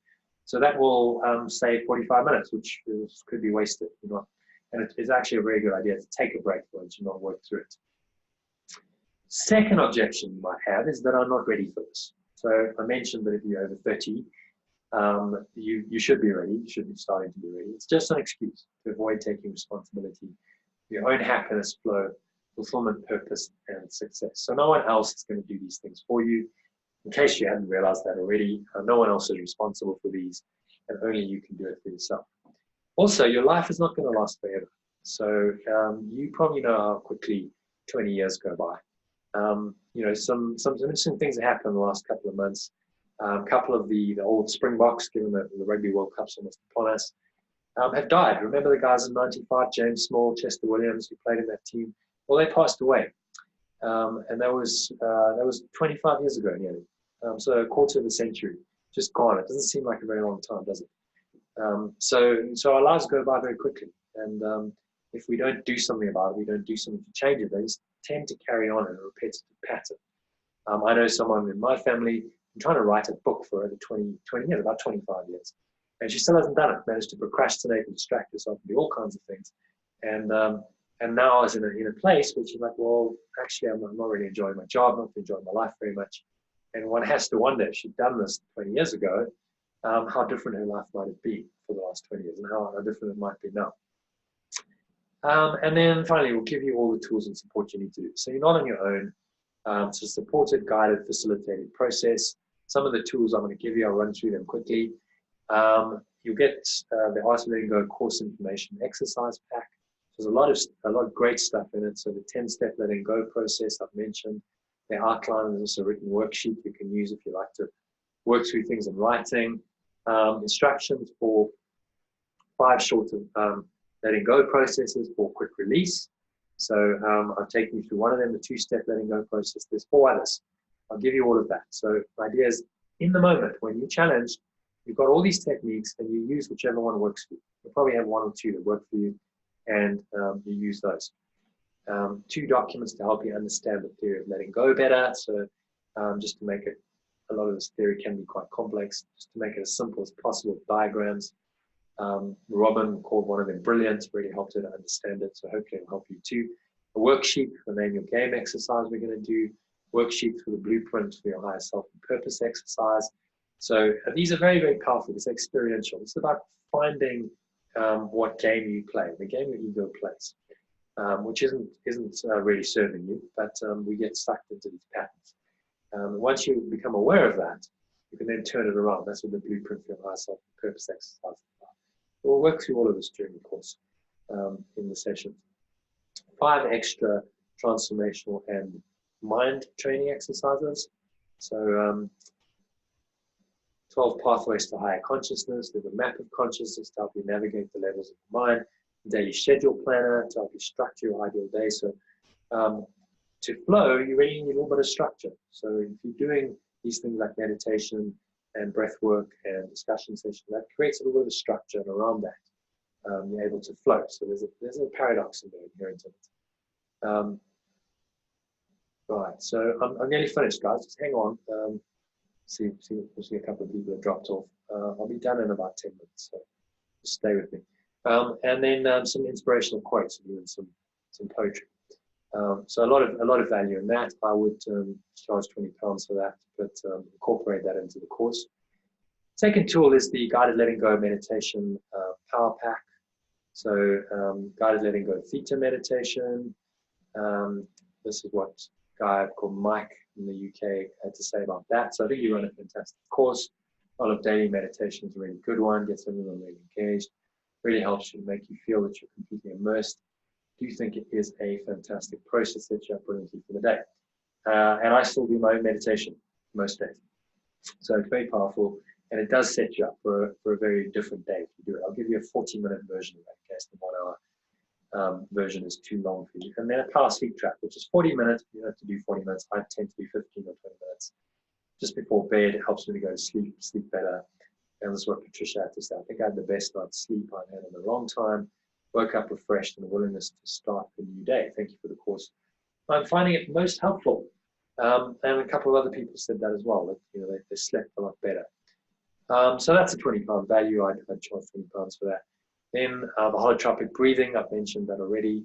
So that will save 45 minutes, which could be wasted. And it's actually a very good idea to take a break for lunch and not work through it. Second objection you might have is that I'm not ready for this. So I mentioned that if you're over 30, you should be ready. You should be starting to be ready. It's just an excuse to avoid taking responsibility for your own happiness, flow, fulfillment, purpose, and success. So no one else is going to do these things for you. In case you hadn't realized that already, no one else is responsible for these, and only you can do it for yourself. Also, your life is not going to last forever. So you probably know how quickly 20 years go by. Some interesting things have happened in the last couple of months. A couple of the old Springboks, given that the Rugby World Cup's almost upon us, have died. Remember the guys in '95, James Small, Chester Williams, who played in that team? Well, they passed away, and that was 25 years ago nearly. So a quarter of a century just gone. It doesn't seem like a very long time, does it? So our lives go by very quickly, and if we don't do something about it, we don't do something to change it, they just tend to carry on in a repetitive pattern. I know someone in my family, I'm trying to write a book for over 20 years, about 25 years, and she still hasn't done it. Managed to procrastinate and distract herself and do all kinds of things, and now is in a place where she's like, well, actually, I'm not really enjoying my job, I'm not enjoying my life very much. And one has to wonder, if she'd done this 20 years ago, how different her life might have been for the last 20 years, and how different it might be now. And then finally, we'll give you all the tools and support you need to do. So you're not on your own. It's a supported, guided, facilitated process. Some of the tools I'm going to give you, I'll run through them quickly. You'll get the Art of Letting Go course information exercise pack. There's a lot of great stuff in it. So the 10-step letting go process I've mentioned. The outline is also a written worksheet you can use if you like to work through things in writing. Instructions for 5 short letting go processes for quick release. So I've taken you through one of them, the 2-step letting go process. There's 4 others. I'll give you all of that. So the idea is, in the moment when you're challenged, you've got all these techniques and you use whichever one works for you. You'll probably have 1 or 2 that work for you, and you use those. 2 documents to help you understand the theory of letting go better. So just to make it, a lot of this theory can be quite complex, just to make it as simple as possible with diagrams. Robin called one of them brilliant, really helped her to understand it, so hopefully it'll help you too. A worksheet for the manual game exercise we're going to do, worksheet for the blueprint for your higher self and purpose exercise. So these are very, very powerful. It's experiential. It's about finding what game you play, the game your ego plays, which isn't really serving you, but we get sucked into these patterns. Once you become aware of that, you can then turn it around. That's what the blueprint for your higher self and purpose exercise is about. We'll work through all of this during the course in the session. 5 extra transformational and mind training exercises. So 12 pathways to higher consciousness. There's a map of consciousness to help you navigate the levels of the mind. Daily schedule planner to help you structure your ideal day. So to flow, you really need a little bit of structure. So if you're doing these things like meditation and breath work and discussion session, that creates a little bit of structure, and around that you're able to flow. So there's a paradox in there inherent in it. Right, so I'm nearly finished, guys. Just hang on. We'll see a couple of people have dropped off. I'll be done in about 10 minutes, so just stay with me. And then some inspirational quotes and some poetry. So a lot of value in that. I would charge £20 for that, but incorporate that into the course. Second tool is the guided letting go meditation power pack. So guided letting go theta meditation. This is what a guy called Mike in the UK had to say about that. So I think you run a fantastic course. A lot of daily meditation is a really good one. Gets everyone really engaged. Really helps you, make you feel that you're completely immersed. Do you think it is a fantastic process that you're putting through for the day? And I still do my own meditation most days. So it's very powerful, and it does set you up for a very different day if you do it. I'll give you a 40-minute version of that in case the 1-hour version is too long for you. And then a power sleep trap, which is 40 minutes. You don't have to do 40 minutes. I tend to do 15 or 20 minutes just before bed. It helps me to go to sleep better. And this is what Patricia had to say. I think I had the best night's sleep I've had in a long time. Woke up refreshed and a willingness to start a new day. Thank you for the course. I'm finding it most helpful. And a couple of other people said that as well, that they slept a lot better. So that's a £20 value. I'd charge £20 for that. Then the holotropic breathing, I've mentioned that already.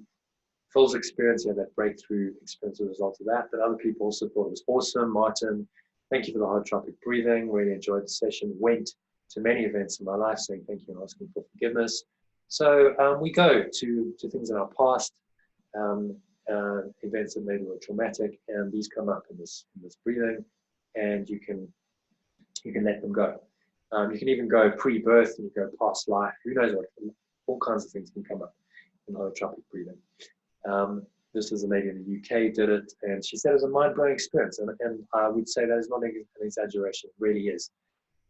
Phil's experience, that breakthrough experience as a result of that. But other people also thought it was awesome. Martin, thank you for the holotropic breathing. Really enjoyed the session. Went to many events in my life saying thank you and asking for forgiveness. So we go to things in our past, events that maybe were traumatic, and these come up in this breathing, and you can let them go. You can even go pre-birth, and you go past life. Who knows what? All kinds of things can come up in holotropic breathing. This is a lady in the UK did it, and she said it was a mind-blowing experience, and I would say that is not an exaggeration. It really is.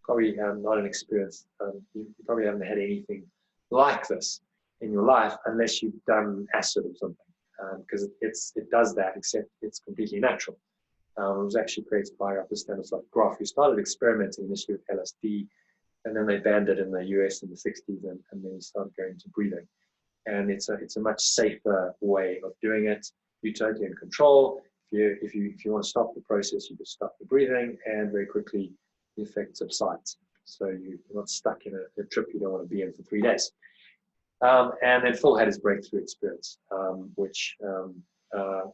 Probably not an experience. You probably haven't had anything like this in your life unless you've done acid or something, because it does that, except it's completely natural. It was actually created by Stanislav Grof, who started experimenting initially with LSD, and then they banned it in the US in the 60s, and then he started going to breathing. And it's a much safer way of doing it. You're totally in control. If you want to stop the process, you just stop the breathing, and very quickly the effect subsides. So you're not stuck in a trip you don't want to be in for 3 days. And then Phil had his breakthrough experience, which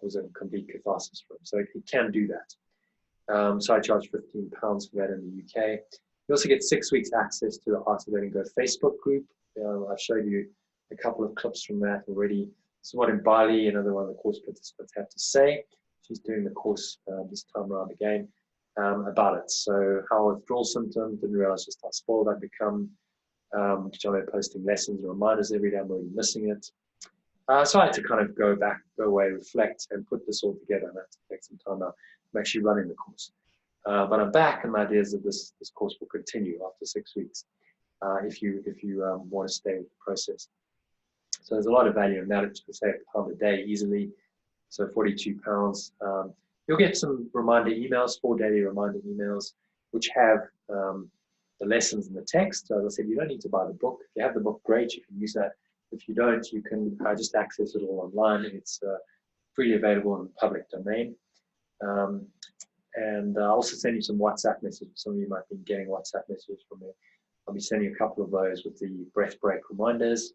was a complete catharsis for him. So it can do that. So I charge £15 for that in the UK. You also get 6 weeks access to the Art of Letting Go Facebook group. I've showed you a couple of clips from that already. This is what in Bali, another one of the course participants had to say. she's doing the course this time around again about it. So how withdrawal symptoms, didn't realize just how spoiled I'd become. John posting lessons and reminders every day, I'm already missing it. So I had to kind of go away, reflect, and put this all together, and I had to take some time out. I'm actually running the course. But I'm back, and my idea is that this course will continue after 6 weeks if you want to stay with the process. So there's a lot of value in that. It's say £1 a day easily, so £42. You'll get some reminder emails, 4 daily reminder emails, which have the lessons and the text. So as I said, you don't need to buy the book. If you have the book, great, you can use that. If you don't, you can just access it all online. It's freely available in the public domain. And I'll also send you some WhatsApp messages. Some of you might be getting WhatsApp messages from me. I'll be sending a couple of those with the breath break reminders.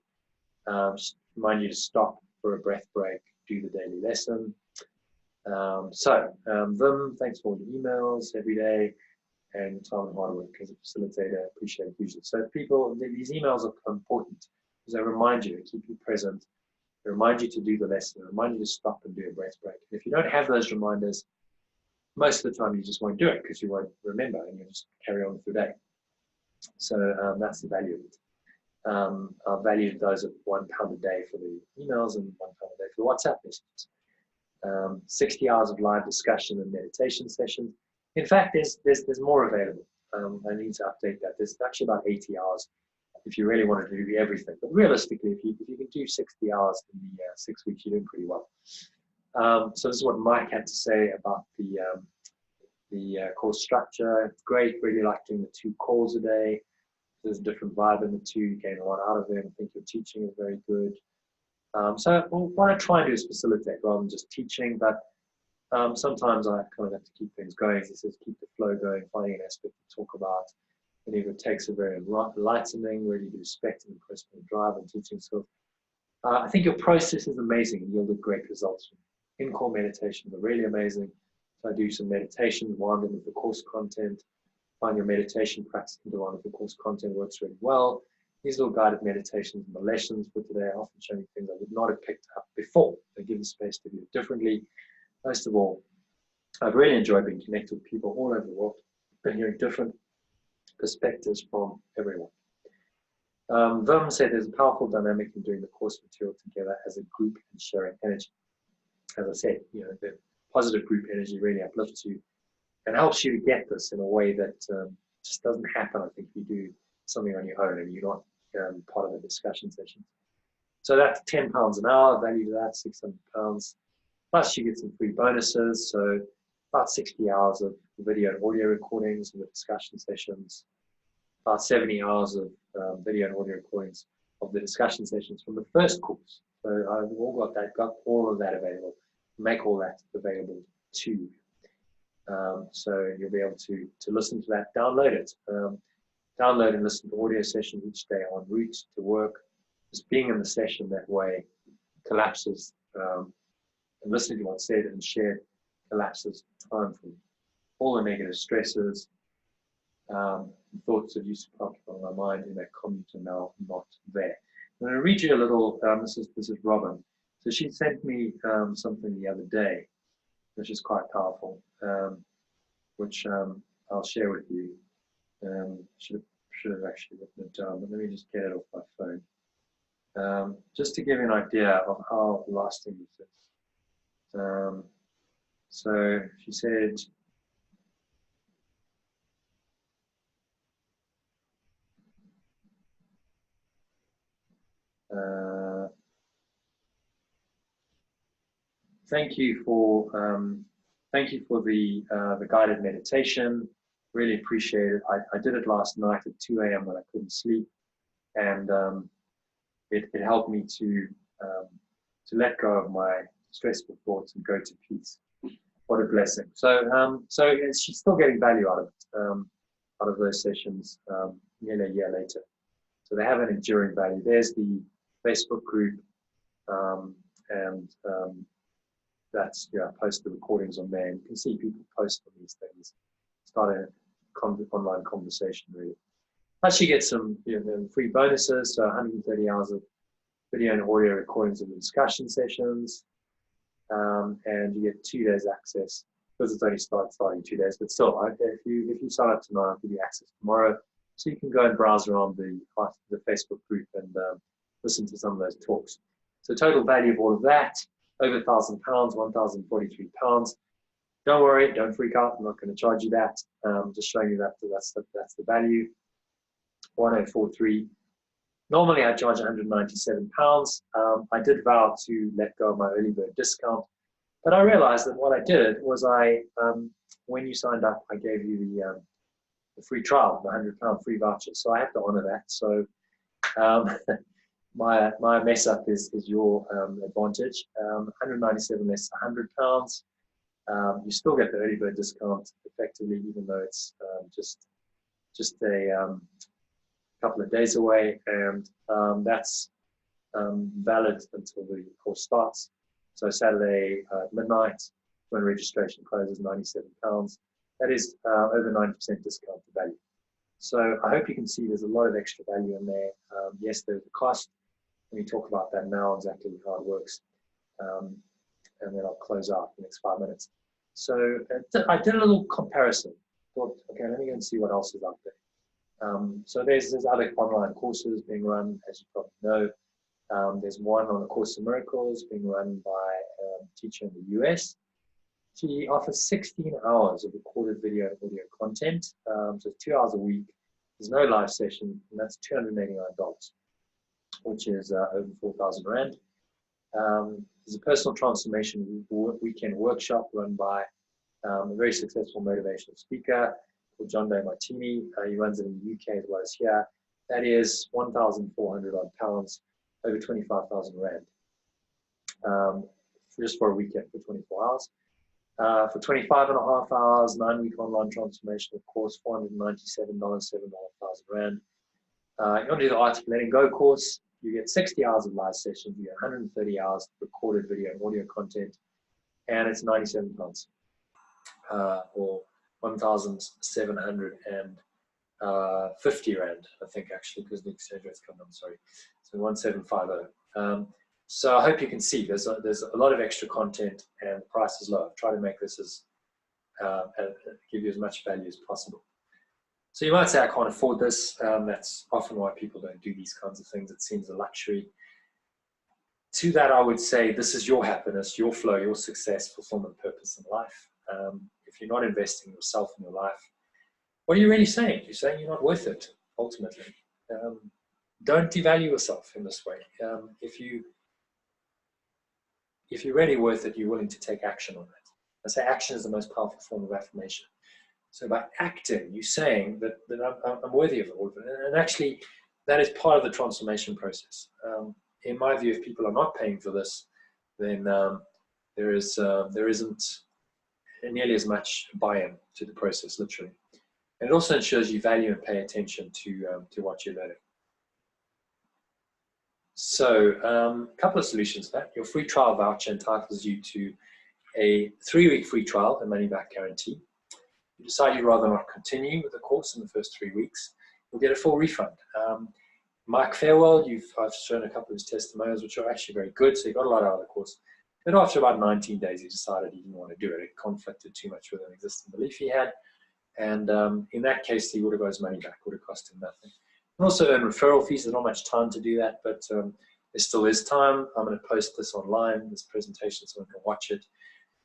Just remind you to stop for a breath break, do the daily lesson. Vim, thanks for all the emails every day, and time and hard work as a facilitator. Appreciate it hugely. So people, these emails are important because they remind you to keep you present. They remind you to do the lesson. They remind you to stop and do a breath break. And if you don't have those reminders, most of the time you just won't do it because you won't remember and you'll just carry on with your day. So that's the value of it. I valued those at £1 a day for the emails and £1 a day for the WhatsApp messages. 60 hours of live discussion and meditation sessions. In fact, there's more available. I need to update that. There's actually about 80 hours if you really want to do everything. But realistically, if you can do 60 hours in the 6 weeks, you're doing pretty well. So this is what Mike had to say about the course structure. It's great, really like doing the 2 calls a day. There's a different vibe in the 2, you gain a lot out of them. I think your teaching is very good. So what I try and do is facilitate rather than just teaching, but sometimes I kind of have to keep things going. As it says, keep the flow going, finding an aspect to talk about. And if it takes a very enlightening, really good respect and personal drive and teaching skills. I think your process is amazing and yielded great results. In-call meditations are really amazing. So I do some meditation, wind in with the course content. Find your meditation practice into one of the course content works really well. These little guided meditations and the lessons for today are often showing things I would not have picked up before. They give the space to do it differently. Most of all, I've really enjoyed being connected with people all over the world and hearing different perspectives from everyone. Vim said there's a powerful dynamic in doing the course material together as a group and sharing energy. As I said, the positive group energy really uplifts you and helps you to get this in a way that just doesn't happen, I think, if you do something on your own and you're not part of a discussion session. So that's £10 an hour, value to that, £600. Plus you get some free bonuses, so about 60 hours of video and audio recordings of the discussion sessions, about 70 hours of video and audio recordings of the discussion sessions from the first course. So I've got all of that available, make all that available to you. So you'll be able to listen to that, download it. Download and listen to audio sessions each day en route to work. Just being in the session that way collapses, and listening to what's said and shared collapses time for all the negative stresses, thoughts that used to occupy my mind in that commute are now not there. I'm going to read you a little, this is Robin. So she sent me something the other day, which is quite powerful, which I'll share with you. Should have actually written it down, but let me just get it off my phone. Just to give you an idea of how lasting this is. So she said, thank you for the guided meditation. Really appreciate it. I did it last night at 2 a.m. when I couldn't sleep, and it helped me to let go of my stressful thoughts and go to peace. What a blessing! So she's still getting value out of it, out of those sessions, nearly a year later. So they have an enduring value. There's the Facebook group, and that's I post the recordings on there. And you can see people post on these things. Start an online conversation really. Plus you get some free bonuses. So 130 hours of video and audio recordings of the discussion sessions. and you get 2 days access because it's only starting 2 days. But still, if you sign up tonight, I'll give you access tomorrow, so you can go and browse around the Facebook group and listen to some of those talks. So total value of all of that, over £1,000, £1,043. Don't worry, don't freak out. I'm not going to charge you that. Just showing you that that's the value. 1043. Normally I charge £197. I did vow to let go of my early bird discount, but I realized that what I did was when you signed up, I gave you the free trial, the £100 free voucher. So I have to honor that. So my mess up is your advantage. 197 less £100. You still get the early bird discount effectively, even though it's just a couple of days away, and that's valid until the course starts. So Saturday at midnight, when registration closes, £97. That is over 90% discount to value. So I hope you can see there's a lot of extra value in there. Yes, there's a cost. We talk about that now, exactly how it works. And then I'll close out in the next 5 minutes. So I did a little comparison. Thought, okay, let me go and see what else is out there. So there's other online courses being run, as you probably know. There's one on the Course of Miracles being run by a teacher in the US. She offers 16 hours of recorded video and audio content, so 2 hours a week. There's no live session, and that's $289, which is over 4,000 Rand. There's a personal transformation weekend workshop run by a very successful motivational speaker called John Day Martini. He runs it in the UK as well as here. That is 1,400 odd pounds, over 25,000 Rand, just for a weekend for 24 hours. For 25.5 hours, 9-week online transformation, of course, $497, 7,500 Rand. You want to do the Art of Letting Go course, you get 60 hours of live sessions, you get 130 hours of recorded video and audio content, and it's £97, or 1,750 Rand, I think, actually, because the exchange rate's come down, sorry. So 1,750. So I hope you can see there's a lot of extra content and the price is low. I've tried to make this as give you as much value as possible. So you might say, I can't afford this. That's often why people don't do these kinds of things. It seems a luxury. To that, I would say this is your happiness, your flow, your success, fulfillment, purpose in life. If you're not investing in yourself in your life, what are you really saying? You're saying you're not worth it, ultimately. Don't devalue yourself in this way. If you're really worth it, you're willing to take action on it. I say action is the most powerful form of affirmation. So by acting, you're saying that I'm worthy of all of it. And actually, that is part of the transformation process. In my view, if people are not paying for this, then there isn't nearly as much buy-in to the process, literally. And it also ensures you value and pay attention to what you're learning. So a couple of solutions for that. Your free trial voucher entitles you to a 3-week free trial and money-back guarantee. If you decide you'd rather not continue with the course in the first 3 weeks, you'll get a full refund. Mike Fairwell, I've shown a couple of his testimonials, which are actually very good, so he got a lot out of the course. But after about 19 days, he decided he didn't want to do it. It conflicted too much with an existing belief he had. And in that case, he would have got his money back, would have cost him nothing. And also earn referral fees. There's not much time to do that, but there still is time. I'm going to post this online, this presentation, so you can watch it.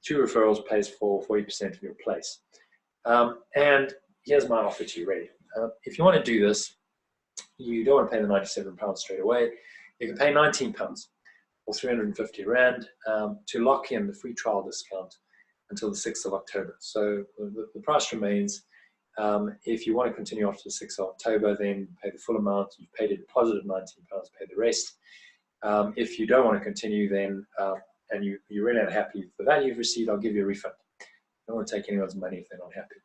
2 referrals pays for 40% of your place. And here's my offer to you, really. If you want to do this, you don't want to pay the £97 straight away. You can pay £19 or 350 Rand to lock in the free trial discount until the 6th of October. So the price remains. If you want to continue after the 6th of October, then pay the full amount. You've paid a deposit of £19, pay the rest. If you don't want to continue, then and you're really unhappy with the value you've received, I'll give you a refund. I don't want to take anyone's money if they're not happy.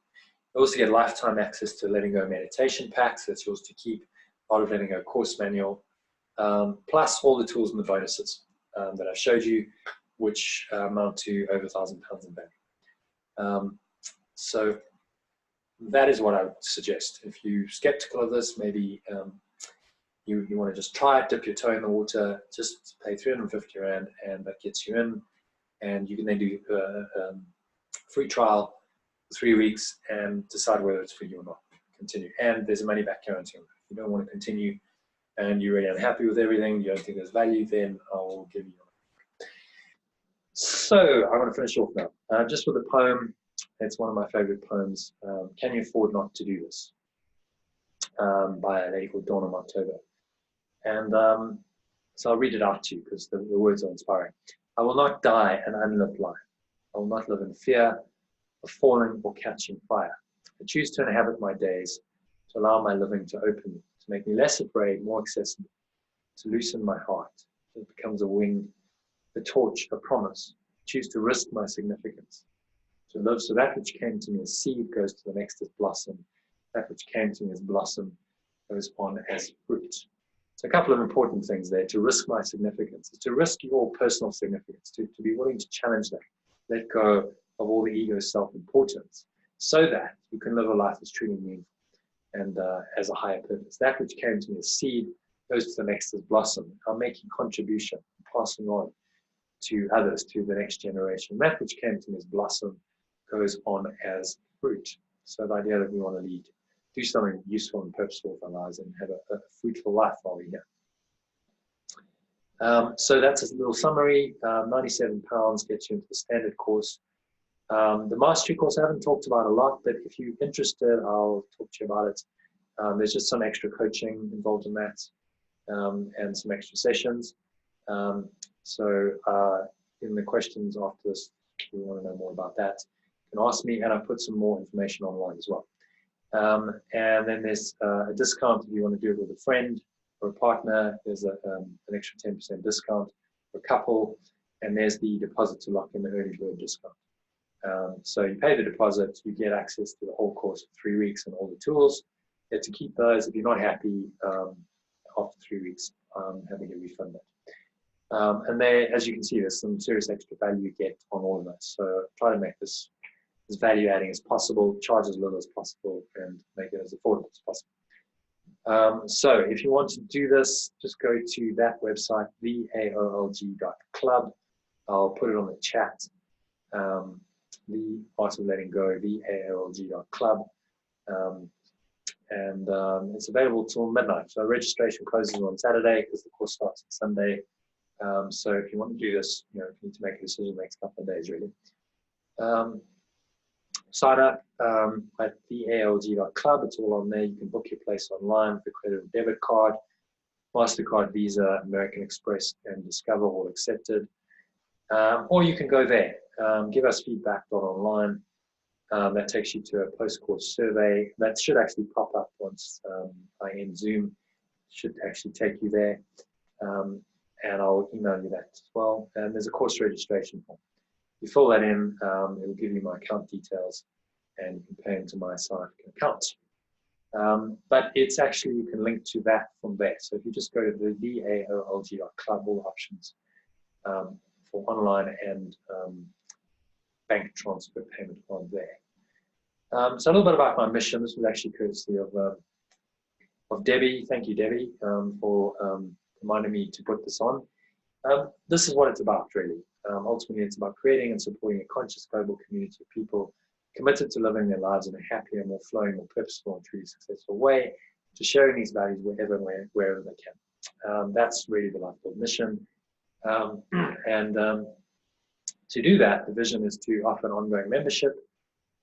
You also get lifetime access to Letting Go meditation packs. That's yours to keep. Part of Letting Go course manual, plus all the tools and the bonuses that I showed you, which amount to over £1,000 in value. So that is what I would suggest. If you're skeptical of this, maybe you want to just try it, dip your toe in the water, just pay 350 Rand, and that gets you in. and you can then do a free trial for 3 weeks and decide whether it's for you or not. Continue, and there's a money back guarantee on that. If you don't want to continue and you're really unhappy with everything, you don't think there's value, then I will give you. So I'm going to finish off now, just with a poem. It's one of my favorite poems. Can You Afford Not to Do This? By a lady called Donna Montoba. And so I'll read it out to you because the words are inspiring. I will not die an unlived life. I will not live in fear of falling or catching fire. I choose to inhabit my days, to allow my living to open me, to make me less afraid, more accessible, to loosen my heart. It becomes a wing, a torch, a promise. I choose to risk my significance, to live so that which came to me as seed goes to the next as blossom, that which came to me as blossom goes on as fruit. So a couple of important things there. To risk my significance, to risk your personal significance, to be willing to challenge that, let go of all the ego self-importance, so that you can live a life that's truly meaningful and has a higher purpose. That which came to me as seed goes to the next as blossom. I'm making contribution, passing on to others, to the next generation. That which came to me as blossom goes on as fruit. So the idea that we want to lead, do something useful and purposeful with our lives and have a fruitful life while we're here. So that's a little summary. £97 gets you into the standard course. The mastery course I haven't talked about a lot, but if you're interested, I'll talk to you about it. There's just some extra coaching involved in that, and some extra sessions. So in the questions after this, if you want to know more about that, you can ask me, and I put some more information online as well. And then there's a discount if you want to do it with a friend or a partner. There's an extra 10% discount for a couple, and there's the deposit to lock in the early bird discount. So you pay the deposit, you get access to the whole course for 3 weeks and all the tools. You have to keep those. If you're not happy after 3 weeks, having to refund that. And there, as you can see, there's some serious extra value you get on all of those. So try to make this as value adding as possible, charge as little as possible, and make it as affordable as possible. So if you want to do this, just go to that website, theaolg.club. I'll put it on the chat. The Art of Letting Go, theaolg.club. And it's available till midnight. So registration closes on Saturday because the course starts on Sunday. So if you want to do this, you need to make a decision in the next couple of days, really. Sign up at theaolg.club. It's all on there. You can book your place online with a credit or debit card. MasterCard, Visa, American Express, and Discover, all accepted. Or you can go there. Give us feedback.online. That takes you to a post-course survey. That should actually pop up once I end Zoom. It should actually take you there. And I'll email you that as well. And there's a course registration form. You fill that in, it will give you my account details, and you can pay into my South African account. But it's actually, you can link to that from there. So if you just go to the theaolg.club, all options for online and bank transfer payment on there. So a little bit about my mission. This was actually courtesy of Debbie. Thank you, Debbie, for reminding me to put this on. This is what it's about, really. Ultimately, it's about creating and supporting a conscious global community of people committed to living their lives in a happier, more flowing, more purposeful, and truly successful way, to sharing these values wherever they can. That's really the Lifeboat mission. To do that, the vision is to offer an ongoing membership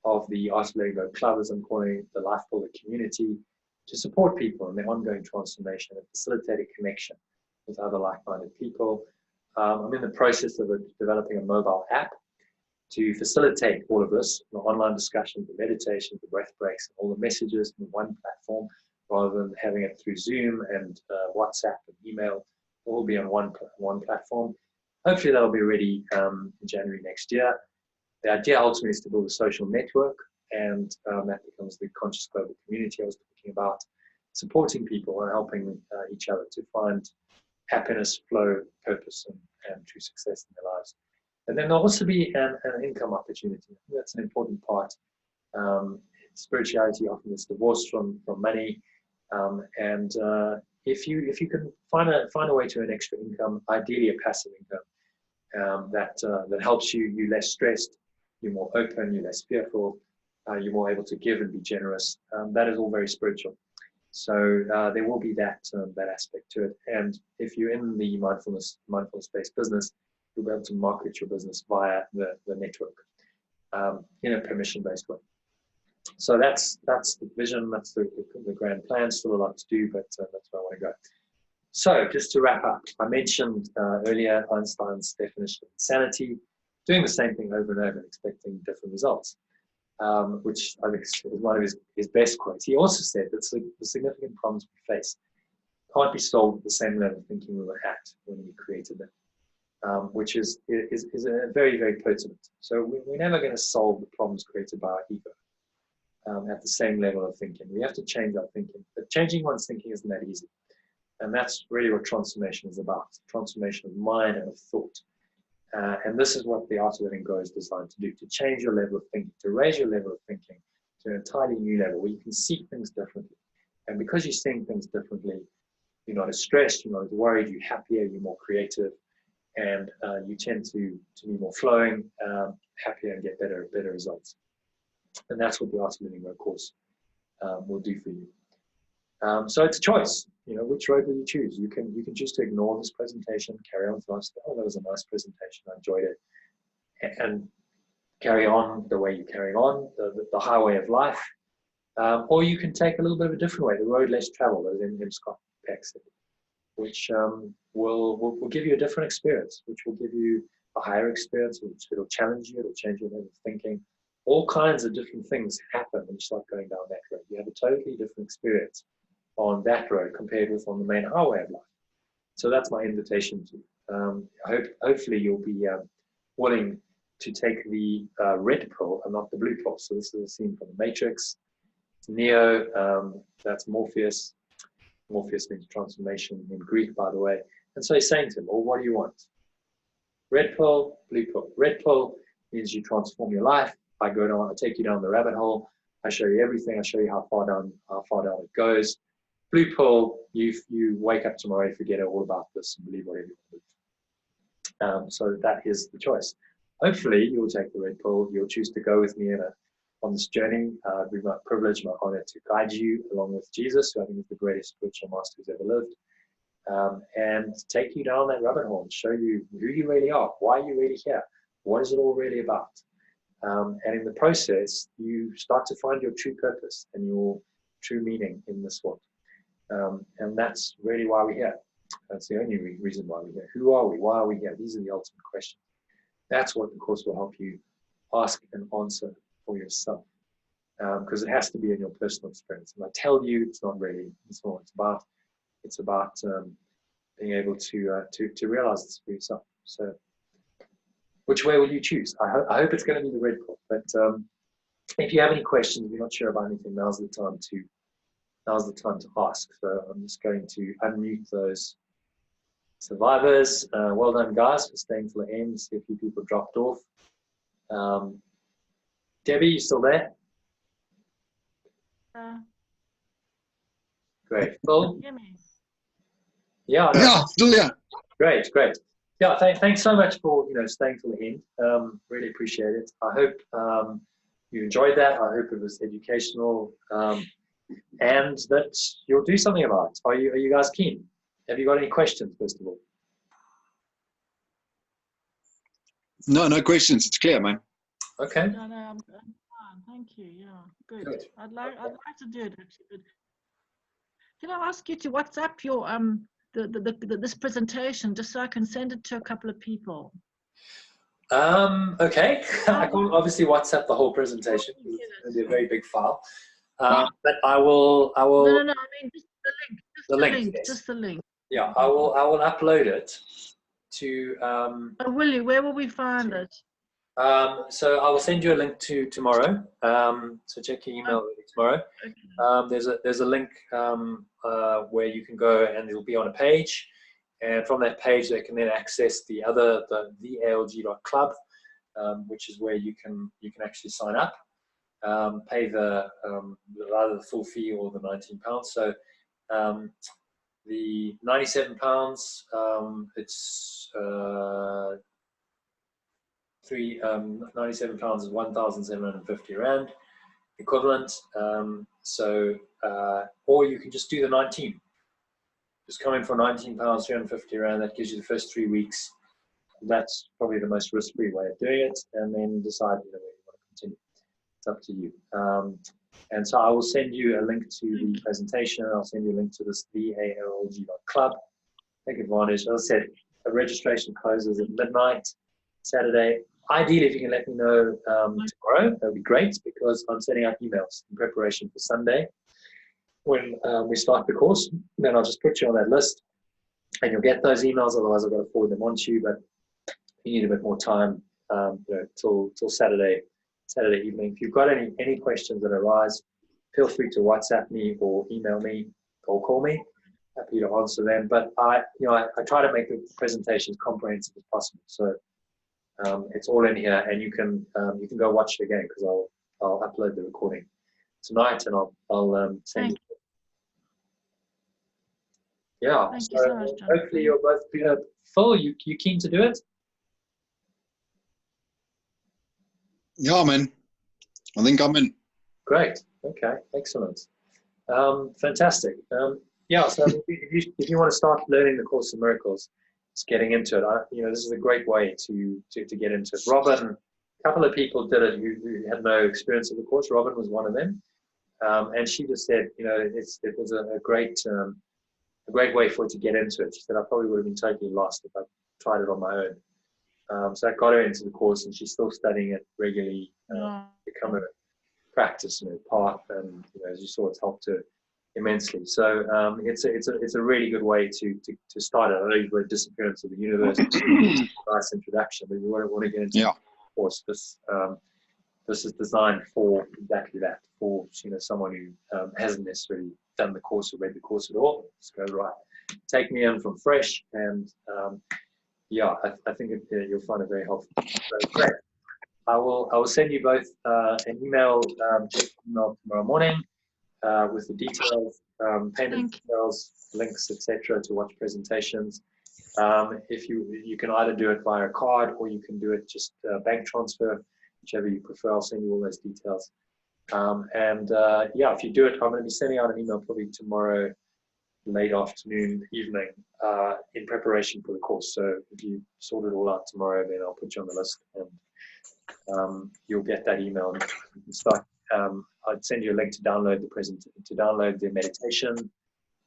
of the Art of Letting Go Club, as I'm calling it, the Lifeboat community, to support people in their ongoing transformation and facilitate a connection with other like-minded people. I'm in the process of developing a mobile app to facilitate all of this, the online discussions, the meditation, the breath breaks, and all the messages in one platform, rather than having it through Zoom and WhatsApp and email. All be on one platform. Hopefully that'll be ready in January next year. The idea ultimately is to build a social network, and that becomes the conscious global community I was talking about, supporting people and helping each other to find happiness, flow, purpose, and true success in their lives. And then there'll also be an income opportunity. I think that's an important part. Spirituality often is divorced from money, and if you can find a way to earn extra income, ideally a passive income, that helps you. You're less stressed, you're more open, you're less fearful, you're more able to give and be generous. That is all very spiritual. So there will be that aspect to it. And if you're in the mindfulness-based business, you'll be able to market your business via the network in a permission-based way. So that's the vision, that's the grand plan. Still a lot to do, but that's where I want to go. So just to wrap up, I mentioned earlier Einstein's definition of insanity, doing the same thing over and over and expecting different results, which I think is one of his best quotes. He also said that the significant problems we face can't be solved at the same level of thinking we were at when we created them, which is a very, very pertinent. So we're never going to solve the problems created by our ego at the same level of thinking. We have to change our thinking, but changing one's thinking isn't that easy. And that's really what transformation is about, transformation of mind and of thought. And this is what the Art of Letting Go is designed to do, to change your level of thinking, to raise your level of thinking to an entirely new level where you can see things differently. And because you're seeing things differently, you're not as stressed, you're not as worried, you're happier, you're more creative, and you tend to be more flowing, happier, and get better results. And that's what the Art of Letting Go course will do for you. So it's a choice. Which road will you choose? You can choose to ignore this presentation, carry on with life. Oh, that was a nice presentation, I enjoyed it, and carry on the way you carry on, the highway of life. Or you can take a little bit of a different way, the road less traveled, as in Scott Peck said, which will give you a different experience, which will give you a higher experience, which it'll challenge you, it'll change your way of thinking. All kinds of different things happen when you start going down that road. You have a totally different experience on that road compared with on the main highway of life. So that's my invitation to you. Hopefully you'll be willing to take the red pill and not the blue pill. So this is a scene from the Matrix. It's Neo, that's Morpheus. Morpheus means transformation in Greek, by the way. And so he's saying to him, well, what do you want? Red pill, blue pill. Red pill means you transform your life. I take you down the rabbit hole. I show you everything. I show you how far down it goes. Blue pill, you wake up tomorrow, you forget all about this and believe whatever you believe. So that is the choice. Hopefully, you'll take the red pill. You'll choose to go with me on this journey. It'll be my privilege, my honor to guide you along with Jesus, who I think is the greatest spiritual master who's ever lived, and take you down that rabbit hole and show you who you really are, why you're really here, what is it all really about. And in the process, you start to find your true purpose and your true meaning in this world. And that's really why we're here. That's the only reason why we're here. Who are we? Why are we here? These are the ultimate questions. That's what the course will help you ask and answer for yourself. Because it has to be in your personal experience. And I tell you, it's not really, it's not what it's about being able to realize this for yourself. So which way will you choose? I hope it's going to be the red pill. But if you have any questions, if you're not sure about anything, now's the time to ask. So I'm just going to unmute those survivors. Well done, guys, for staying till the end. See a few people dropped off. Debbie, you still there? Great. Phil? Yeah. Yeah, still there. Great. Yeah, thanks so much for staying till the end. Really appreciate it. I hope you enjoyed that. I hope it was educational, and that you'll do something about it. Are you guys keen? Have you got any questions, first of all? No questions. It's clear, man. Okay. No, I'm fine. Thank you. Yeah, good. I'd like to do it actually. But can I ask you to WhatsApp your this presentation just so I can send it to a couple of people? Okay. I can't obviously WhatsApp the whole presentation. It's a very big file. But I will. No. I mean just the link. Yes. Just the link. Yeah, I will upload it to. Oh, will you? Where will we find it? So I will send you a link to tomorrow. So check your email tomorrow. Okay. There's a link where you can go, and it'll be on a page, and from that page they can then access the ALG.club, which is where you can actually sign up, pay either the full fee or the £19. So the £97, it's 97 pounds is 1,750 Rand equivalent. Or you can just do the 19. Just come in for 19 pounds, 350 Rand. That gives you the first 3 weeks. That's probably the most risk-free way of doing it, and then decide whether you want to continue. It's up to you. And so I will send you a link to the presentation. I'll send you a link to this thealg.club. Take advantage. As I said, the registration closes at midnight Saturday. Ideally, if you can let me know tomorrow, that would be great, because I'm sending out emails in preparation for Sunday when we start the course. Then I'll just put you on that list, and you'll get those emails. Otherwise, I've got to forward them on to you. But you need a bit more time, till Saturday evening. If you've got any questions that arise, feel free to WhatsApp me or email me or call me. Happy to answer them. But I try to make the presentations comprehensive as possible. So it's all in here, and you can go watch it again, because I'll upload the recording tonight, and I'll send you. Yeah. Thank you so much, John. Hopefully you're both Phil. You keen to do it? Yeah, man. I think I'm in. Great. Okay. Excellent. Fantastic. Yeah. So if you want to start learning the Course of Miracles, just getting into it, this is a great way to get into it. Robin, a couple of people did it who had no experience of the course. Robin was one of them, and she just said, it was a great way for her to get into it. She said, I probably would have been totally lost if I tried it on my own. So that got her into the course, and she's still studying it regularly, become a practice part, and as you saw, it's helped her immensely. So it's a really good way to start it. I know you've read Disappearance of the Universe, nice introduction, but you want to get into the course. This is designed for exactly that, for someone who hasn't necessarily done the course or read the course at all. Just go, right, take me in from fresh, and I think you'll find it very helpful. So great. I will send you both an email tomorrow morning with the details, payment details, links, etc., to watch presentations. If you can either do it via a card, or you can do it just bank transfer, whichever you prefer. I'll send you all those details. If you do it, I'm going to be sending out an email probably tomorrow late afternoon, evening, in preparation for the course. So if you sort it all out tomorrow, then I'll put you on the list, and you'll get that email, and you can start. I'd send you a link to download the meditation,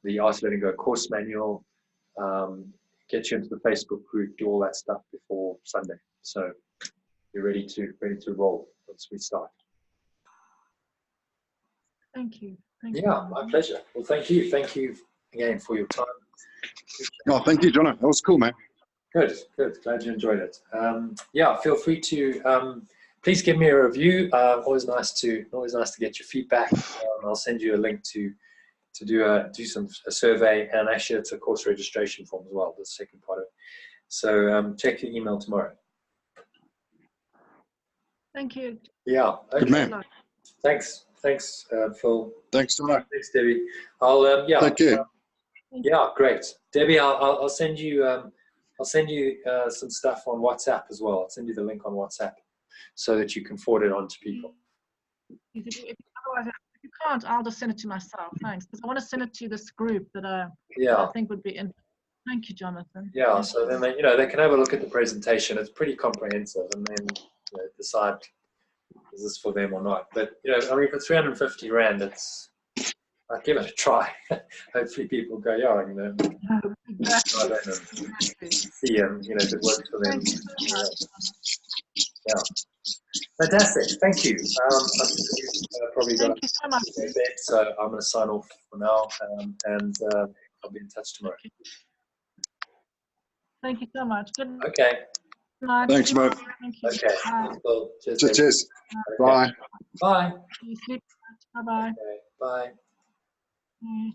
the Art of Letting Go course manual, get you into the Facebook group, do all that stuff before Sunday. So you're ready to roll once we start. Thank you. Yeah, my pleasure. Well, thank you. Thank you again for your time. Oh, thank you, John. That was cool, man. Good. Glad you enjoyed it. Feel free to please give me a review. Always nice to get your feedback. I'll send you a link to do a survey, and actually it's a course registration form as well, the second part of it. So check your email tomorrow. Thank you. Yeah. Okay. Good man. Thanks, Phil. Thanks, John. Thanks, Debbie. I'll Thank you. Yeah, great, Debbie. I'll send you some stuff on WhatsApp as well. I'll send you the link on WhatsApp so that you can forward it on to people. If you can't, I'll just send it to myself. Thanks, because I want to send it to this group that I think would be interesting. Thank you, Jonathan. Yeah. So then they can have a look at the presentation. It's pretty comprehensive, and then decide is this for them or not. But for 350 Rand, I'd give it a try. Hopefully people go, try that and see if it works for them. Yeah. Fantastic. Thank you. Probably got so much. So I'm going to sign off for now, and I'll be in touch tomorrow. Thank you so much. Good Okay. night. Thanks, mate. Thank you. Okay. Bye. Well, cheers. Cheers. Okay. Bye. Bye. Bye-bye. Okay. Bye. Bye.